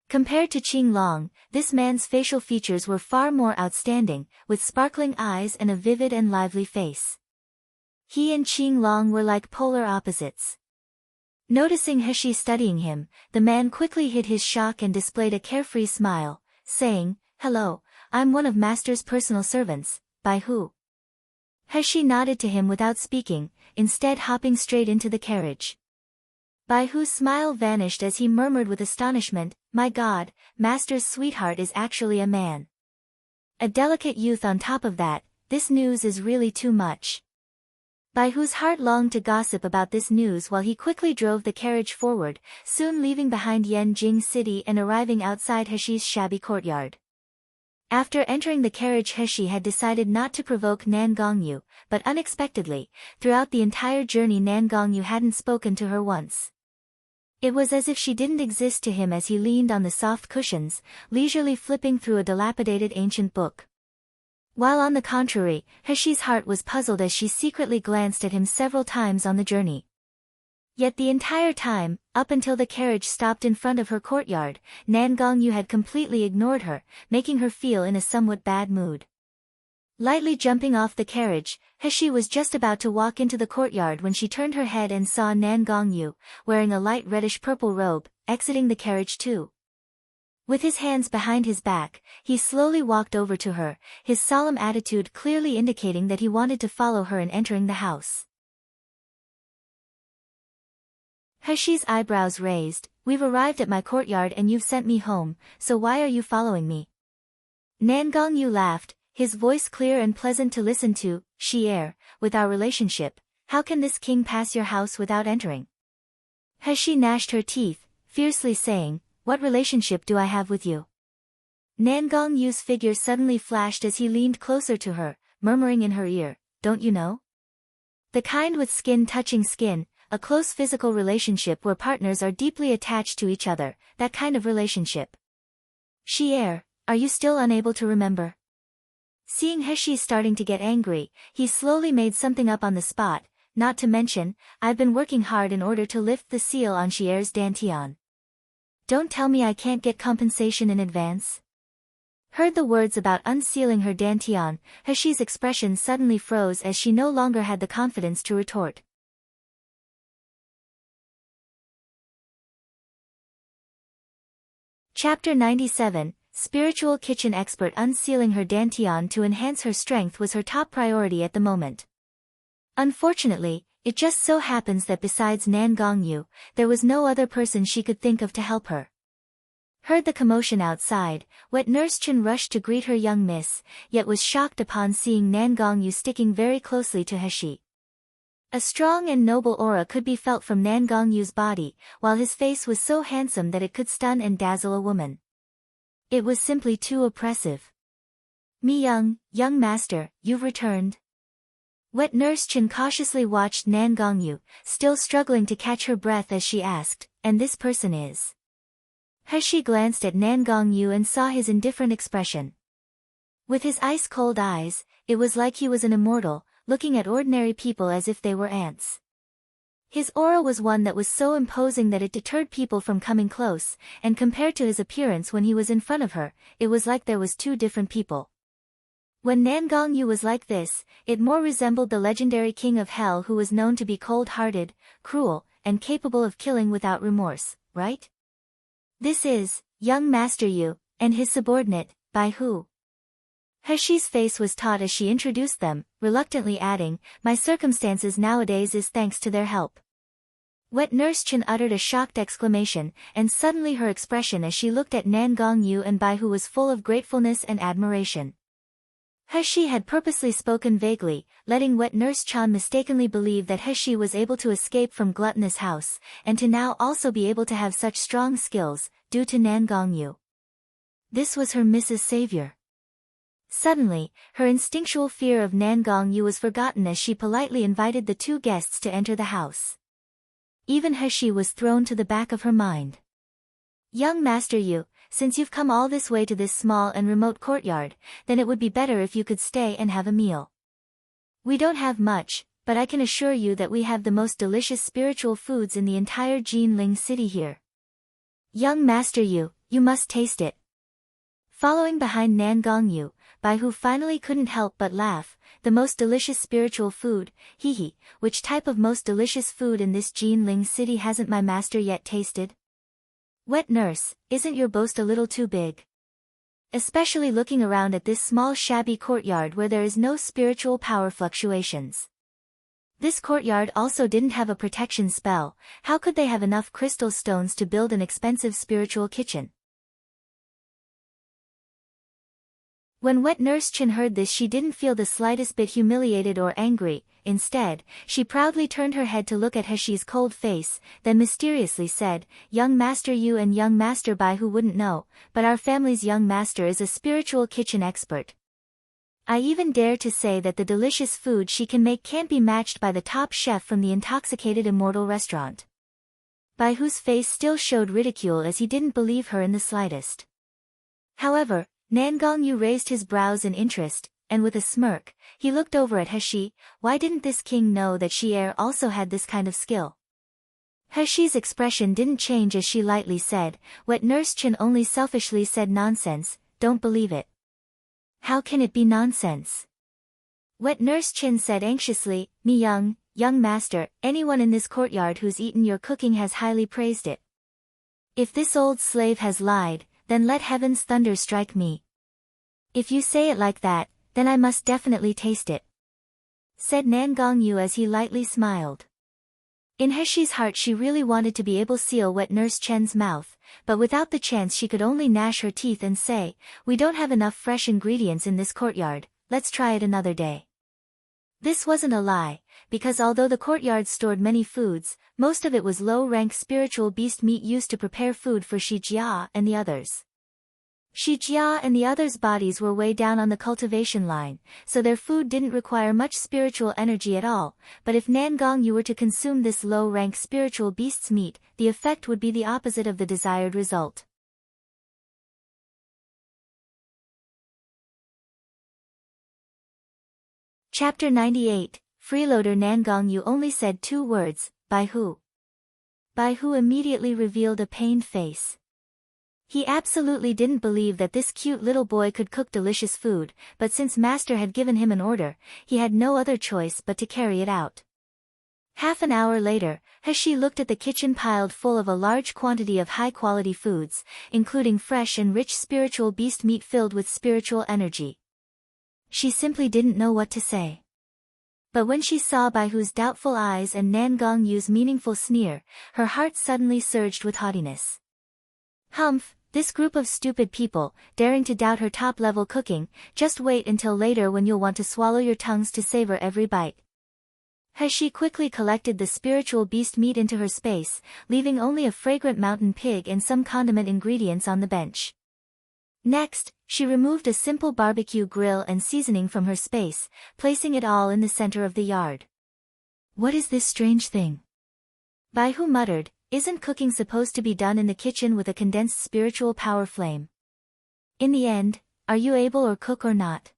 Compared to Qing Long, this man's facial features were far more outstanding, with sparkling eyes and a vivid and lively face. He and Qing Long were like polar opposites. Noticing Heshi studying him, the man quickly hid his shock and displayed a carefree smile, saying, "Hello, I'm one of Master's personal servants, Bai Hu." Heshi nodded to him without speaking, instead hopping straight into the carriage. Bai Hu's smile vanished as he murmured with astonishment, "My God, Master's sweetheart is actually a man. A delicate youth on top of that, this news is really too much." Bai Hu's heart longed to gossip about this news while he quickly drove the carriage forward, soon leaving behind Yanjing City and arriving outside Heshi's shabby courtyard. After entering the carriage, Heshi had decided not to provoke Nan Gongyu, but unexpectedly, throughout the entire journey Nan Gongyu hadn't spoken to her once. It was as if she didn't exist to him as he leaned on the soft cushions, leisurely flipping through a dilapidated ancient book. While on the contrary, Heshi's heart was puzzled as she secretly glanced at him several times on the journey. Yet the entire time, up until the carriage stopped in front of her courtyard, Nan Gongyu had completely ignored her, making her feel in a somewhat bad mood. Lightly jumping off the carriage, Heshi was just about to walk into the courtyard when she turned her head and saw Nan Gongyu, wearing a light reddish-purple robe, exiting the carriage too. With his hands behind his back, he slowly walked over to her, his solemn attitude clearly indicating that he wanted to follow her in entering the house. Heshi's eyebrows raised. "We've arrived at my courtyard and you've sent me home, so why are you following me?" Nan Gongyu laughed, his voice clear and pleasant to listen to. "Shi'er, with our relationship, how can this king pass your house without entering?" Heshi gnashed her teeth, fiercely saying, "What relationship do I have with you?" Nan Gongyu's figure suddenly flashed as he leaned closer to her, murmuring in her ear, "Don't you know? The kind with skin touching skin, a close physical relationship where partners are deeply attached to each other, that kind of relationship." "Shi'er, are you still unable to remember?" Seeing Heshi starting to get angry, he slowly made something up on the spot, "Not to mention, I've been working hard in order to lift the seal on Shi'er's dantian. Don't tell me I can't get compensation in advance." Heard the words about unsealing her dantian, Heshi's expression suddenly froze as she no longer had the confidence to retort. Chapter 97, Spiritual Kitchen Expert. Unsealing her dantian to enhance her strength was her top priority at the moment. Unfortunately, it just so happens that besides Nan Gongyu, there was no other person she could think of to help her. Heard the commotion outside, Wet Nurse Chun rushed to greet her young miss, yet was shocked upon seeing Nan Gongyu sticking very closely to Heshi. A strong and noble aura could be felt from Nan Gongyu's body, while his face was so handsome that it could stun and dazzle a woman. It was simply too oppressive. Young master, you've returned." Wet Nurse Chun cautiously watched Nan Gongyu, still struggling to catch her breath as she asked, "And this person is?" Heshi glanced at Nan Gongyu and saw his indifferent expression. With his ice-cold eyes, it was like he was an immortal, looking at ordinary people as if they were ants. His aura was one that was so imposing that it deterred people from coming close, and compared to his appearance when he was in front of her, it was like there was two different people. When Nan Gongyu was like this, it more resembled the legendary king of hell who was known to be cold-hearted, cruel, and capable of killing without remorse, right? This is, young Master Yu, and his subordinate, Bai Hu. Heshi's face was taut as she introduced them, reluctantly adding, "My circumstances nowadays is thanks to their help." Wet Nurse Chun uttered a shocked exclamation, and suddenly her expression as she looked at Nan Gongyu and Bai Hu was full of gratefulness and admiration. Heshi had purposely spoken vaguely, letting Wet Nurse Chun mistakenly believe that Heshi was able to escape from Gluttonous House, and to now also be able to have such strong skills, due to Nan Gongyu. This was her Mrs. Savior. Suddenly, her instinctual fear of Nan Gongyu was forgotten as she politely invited the two guests to enter the house. Even Heshi was thrown to the back of her mind. "Young Master Yu, since you've come all this way to this small and remote courtyard, then it would be better if you could stay and have a meal. We don't have much, but I can assure you that we have the most delicious spiritual foods in the entire Jinling city here. Young Master Yu, you must taste it." Following behind Nan Gongyu, Bai Hu finally couldn't help but laugh. "The most delicious spiritual food, hee, which type of most delicious food in this Jinling city hasn't my master yet tasted? Wet Nurse, isn't your boast a little too big? Especially looking around at this small shabby courtyard where there is no spiritual power fluctuations. This courtyard also didn't have a protection spell, how could they have enough crystal stones to build an expensive spiritual kitchen?" When Wet Nurse Chin heard this, she didn't feel the slightest bit humiliated or angry. Instead, she proudly turned her head to look at Heshi's cold face, then mysteriously said, "Young master, you and young master Bai who wouldn't know, but our family's young master is a spiritual kitchen expert. I even dare to say that the delicious food she can make can't be matched by the top chef from the intoxicated immortal restaurant." Bai Hu's face still showed ridicule as he didn't believe her in the slightest. However, Nan Gongyu raised his brows in interest, and with a smirk, he looked over at Heshi. Why didn't this king know that she also had this kind of skill? Heshi's expression didn't change as she lightly said, "Wet Nurse Chin only selfishly said nonsense, don't believe it." "How can it be nonsense?" Wet Nurse Chin said anxiously, "Me young master, anyone in this courtyard who's eaten your cooking has highly praised it. If this old slave has lied, then let heaven's thunder strike me. If you say it like that, then I must definitely taste it," said Nan Gongyu as he lightly smiled. In Heshi's heart she really wanted to be able to seal Wet Nurse Chen's mouth, but without the chance she could only gnash her teeth and say, "We don't have enough fresh ingredients in this courtyard, let's try it another day." This wasn't a lie, because although the courtyard stored many foods, most of it was low-rank spiritual beast meat used to prepare food for Shi Jia and the others. Shi Jia and the others' bodies were way down on the cultivation line, so their food didn't require much spiritual energy at all, but if Nan Gongyu were to consume this low-rank spiritual beast's meat, the effect would be the opposite of the desired result. Chapter 98, Freeloader. Nan Gongyu only said 2 words, "Bai Hu." Bai Hu immediately revealed a pained face. He absolutely didn't believe that this cute little boy could cook delicious food, but since master had given him an order, he had no other choice but to carry it out. Half an hour later, Heshi looked at the kitchen piled full of a large quantity of high-quality foods, including fresh and rich spiritual beast meat filled with spiritual energy. She simply didn't know what to say. But when she saw Bai Hu's doubtful eyes and Nan Gongyu's meaningful sneer, her heart suddenly surged with haughtiness. Humph, this group of stupid people, daring to doubt her top-level cooking, just wait until later when you'll want to swallow your tongues to savor every bite. Heshi quickly collected the spiritual beast meat into her space, leaving only a fragrant mountain pig and some condiment ingredients on the bench. Next, she removed a simple barbecue grill and seasoning from her space, placing it all in the center of the yard. "What is this strange thing?" Bai Hu muttered. "Isn't cooking supposed to be done in the kitchen with a condensed spiritual power flame? In the end, are you able or cook or not?"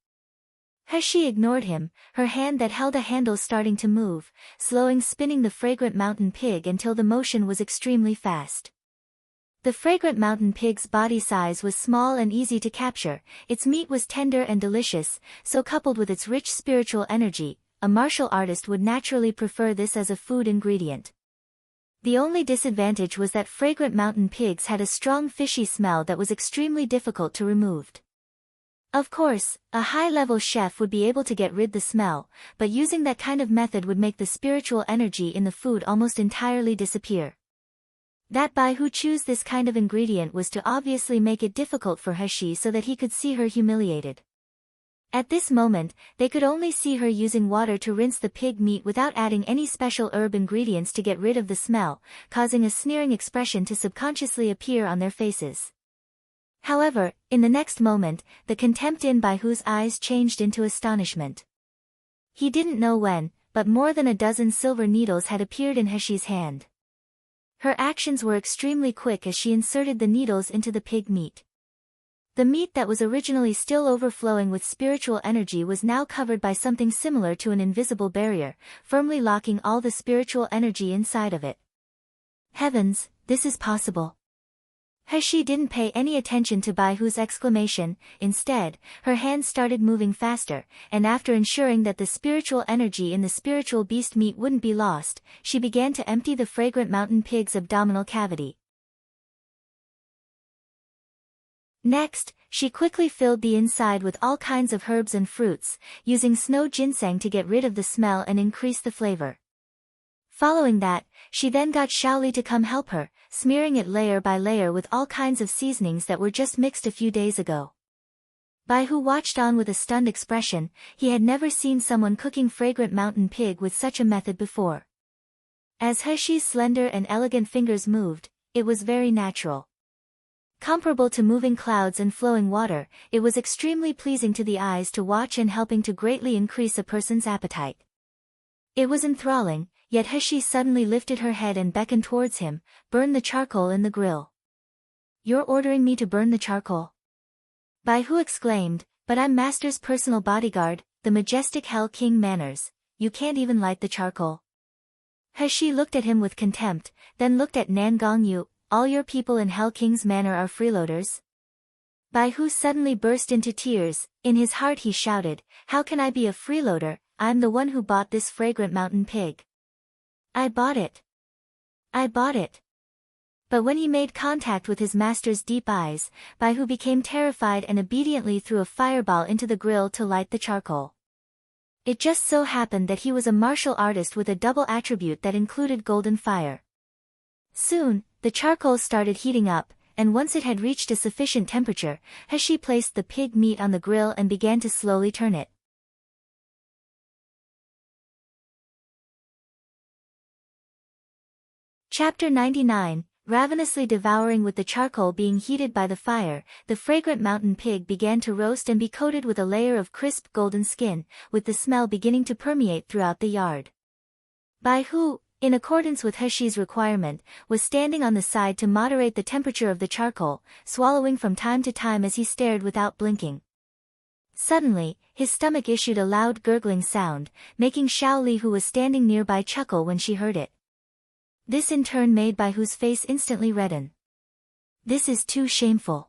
Heshi ignored him, her hand that held a handle starting to move, slowing spinning the fragrant mountain pig until the motion was extremely fast. The fragrant mountain pig's body size was small and easy to capture, its meat was tender and delicious, so coupled with its rich spiritual energy, a martial artist would naturally prefer this as a food ingredient. The only disadvantage was that fragrant mountain pigs had a strong fishy smell that was extremely difficult to remove. Of course, a high-level chef would be able to get rid the smell, but using that kind of method would make the spiritual energy in the food almost entirely disappear. That Bai Hu choose this kind of ingredient was to obviously make it difficult for Heshi so that he could see her humiliated. At this moment, they could only see her using water to rinse the pig meat without adding any special herb ingredients to get rid of the smell, causing a sneering expression to subconsciously appear on their faces. However, in the next moment, the contempt in Bai Hu's eyes changed into astonishment. He didn't know when, but more than a dozen silver needles had appeared in Heshi's hand. Her actions were extremely quick as she inserted the needles into the pig meat. The meat that was originally still overflowing with spiritual energy was now covered by something similar to an invisible barrier, firmly locking all the spiritual energy inside of it. Heavens, this is possible. Heshi didn't pay any attention to Bai Hu's exclamation. Instead, her hands started moving faster, and after ensuring that the spiritual energy in the spiritual beast meat wouldn't be lost, she began to empty the fragrant mountain pig's abdominal cavity. Next, she quickly filled the inside with all kinds of herbs and fruits, using snow ginseng to get rid of the smell and increase the flavor. Following that, she then got Shaoli to come help her, smearing it layer by layer with all kinds of seasonings that were just mixed a few days ago. Bai Hu watched on with a stunned expression. He had never seen someone cooking fragrant mountain pig with such a method before. As Heshi's slender and elegant fingers moved, it was very natural. Comparable to moving clouds and flowing water, it was extremely pleasing to the eyes to watch and helping to greatly increase a person's appetite. It was enthralling, yet Heshi suddenly lifted her head and beckoned towards him. "Burn the charcoal in the grill." "You're ordering me to burn the charcoal?" Bai Hu exclaimed, "But I'm Master's personal bodyguard, the majestic Hell King manners. You can't even light the charcoal." Heshi looked at him with contempt, then looked at Nan Gongyu. "All your people in Hell King's manor are freeloaders?" Bai Hu suddenly burst into tears. In his heart he shouted, "How can I be a freeloader? I'm the one who bought this fragrant mountain pig. I bought it. I bought it." But when he made contact with his master's deep eyes, Bai Hu became terrified and obediently threw a fireball into the grill to light the charcoal. It just so happened that he was a martial artist with a double attribute that included golden fire. Soon, the charcoal started heating up, and once it had reached a sufficient temperature, Heshi placed the pig meat on the grill and began to slowly turn it. Chapter 99, Ravenously devouring. With the charcoal being heated by the fire, the fragrant mountain pig began to roast and be coated with a layer of crisp golden skin, with the smell beginning to permeate throughout the yard. Bai Hu, in accordance with Heshi's requirement, was standing on the side to moderate the temperature of the charcoal, swallowing from time to time as he stared without blinking. Suddenly, his stomach issued a loud gurgling sound, making Xiao Li, who was standing nearby, chuckle when she heard it. This in turn made Bai Hu's face instantly redden. "This is too shameful.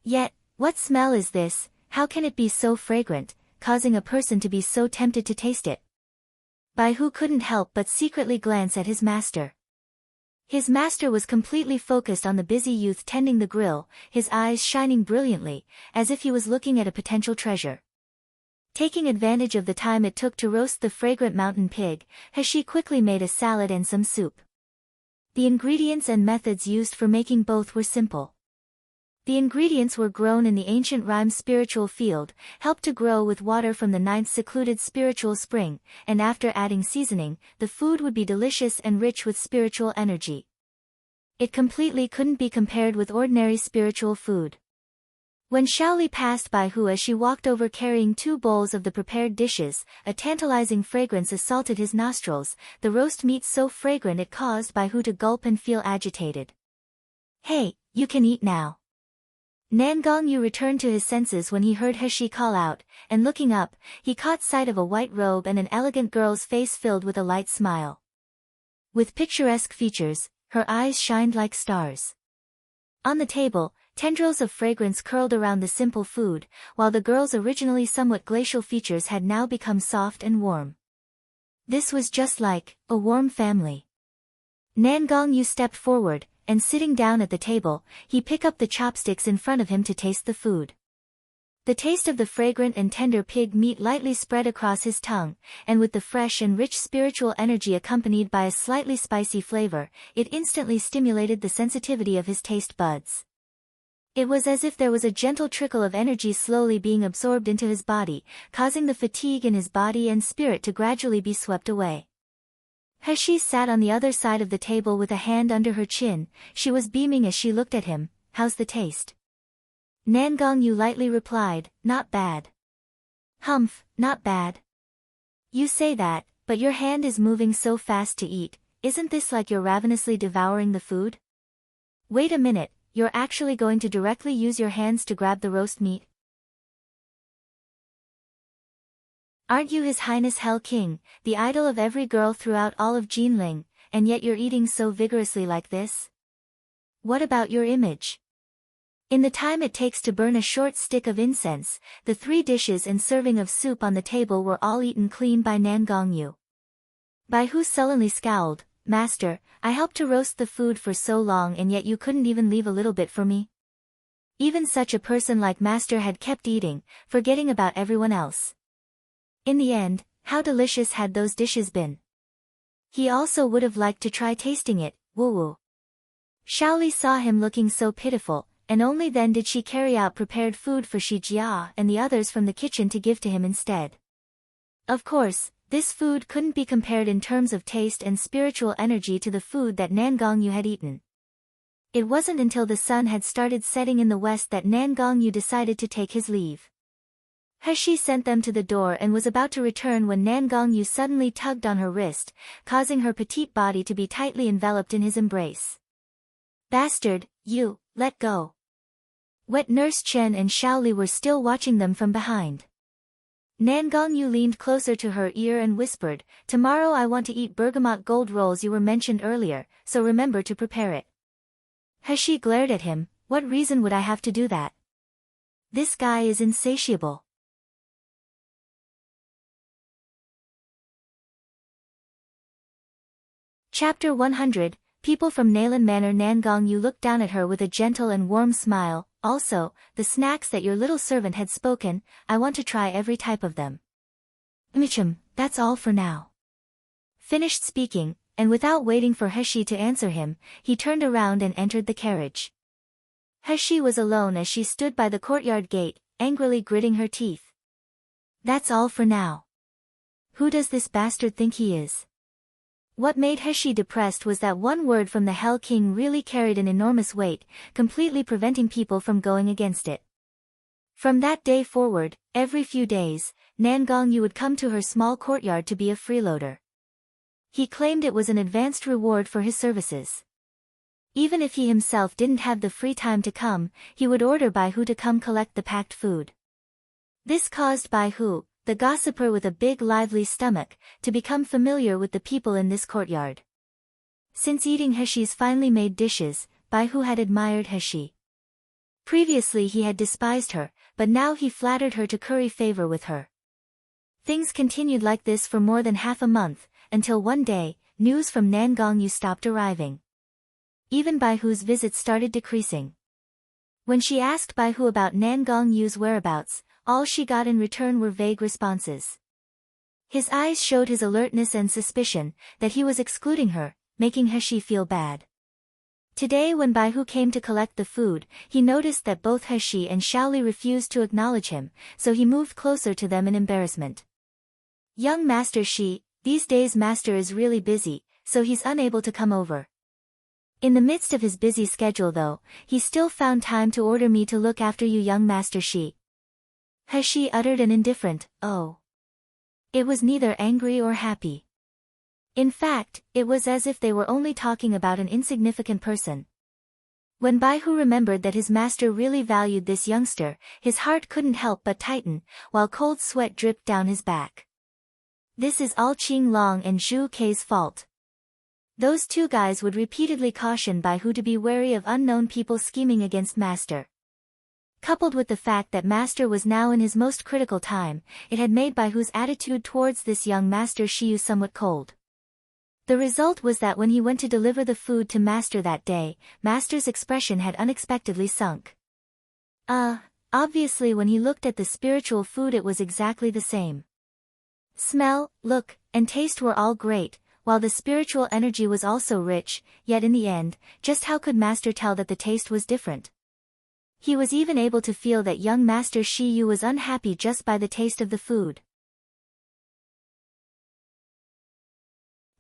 Yet, what smell is this? How can it be so fragrant, causing a person to be so tempted to taste it?" Bai Hu couldn't help but secretly glance at his master. His master was completely focused on the busy youth tending the grill, his eyes shining brilliantly, as if he was looking at a potential treasure. Taking advantage of the time it took to roast the fragrant mountain pig, Heshi quickly made a salad and some soup. The ingredients and methods used for making both were simple. The ingredients were grown in the ancient Rhyme spiritual field, helped to grow with water from the ninth secluded spiritual spring, and after adding seasoning, the food would be delicious and rich with spiritual energy. It completely couldn't be compared with ordinary spiritual food. When Xiaoli passed by Hu as she walked over carrying 2 bowls of the prepared dishes, a tantalizing fragrance assaulted his nostrils, the roast meat so fragrant it caused Bai Hu to gulp and feel agitated. "Hey, you can eat now." Nan Gongyu returned to his senses when he heard Heshi call out, and looking up, he caught sight of a white robe and an elegant girl's face filled with a light smile. With picturesque features, her eyes shined like stars. On the table, tendrils of fragrance curled around the simple food, while the girl's originally somewhat glacial features had now become soft and warm. This was just like a warm family. Nan Gongyu stepped forward, and sitting down at the table, he picked up the chopsticks in front of him to taste the food. The taste of the fragrant and tender pig meat lightly spread across his tongue, and with the fresh and rich spiritual energy accompanied by a slightly spicy flavor, it instantly stimulated the sensitivity of his taste buds. It was as if there was a gentle trickle of energy slowly being absorbed into his body, causing the fatigue in his body and spirit to gradually be swept away. Heshi sat on the other side of the table with a hand under her chin. She was beaming as she looked at him. "How's the taste?" Nan Gongyu lightly replied, "Not bad." "Humph, not bad. You say that, but your hand is moving so fast to eat. Isn't this like you're ravenously devouring the food? Wait a minute, you're actually going to directly use your hands to grab the roast meat? Aren't you His Highness Hell King, the idol of every girl throughout all of Jinling, and yet you're eating so vigorously like this? What about your image?" In the time it takes to burn a short stick of incense, the 3 dishes and serving of soup on the table were all eaten clean by Nan Gongyu. Bai Hu sullenly scowled. "Master, I helped to roast the food for so long and yet you couldn't even leave a little bit for me?" Even such a person like Master had kept eating, forgetting about everyone else. In the end, how delicious had those dishes been? He also would have liked to try tasting it. Woo woo. Xiaoli saw him looking so pitiful, and only then did she carry out prepared food for Shi Jia and the others from the kitchen to give to him instead. Of course, this food couldn't be compared in terms of taste and spiritual energy to the food that Nan Gongyu had eaten. It wasn't until the sun had started setting in the west that Nan Gongyu decided to take his leave. He sent them to the door and was about to return when Nan Gongyu suddenly tugged on her wrist, causing her petite body to be tightly enveloped in his embrace. "Bastard, you, let go." Wet Nurse Chen and Shaoli were still watching them from behind. Nan Gongyu leaned closer to her ear and whispered, "Tomorrow I want to eat bergamot gold rolls you were mentioned earlier, so remember to prepare it." He glared at him. "What reason would I have to do that? This guy is insatiable." Chapter 100, People from Nayland Manor. Nan Gongyu looked down at her with a gentle and warm smile. "Also, the snacks that your little servant had spoken, I want to try every type of them." That's all for now." Finished speaking, and without waiting for He to answer him, he turned around and entered the carriage. He was alone as she stood by the courtyard gate, angrily gritting her teeth. "That's all for now. Who does this bastard think he is?" What made He depressed was that one word from the Hell King really carried an enormous weight, completely preventing people from going against it. From that day forward, every few days, Nan Gongyu would come to her small courtyard to be a freeloader. He claimed it was an advanced reward for his services. Even if he himself didn't have the free time to come, he would order Bai Hu to come collect the packed food. This caused Bai Hu, the gossiper with a big lively stomach, to become familiar with the people in this courtyard. Since eating He's finely made dishes, Bai Hu had admired He. Previously he had despised her, but now he flattered her to curry favor with her. Things continued like this for more than half a month, until one day, news from Nan Gongyu stopped arriving. Even Bai Hu's visits started decreasing. When she asked Bai Hu about Nan Gongyu's whereabouts, all she got in return were vague responses. His eyes showed his alertness and suspicion, that he was excluding her, making He feel bad. Today when Bai Hu came to collect the food, he noticed that both He and Shaoli refused to acknowledge him, so he moved closer to them in embarrassment. "Young Master Shi, these days Master is really busy, so he's unable to come over." In the midst of his busy schedule though, he still found time to order me to look after you, young Master Shi. He uttered an indifferent, "Oh." It was neither angry or happy. In fact, it was as if they were only talking about an insignificant person. When Bai Hu remembered that his master really valued this youngster, his heart couldn't help but tighten, while cold sweat dripped down his back. This is all Qing Long and Zhu Kei's fault. Those two guys would repeatedly caution Bai Hu to be wary of unknown people scheming against master. Coupled with the fact that master was now in his most critical time, it had made Bai Hu's attitude towards this young master Shiyu somewhat cold. The result was that when he went to deliver the food to master that day, master's expression had unexpectedly sunk. Obviously when he looked at the spiritual food it was exactly the same. Smell, look, and taste were all great, while the spiritual energy was also rich, yet in the end, just how could master tell that the taste was different? He was even able to feel that young Master Shi Yu was unhappy just by the taste of the food.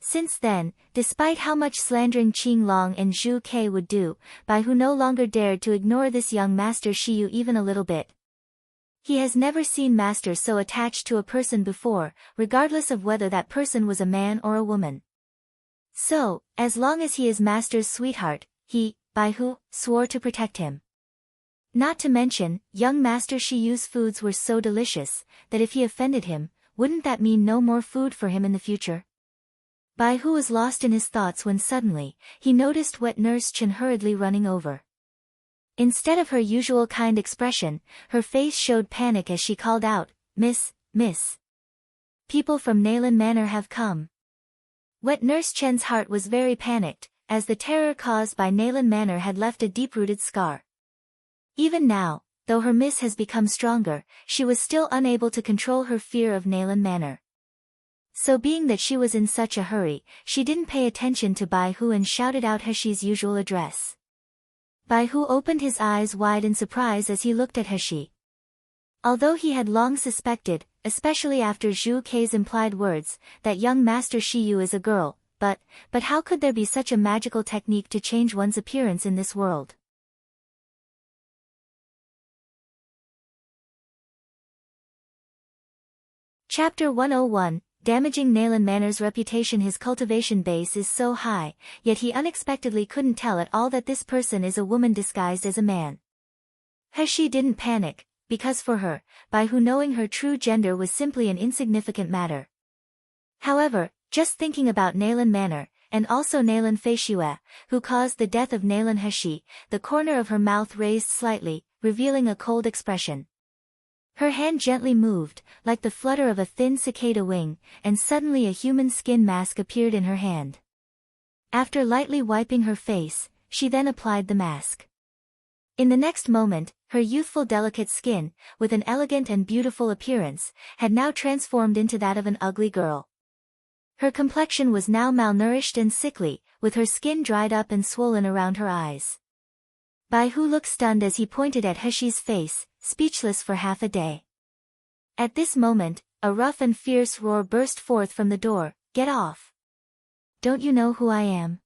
Since then, despite how much slandering Qing Long and Zhu Kei would do, Bai Hu no longer dared to ignore this young Master Shi Yu even a little bit. He has never seen master so attached to a person before, regardless of whether that person was a man or a woman. So, as long as he is master's sweetheart, he, Bai Hu, swore to protect him. Not to mention, young Master Shi Yu's foods were so delicious, that if he offended him, wouldn't that mean no more food for him in the future? Bai Hu was lost in his thoughts when suddenly, he noticed Wet Nurse Chen hurriedly running over. Instead of her usual kind expression, her face showed panic as she called out, Miss. People from Nayland Manor have come." Wet Nurse Chen's heart was very panicked, as the terror caused by Nayland Manor had left a deep-rooted scar. Even now, though her miss has become stronger, she was still unable to control her fear of Nayland Manor. So being that she was in such a hurry, she didn't pay attention to Bai Hu and shouted out Heshi's usual address. Bai Hu opened his eyes wide in surprise as he looked at He. Although he had long suspected, especially after Zhu Kei's implied words, that young Master Shiyu is a girl, but how could there be such a magical technique to change one's appearance in this world? Chapter 101, Damaging Nalan Manor's reputation. His cultivation base is so high, yet he unexpectedly couldn't tell at all that this person is a woman disguised as a man. He didn't panic, because for her, Bai Hu knowing her true gender was simply an insignificant matter. However, just thinking about Nalan Manor, and also Nalan Feishue, who caused the death of Nalan He, the corner of her mouth raised slightly, revealing a cold expression. Her hand gently moved, like the flutter of a thin cicada wing, and suddenly a human skin mask appeared in her hand. After lightly wiping her face, she then applied the mask. In the next moment, her youthful delicate skin, with an elegant and beautiful appearance, had now transformed into that of an ugly girl. Her complexion was now malnourished and sickly, with her skin dried up and swollen around her eyes. Bai Hu looked stunned as he pointed at He's face, speechless for half a day. At this moment, a rough and fierce roar burst forth from the door. "Get off! Don't you know who I am?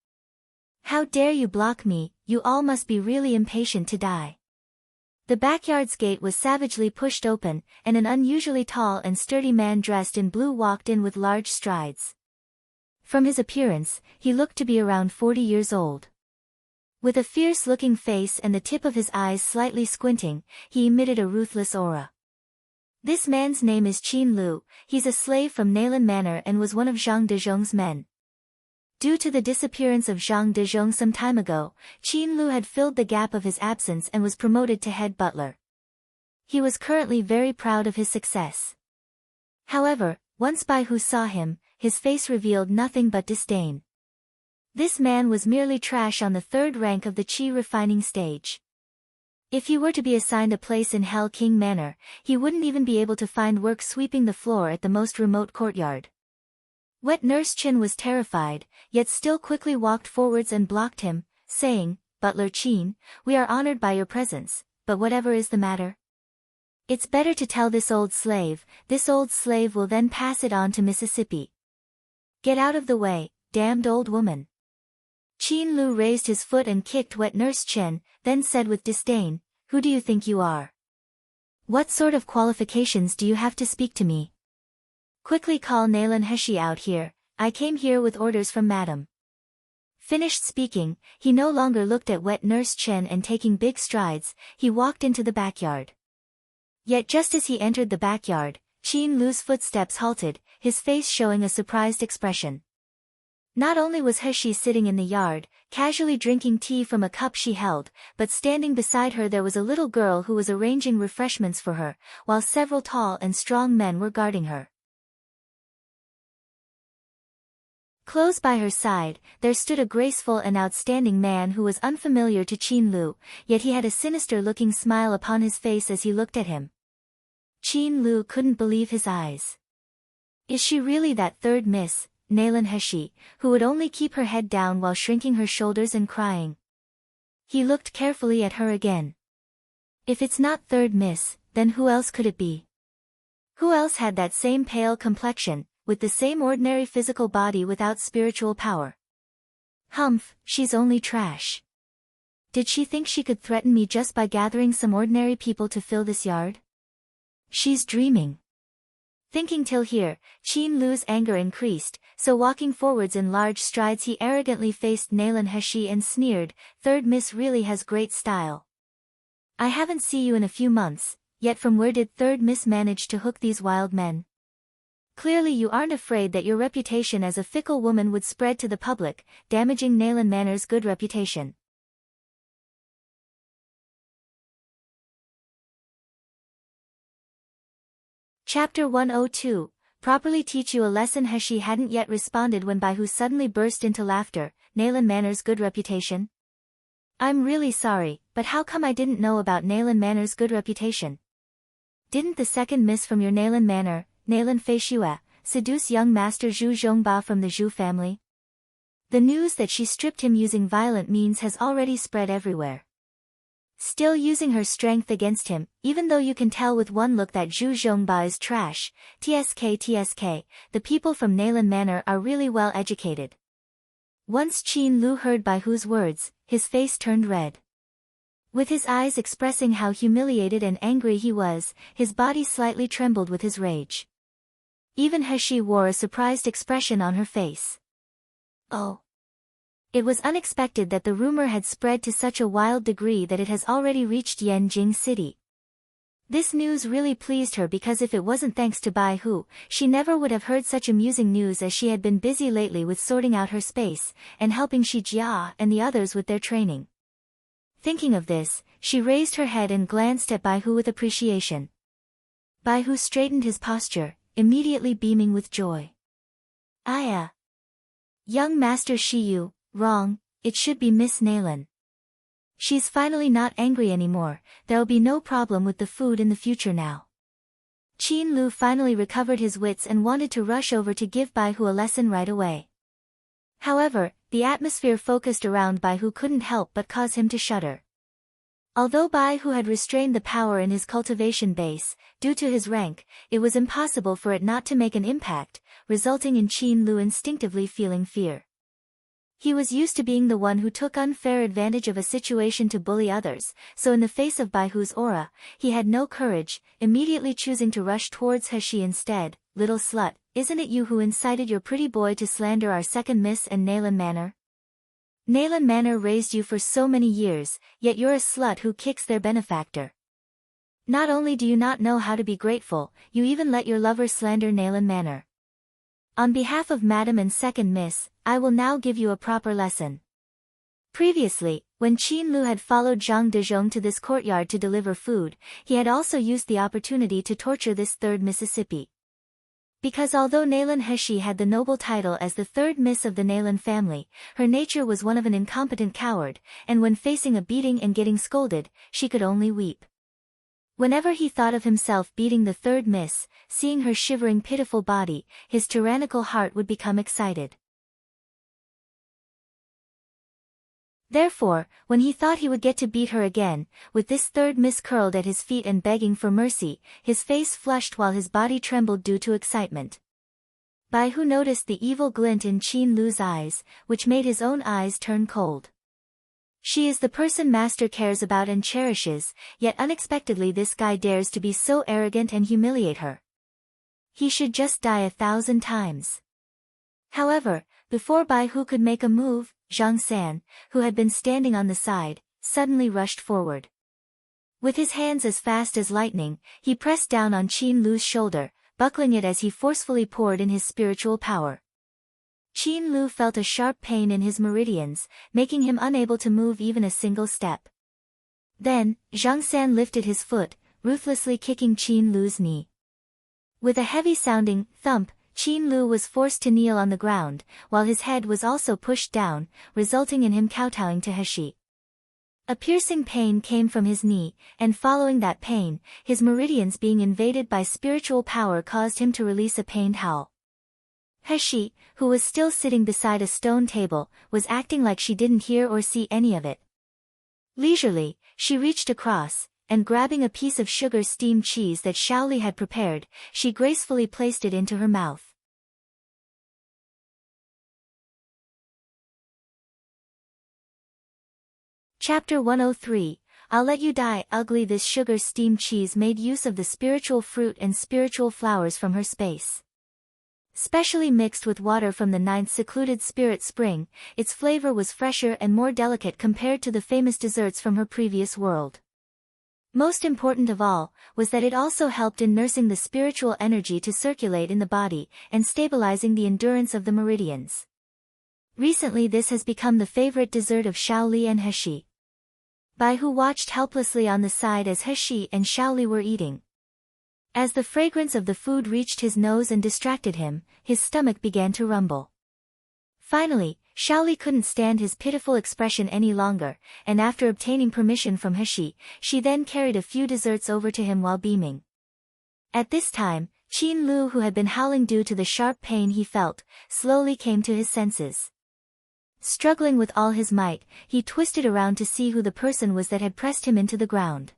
How dare you block me, you all must be really impatient to die." The backyard's gate was savagely pushed open, and an unusually tall and sturdy man dressed in blue walked in with large strides. From his appearance, he looked to be around 40 years old. With a fierce-looking face and the tip of his eyes slightly squinting, he emitted a ruthless aura. This man's name is Qin Lu. He's a slave from Nalan Manor and was one of Zhang Dezhong's men. Due to the disappearance of Zhang Dezhong some time ago, Qin Lu had filled the gap of his absence and was promoted to head butler. He was currently very proud of his success. However, once Bai Hu saw him, his face revealed nothing but disdain. This man was merely trash on the third rank of the qi refining stage. If he were to be assigned a place in Hell King Manor, he wouldn't even be able to find work sweeping the floor at the most remote courtyard. Wet Nurse Chin was terrified, yet still quickly walked forwards and blocked him, saying, "Butler Qin, we are honored by your presence, but whatever is the matter? It's better to tell this old slave will then pass it on to Mississippi. Get out of the way, damned old woman." Qin Lu raised his foot and kicked Wet Nurse Chen, then said with disdain, "Who do you think you are? What sort of qualifications do you have to speak to me? Quickly call Nalan He out here, I came here with orders from Madam." Finished speaking, he no longer looked at Wet Nurse Chen and taking big strides, he walked into the backyard. Yet just as he entered the backyard, Qin Lu's footsteps halted, his face showing a surprised expression. Not only was He sitting in the yard, casually drinking tea from a cup she held, but standing beside her there was a little girl who was arranging refreshments for her, while several tall and strong men were guarding her. Close by her side, there stood a graceful and outstanding man who was unfamiliar to Qin Lu, yet he had a sinister-looking smile upon his face as he looked at him. Qin Lu couldn't believe his eyes. Is she really that third Miss Nalan He, who would only keep her head down while shrinking her shoulders and crying? He looked carefully at her again. If it's not third Miss, then who else could it be? Who else had that same pale complexion, with the same ordinary physical body without spiritual power? Humph, she's only trash. Did she think she could threaten me just by gathering some ordinary people to fill this yard? She's dreaming. Thinking till here, Qin Lu's anger increased, so walking forwards in large strides he arrogantly faced Nalan He and sneered, "Third Miss really has great style. I haven't seen you in a few months, yet from where did third Miss manage to hook these wild men? Clearly you aren't afraid that your reputation as a fickle woman would spread to the public, damaging Nalan Manor's good reputation." Chapter 102, Properly Teach You a Lesson. He hadn't yet responded when Bai Hu suddenly burst into laughter. "Nalan Manor's good reputation? I'm really sorry, but how come I didn't know about Nalan Manor's good reputation? Didn't the second miss from your Nalan Manor, Nalan Feishue, seduce young Master Zhu Zhongba from the Zhu family? The news that she stripped him using violent means has already spread everywhere. still using her strength against him, even though you can tell with one look that Zhu Zhongba is trash. TSK, the people from Nalan Manor are really well educated. Once Qin Lu heard Bai Hu's words, his face turned red. With his eyes expressing how humiliated and angry he was, his body slightly trembled with his rage. Even He wore a surprised expression on her face. Oh. It was unexpected that the rumor had spread to such a wild degree that it has already reached Yanjing City. This news really pleased her because if it wasn't thanks to Bai Hu, she never would have heard such amusing news as she had been busy lately with sorting out her space, and helping Shi Jia and the others with their training. Thinking of this, she raised her head and glanced at Bai Hu with appreciation. Bai Hu straightened his posture, immediately beaming with joy. Young Master Shiyu, wrong, it should be Miss Nalan. She's finally not angry anymore, there'll be no problem with the food in the future now. Qin Lu finally recovered his wits and wanted to rush over to give Bai Hu a lesson right away. However, the atmosphere focused around Bai Hu couldn't help but cause him to shudder. Although Bai Hu had restrained the power in his cultivation base, due to his rank, it was impossible for it not to make an impact, resulting in Qin Lu instinctively feeling fear. He was used to being the one who took unfair advantage of a situation to bully others, so in the face of Bai Hu's aura, he had no courage, immediately choosing to rush towards He instead. Little slut, isn't it you who incited your pretty boy to slander our second miss and Nalan Manor? Nalan Manor raised you for so many years, yet you're a slut who kicks their benefactor. Not only do you not know how to be grateful, you even let your lover slander Nalan Manor. On behalf of Madam and Second Miss, I will now give you a proper lesson. Previously, when Qin Lu had followed Zhang Dezhong to this courtyard to deliver food, he had also used the opportunity to torture this third Mississippi. Because although Nalan He had the noble title as the third miss of the Nalan family, her nature was one of an incompetent coward, and when facing a beating and getting scolded, she could only weep. Whenever he thought of himself beating the third miss, seeing her shivering pitiful body, his tyrannical heart would become excited. Therefore, when he thought he would get to beat her again, with this third miss curled at his feet and begging for mercy, his face flushed while his body trembled due to excitement. Bai Hu noticed the evil glint in Qin Lu's eyes, which made his own eyes turn cold. She is the person Master cares about and cherishes, yet unexpectedly this guy dares to be so arrogant and humiliate her. He should just die 1,000 times. However, before Bai Hu could make a move, Zhang San, who had been standing on the side, suddenly rushed forward. With his hands as fast as lightning, he pressed down on Qin Lu's shoulder, buckling it as he forcefully poured in his spiritual power. Qin Lu felt a sharp pain in his meridians, making him unable to move even a single step. Then, Zhang San lifted his foot, ruthlessly kicking Qin Lu's knee. With a heavy-sounding thump, Qin Lu was forced to kneel on the ground, while his head was also pushed down, resulting in him kowtowing to He. A piercing pain came from his knee, and following that pain, his meridians being invaded by spiritual power caused him to release a pained howl. He, who was still sitting beside a stone table, was acting like she didn't hear or see any of it. Leisurely, she reached across, and grabbing a piece of sugar steamed cheese that Shaoli had prepared, she gracefully placed it into her mouth. Chapter 103, I'll let you die ugly. This sugar steamed cheese made use of the spiritual fruit and spiritual flowers from her space. Specially mixed with water from the 9th secluded spirit spring, its flavor was fresher and more delicate compared to the famous desserts from her previous world. Most important of all, was that it also helped in nursing the spiritual energy to circulate in the body, and stabilizing the endurance of the meridians. Recently this has become the favorite dessert of Shaoli and He. Bai Hu watched helplessly on the side as He and Shaoli were eating. As the fragrance of the food reached his nose and distracted him, his stomach began to rumble. Finally, Shaoli couldn't stand his pitiful expression any longer, and after obtaining permission from He, she then carried a few desserts over to him while beaming. At this time, Qin Lu, who had been howling due to the sharp pain he felt, slowly came to his senses. Struggling with all his might, he twisted around to see who the person was that had pressed him into the ground.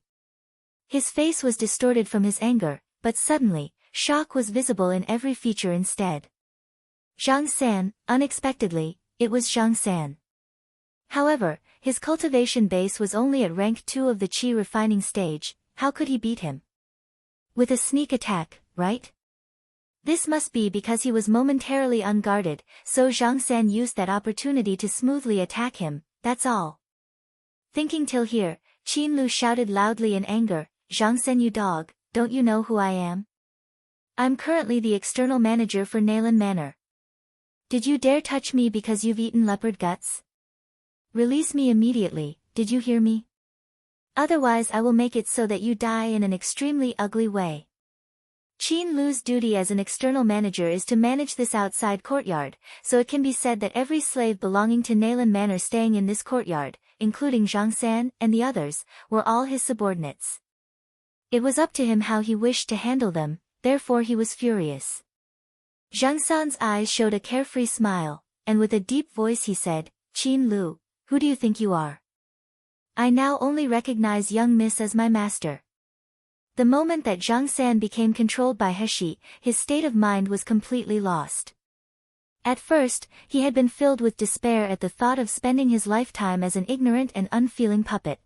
His face was distorted from his anger, but suddenly, shock was visible in every feature instead. Zhang San, unexpectedly, it was Zhang San. However, his cultivation base was only at rank 2 of the qi refining stage. How could he beat him? With a sneak attack, right? This must be because he was momentarily unguarded, so Zhang San used that opportunity to smoothly attack him, that's all. Thinking till here, Qin Lu shouted loudly in anger, Zhang San, you dog, don't you know who I am? I'm currently the external manager for Nalan Manor. Did you dare touch me because you've eaten leopard guts? Release me immediately, did you hear me? Otherwise I will make it so that you die in an extremely ugly way. Qin Lu's duty as an external manager is to manage this outside courtyard, so it can be said that every slave belonging to Nalan Manor staying in this courtyard, including Zhang San and the others, were all his subordinates. It was up to him how he wished to handle them, therefore he was furious. Zhang San's eyes showed a carefree smile, and with a deep voice he said, Qin Lu, who do you think you are? I now only recognize young miss as my master. The moment that Zhang San became controlled by Heshi, his state of mind was completely lost. At first, he had been filled with despair at the thought of spending his lifetime as an ignorant and unfeeling puppet.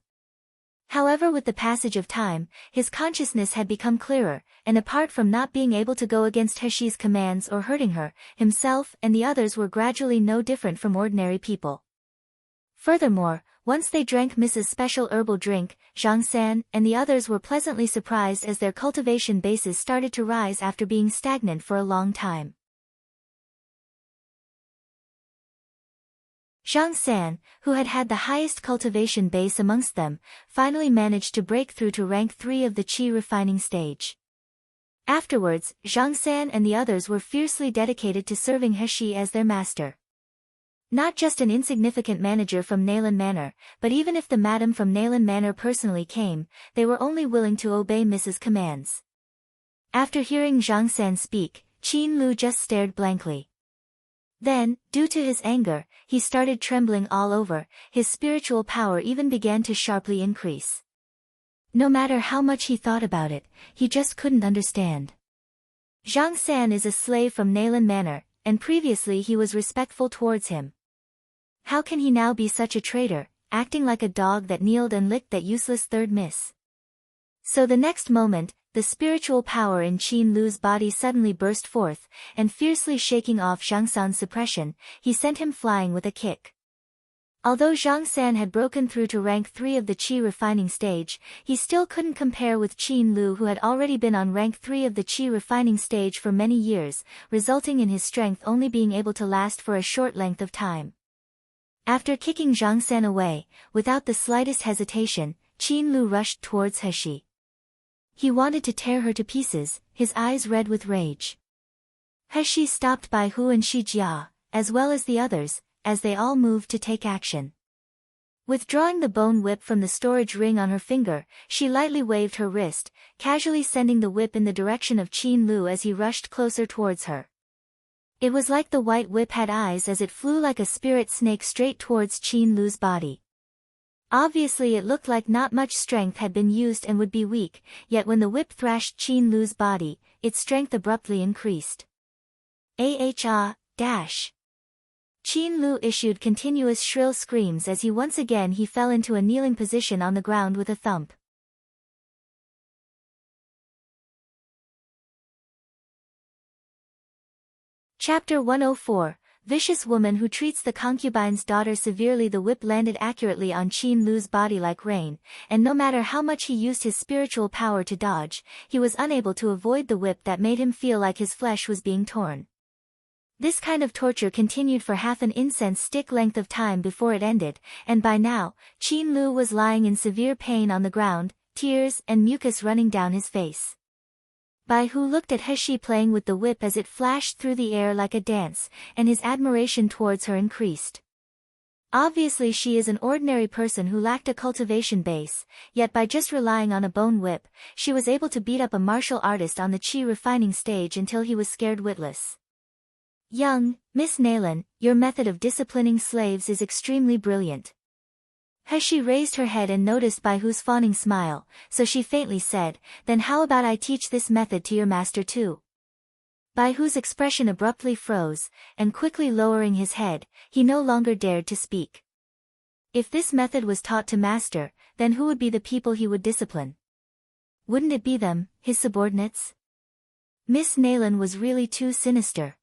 However, with the passage of time, his consciousness had become clearer, and apart from not being able to go against Heshi's commands or hurting her, himself and the others were gradually no different from ordinary people. Furthermore, once they drank Mrs. Special herbal drink, Zhang San and the others were pleasantly surprised as their cultivation bases started to rise after being stagnant for a long time. Zhang San, who had had the highest cultivation base amongst them, finally managed to break through to rank 3 of the qi refining stage. Afterwards, Zhang San and the others were fiercely dedicated to serving Heshi as their master. Not just an insignificant manager from Nalan Manor, but even if the madam from Nalan Manor personally came, they were only willing to obey Mrs. commands. After hearing Zhang San speak, Qin Lu just stared blankly. Then, due to his anger, he started trembling all over, his spiritual power even began to sharply increase. No matter how much he thought about it, he just couldn't understand. Zhang San is a slave from Nalan Manor, and previously he was respectful towards him. How can he now be such a traitor, acting like a dog that kneeled and licked that useless third miss? So the next moment, the spiritual power in Qin Lu's body suddenly burst forth, and fiercely shaking off Zhang San's suppression, he sent him flying with a kick. Although Zhang San had broken through to rank 3 of the qi refining stage, he still couldn't compare with Qin Lu, who had already been on rank 3 of the qi refining stage for many years, resulting in his strength only being able to last for a short length of time. After kicking Zhang San away, without the slightest hesitation, Qin Lu rushed towards Heshi. He wanted to tear her to pieces, his eyes red with rage. Heshi stopped Bai Hu and Shi Jia, as well as the others, as they all moved to take action. Withdrawing the bone whip from the storage ring on her finger, she lightly waved her wrist, casually sending the whip in the direction of Qin Lu as he rushed closer towards her. It was like the white whip had eyes as it flew like a spirit snake straight towards Qin Lu's body. Obviously it looked like not much strength had been used and would be weak, yet when the whip thrashed Qin Lu's body, its strength abruptly increased. Dash! Qin Lu issued continuous shrill screams as once again he fell into a kneeling position on the ground with a thump. Chapter 104, Vicious Woman Who Treats the Concubine's Daughter Severely. The whip landed accurately on Qin Lu's body like rain, and no matter how much he used his spiritual power to dodge, he was unable to avoid the whip that made him feel like his flesh was being torn. This kind of torture continued for half an incense stick length of time before it ended, and by now, Qin Lu was lying in severe pain on the ground, tears and mucus running down his face. Bai Hu looked at Heshi playing with the whip as it flashed through the air like a dance, and his admiration towards her increased. Obviously she is an ordinary person who lacked a cultivation base, yet by just relying on a bone whip, she was able to beat up a martial artist on the qi refining stage until he was scared witless. Young Miss Nayland, your method of disciplining slaves is extremely brilliant. She raised her head and noticed Baihu's fawning smile, so she faintly said, then how about I teach this method to your master too? Baihu's expression abruptly froze, and quickly lowering his head, he no longer dared to speak. If this method was taught to master, then who would be the people he would discipline? Wouldn't it be them, his subordinates? Miss Nayland was really too sinister.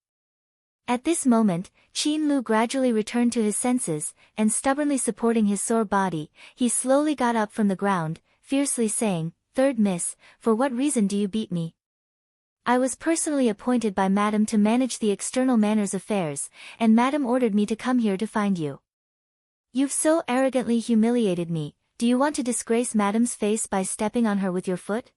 At this moment, Qin Lu gradually returned to his senses, and stubbornly supporting his sore body, he slowly got up from the ground, fiercely saying, "Third Miss, for what reason do you beat me? I was personally appointed by Madam to manage the external manners affairs, and Madam ordered me to come here to find you. You've so arrogantly humiliated me, do you want to disgrace Madam's face by stepping on her with your foot?"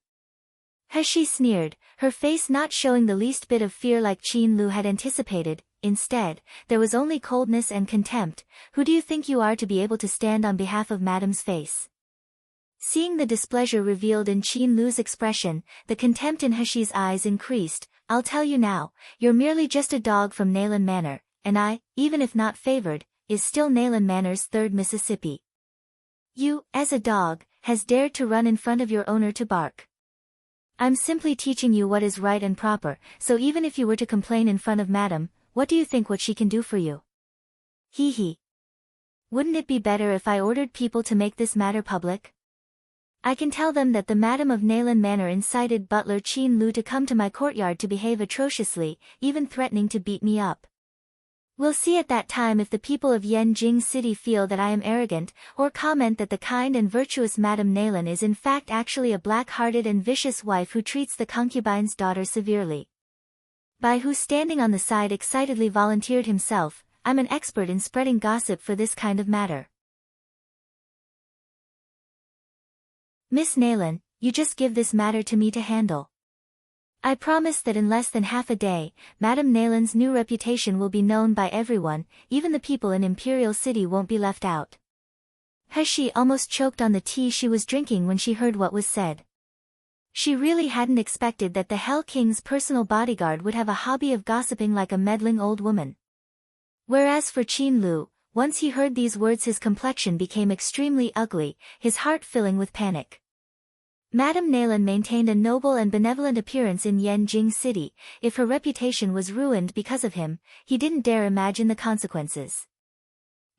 She sneered, her face not showing the least bit of fear like Qin Lu had anticipated. Instead, there was only coldness and contempt. Who do you think you are to be able to stand on behalf of Madam's face? Seeing the displeasure revealed in Qin Lu's expression, the contempt in Heshi's eyes increased. I'll tell you now, you're merely just a dog from Nayland Manor, and I, even if not favored, is still Nayland Manor's third Mississippi. You, as a dog, has dared to run in front of your owner to bark. I'm simply teaching you what is right and proper, so even if you were to complain in front of Madam, what do you think what she can do for you? Hee hee. Wouldn't it be better if I ordered people to make this matter public? I can tell them that the Madam of Nayland Manor incited butler Qin Lu to come to my courtyard to behave atrociously, even threatening to beat me up. We'll see at that time if the people of Yanjing City feel that I am arrogant, or comment that the kind and virtuous Madame Nayland is in fact actually a black-hearted and vicious wife who treats the concubine's daughter severely. Baihu standing on the side excitedly volunteered himself, I'm an expert in spreading gossip for this kind of matter. Miss Nayland, you just give this matter to me to handle. I promise that in less than half a day, Madame Nayland's new reputation will be known by everyone, even the people in Imperial City won't be left out. Heshi almost choked on the tea she was drinking when she heard what was said. She really hadn't expected that the Hell King's personal bodyguard would have a hobby of gossiping like a meddling old woman. Whereas for Qin Lu, once he heard these words his complexion became extremely ugly, his heart filling with panic. Madame Nayland maintained a noble and benevolent appearance in Yanjing City. If her reputation was ruined because of him, he didn't dare imagine the consequences.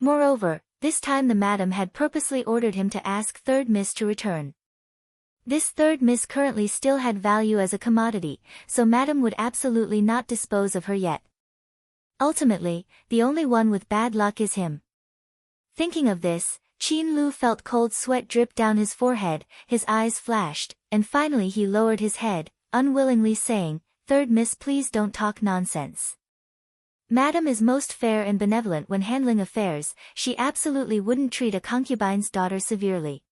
Moreover, this time the Madam had purposely ordered him to ask Third Miss to return. This Third Miss currently still had value as a commodity, so Madam would absolutely not dispose of her yet. Ultimately, the only one with bad luck is him. Thinking of this, Qin Lu felt cold sweat drip down his forehead, his eyes flashed, and finally he lowered his head, unwillingly saying, Third Miss, please don't talk nonsense. Madam is most fair and benevolent when handling affairs, she absolutely wouldn't treat a concubine's daughter severely.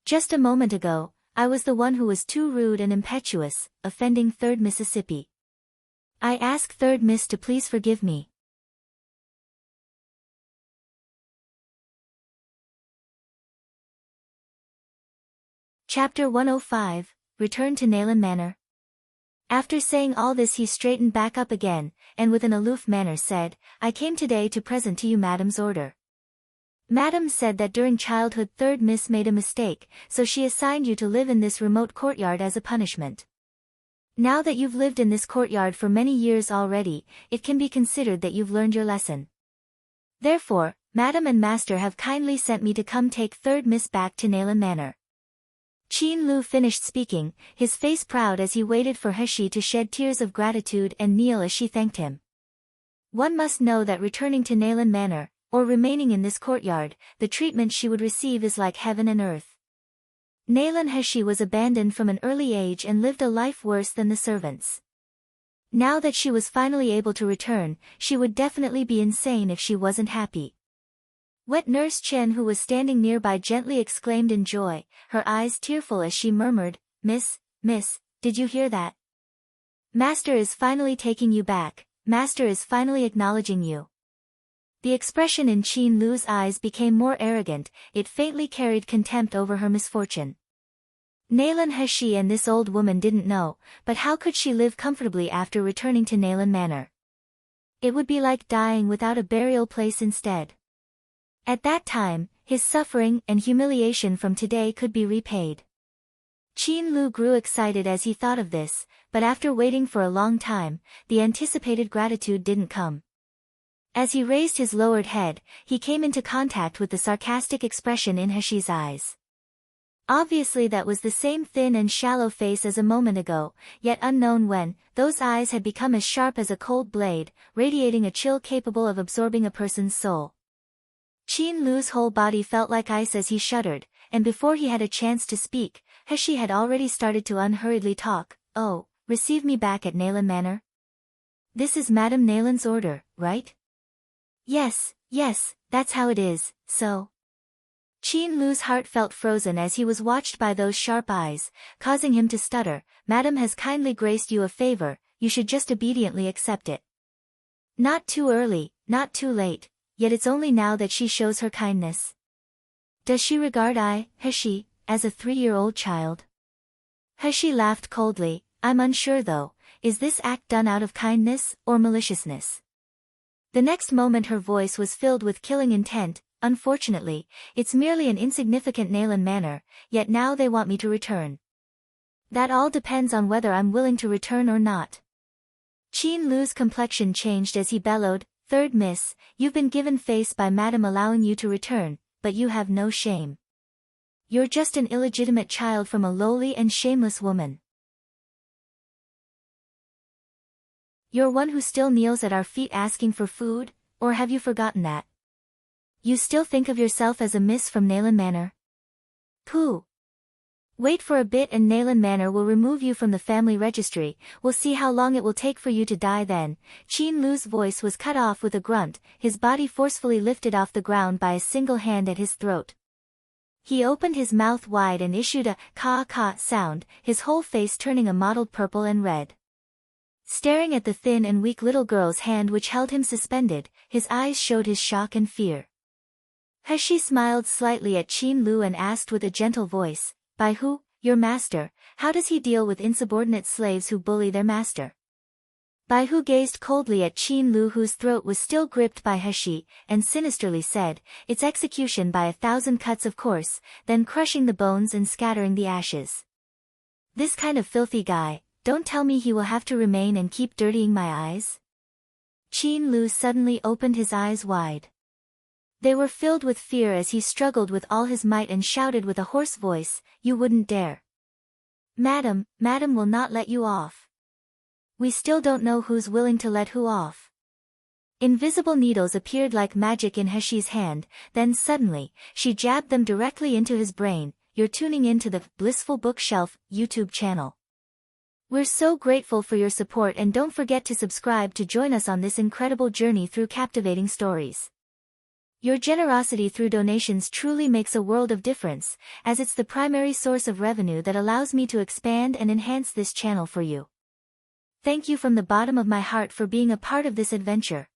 Just a moment ago, I was the one who was too rude and impetuous, offending Third Mississippi. I ask Third Miss to please forgive me. Chapter 105, Return to Nayland Manor. After saying all this he straightened back up again, and with an aloof manner said, I came today to present to you Madam's order. Madam said that during childhood Third Miss made a mistake, so she assigned you to live in this remote courtyard as a punishment. Now that you've lived in this courtyard for many years already, it can be considered that you've learned your lesson. Therefore, Madam and Master have kindly sent me to come take Third Miss back to Nayland Manor. Qin Lu finished speaking, his face proud as he waited for Heshi to shed tears of gratitude and kneel as she thanked him. One must know that returning to Nayland Manor, or remaining in this courtyard, the treatment she would receive is like heaven and earth. Nayland Heshi was abandoned from an early age and lived a life worse than the servants. Now that she was finally able to return, she would definitely be insane if she wasn't happy. Wet Nurse Chen, who was standing nearby, gently exclaimed in joy, her eyes tearful as she murmured, Miss, did you hear that? Master is finally taking you back, Master is finally acknowledging you. The expression in Qin Lu's eyes became more arrogant, it faintly carried contempt over her misfortune. Nayland Heshi and this old woman didn't know, but how could she live comfortably after returning to Nayland Manor? It would be like dying without a burial place instead. At that time, his suffering and humiliation from today could be repaid. Qin Lu grew excited as he thought of this, but after waiting for a long time, the anticipated gratitude didn't come. As he raised his lowered head, he came into contact with the sarcastic expression in Heshi's eyes. Obviously that was the same thin and shallow face as a moment ago, yet unknown when, those eyes had become as sharp as a cold blade, radiating a chill capable of absorbing a person's soul. Qin Lu's whole body felt like ice as he shuddered, and before he had a chance to speak, Heshi had already started to unhurriedly talk. "Oh, receive me back at Nayland Manor? This is Madame Nayland's order, right?" Yes, that's how it is, so." Qin Lu's heart felt frozen as he was watched by those sharp eyes, causing him to stutter. "Madame has kindly graced you a favor, you should just obediently accept it. Not too early, not too late, yet it's only now that she shows her kindness. Does she regard Heshi, as a 3-year-old child?" Heshi laughed coldly. "I'm unsure though, is this act done out of kindness or maliciousness?" The next moment her voice was filled with killing intent. "Unfortunately, it's merely an insignificant Nayland Manor, yet now they want me to return. That all depends on whether I'm willing to return or not." Qin Lu's complexion changed as he bellowed, "Third miss, you've been given face by Madame allowing you to return, but you have no shame. You're just an illegitimate child from a lowly and shameless woman. You're one who still kneels at our feet asking for food, or have you forgotten that? You still think of yourself as a miss from Nayland Manor? Pooh. Wait for a bit and Nayland Manor will remove you from the family registry. We'll see how long it will take for you to die then." Qin Lu's voice was cut off with a grunt, his body forcefully lifted off the ground by a single hand at his throat. He opened his mouth wide and issued a caw-caw sound, his whole face turning a mottled purple and red. Staring at the thin and weak little girl's hand which held him suspended, his eyes showed his shock and fear. Heshi smiled slightly at Qin Lu and asked with a gentle voice, "By who, your master? How does he deal with insubordinate slaves who bully their master?" Bai Hu gazed coldly at Qin Lu whose throat was still gripped by Heshi, and sinisterly said, "Its execution by 1,000 cuts of course, then crushing the bones and scattering the ashes. This kind of filthy guy, don't tell me he will have to remain and keep dirtying my eyes?" Qin Lu suddenly opened his eyes wide. They were filled with fear as he struggled with all his might and shouted with a hoarse voice, "You wouldn't dare. Madam will not let you off. We still don't know who's willing to let who off." Invisible needles appeared like magic in Heshi's hand, then suddenly, she jabbed them directly into his brain. "You're tuning into the Blissful Bookshelf YouTube channel. We're so grateful for your support and don't forget to subscribe to join us on this incredible journey through captivating stories. Your generosity through donations truly makes a world of difference, as it's the primary source of revenue that allows me to expand and enhance this channel for you. Thank you from the bottom of my heart for being a part of this adventure."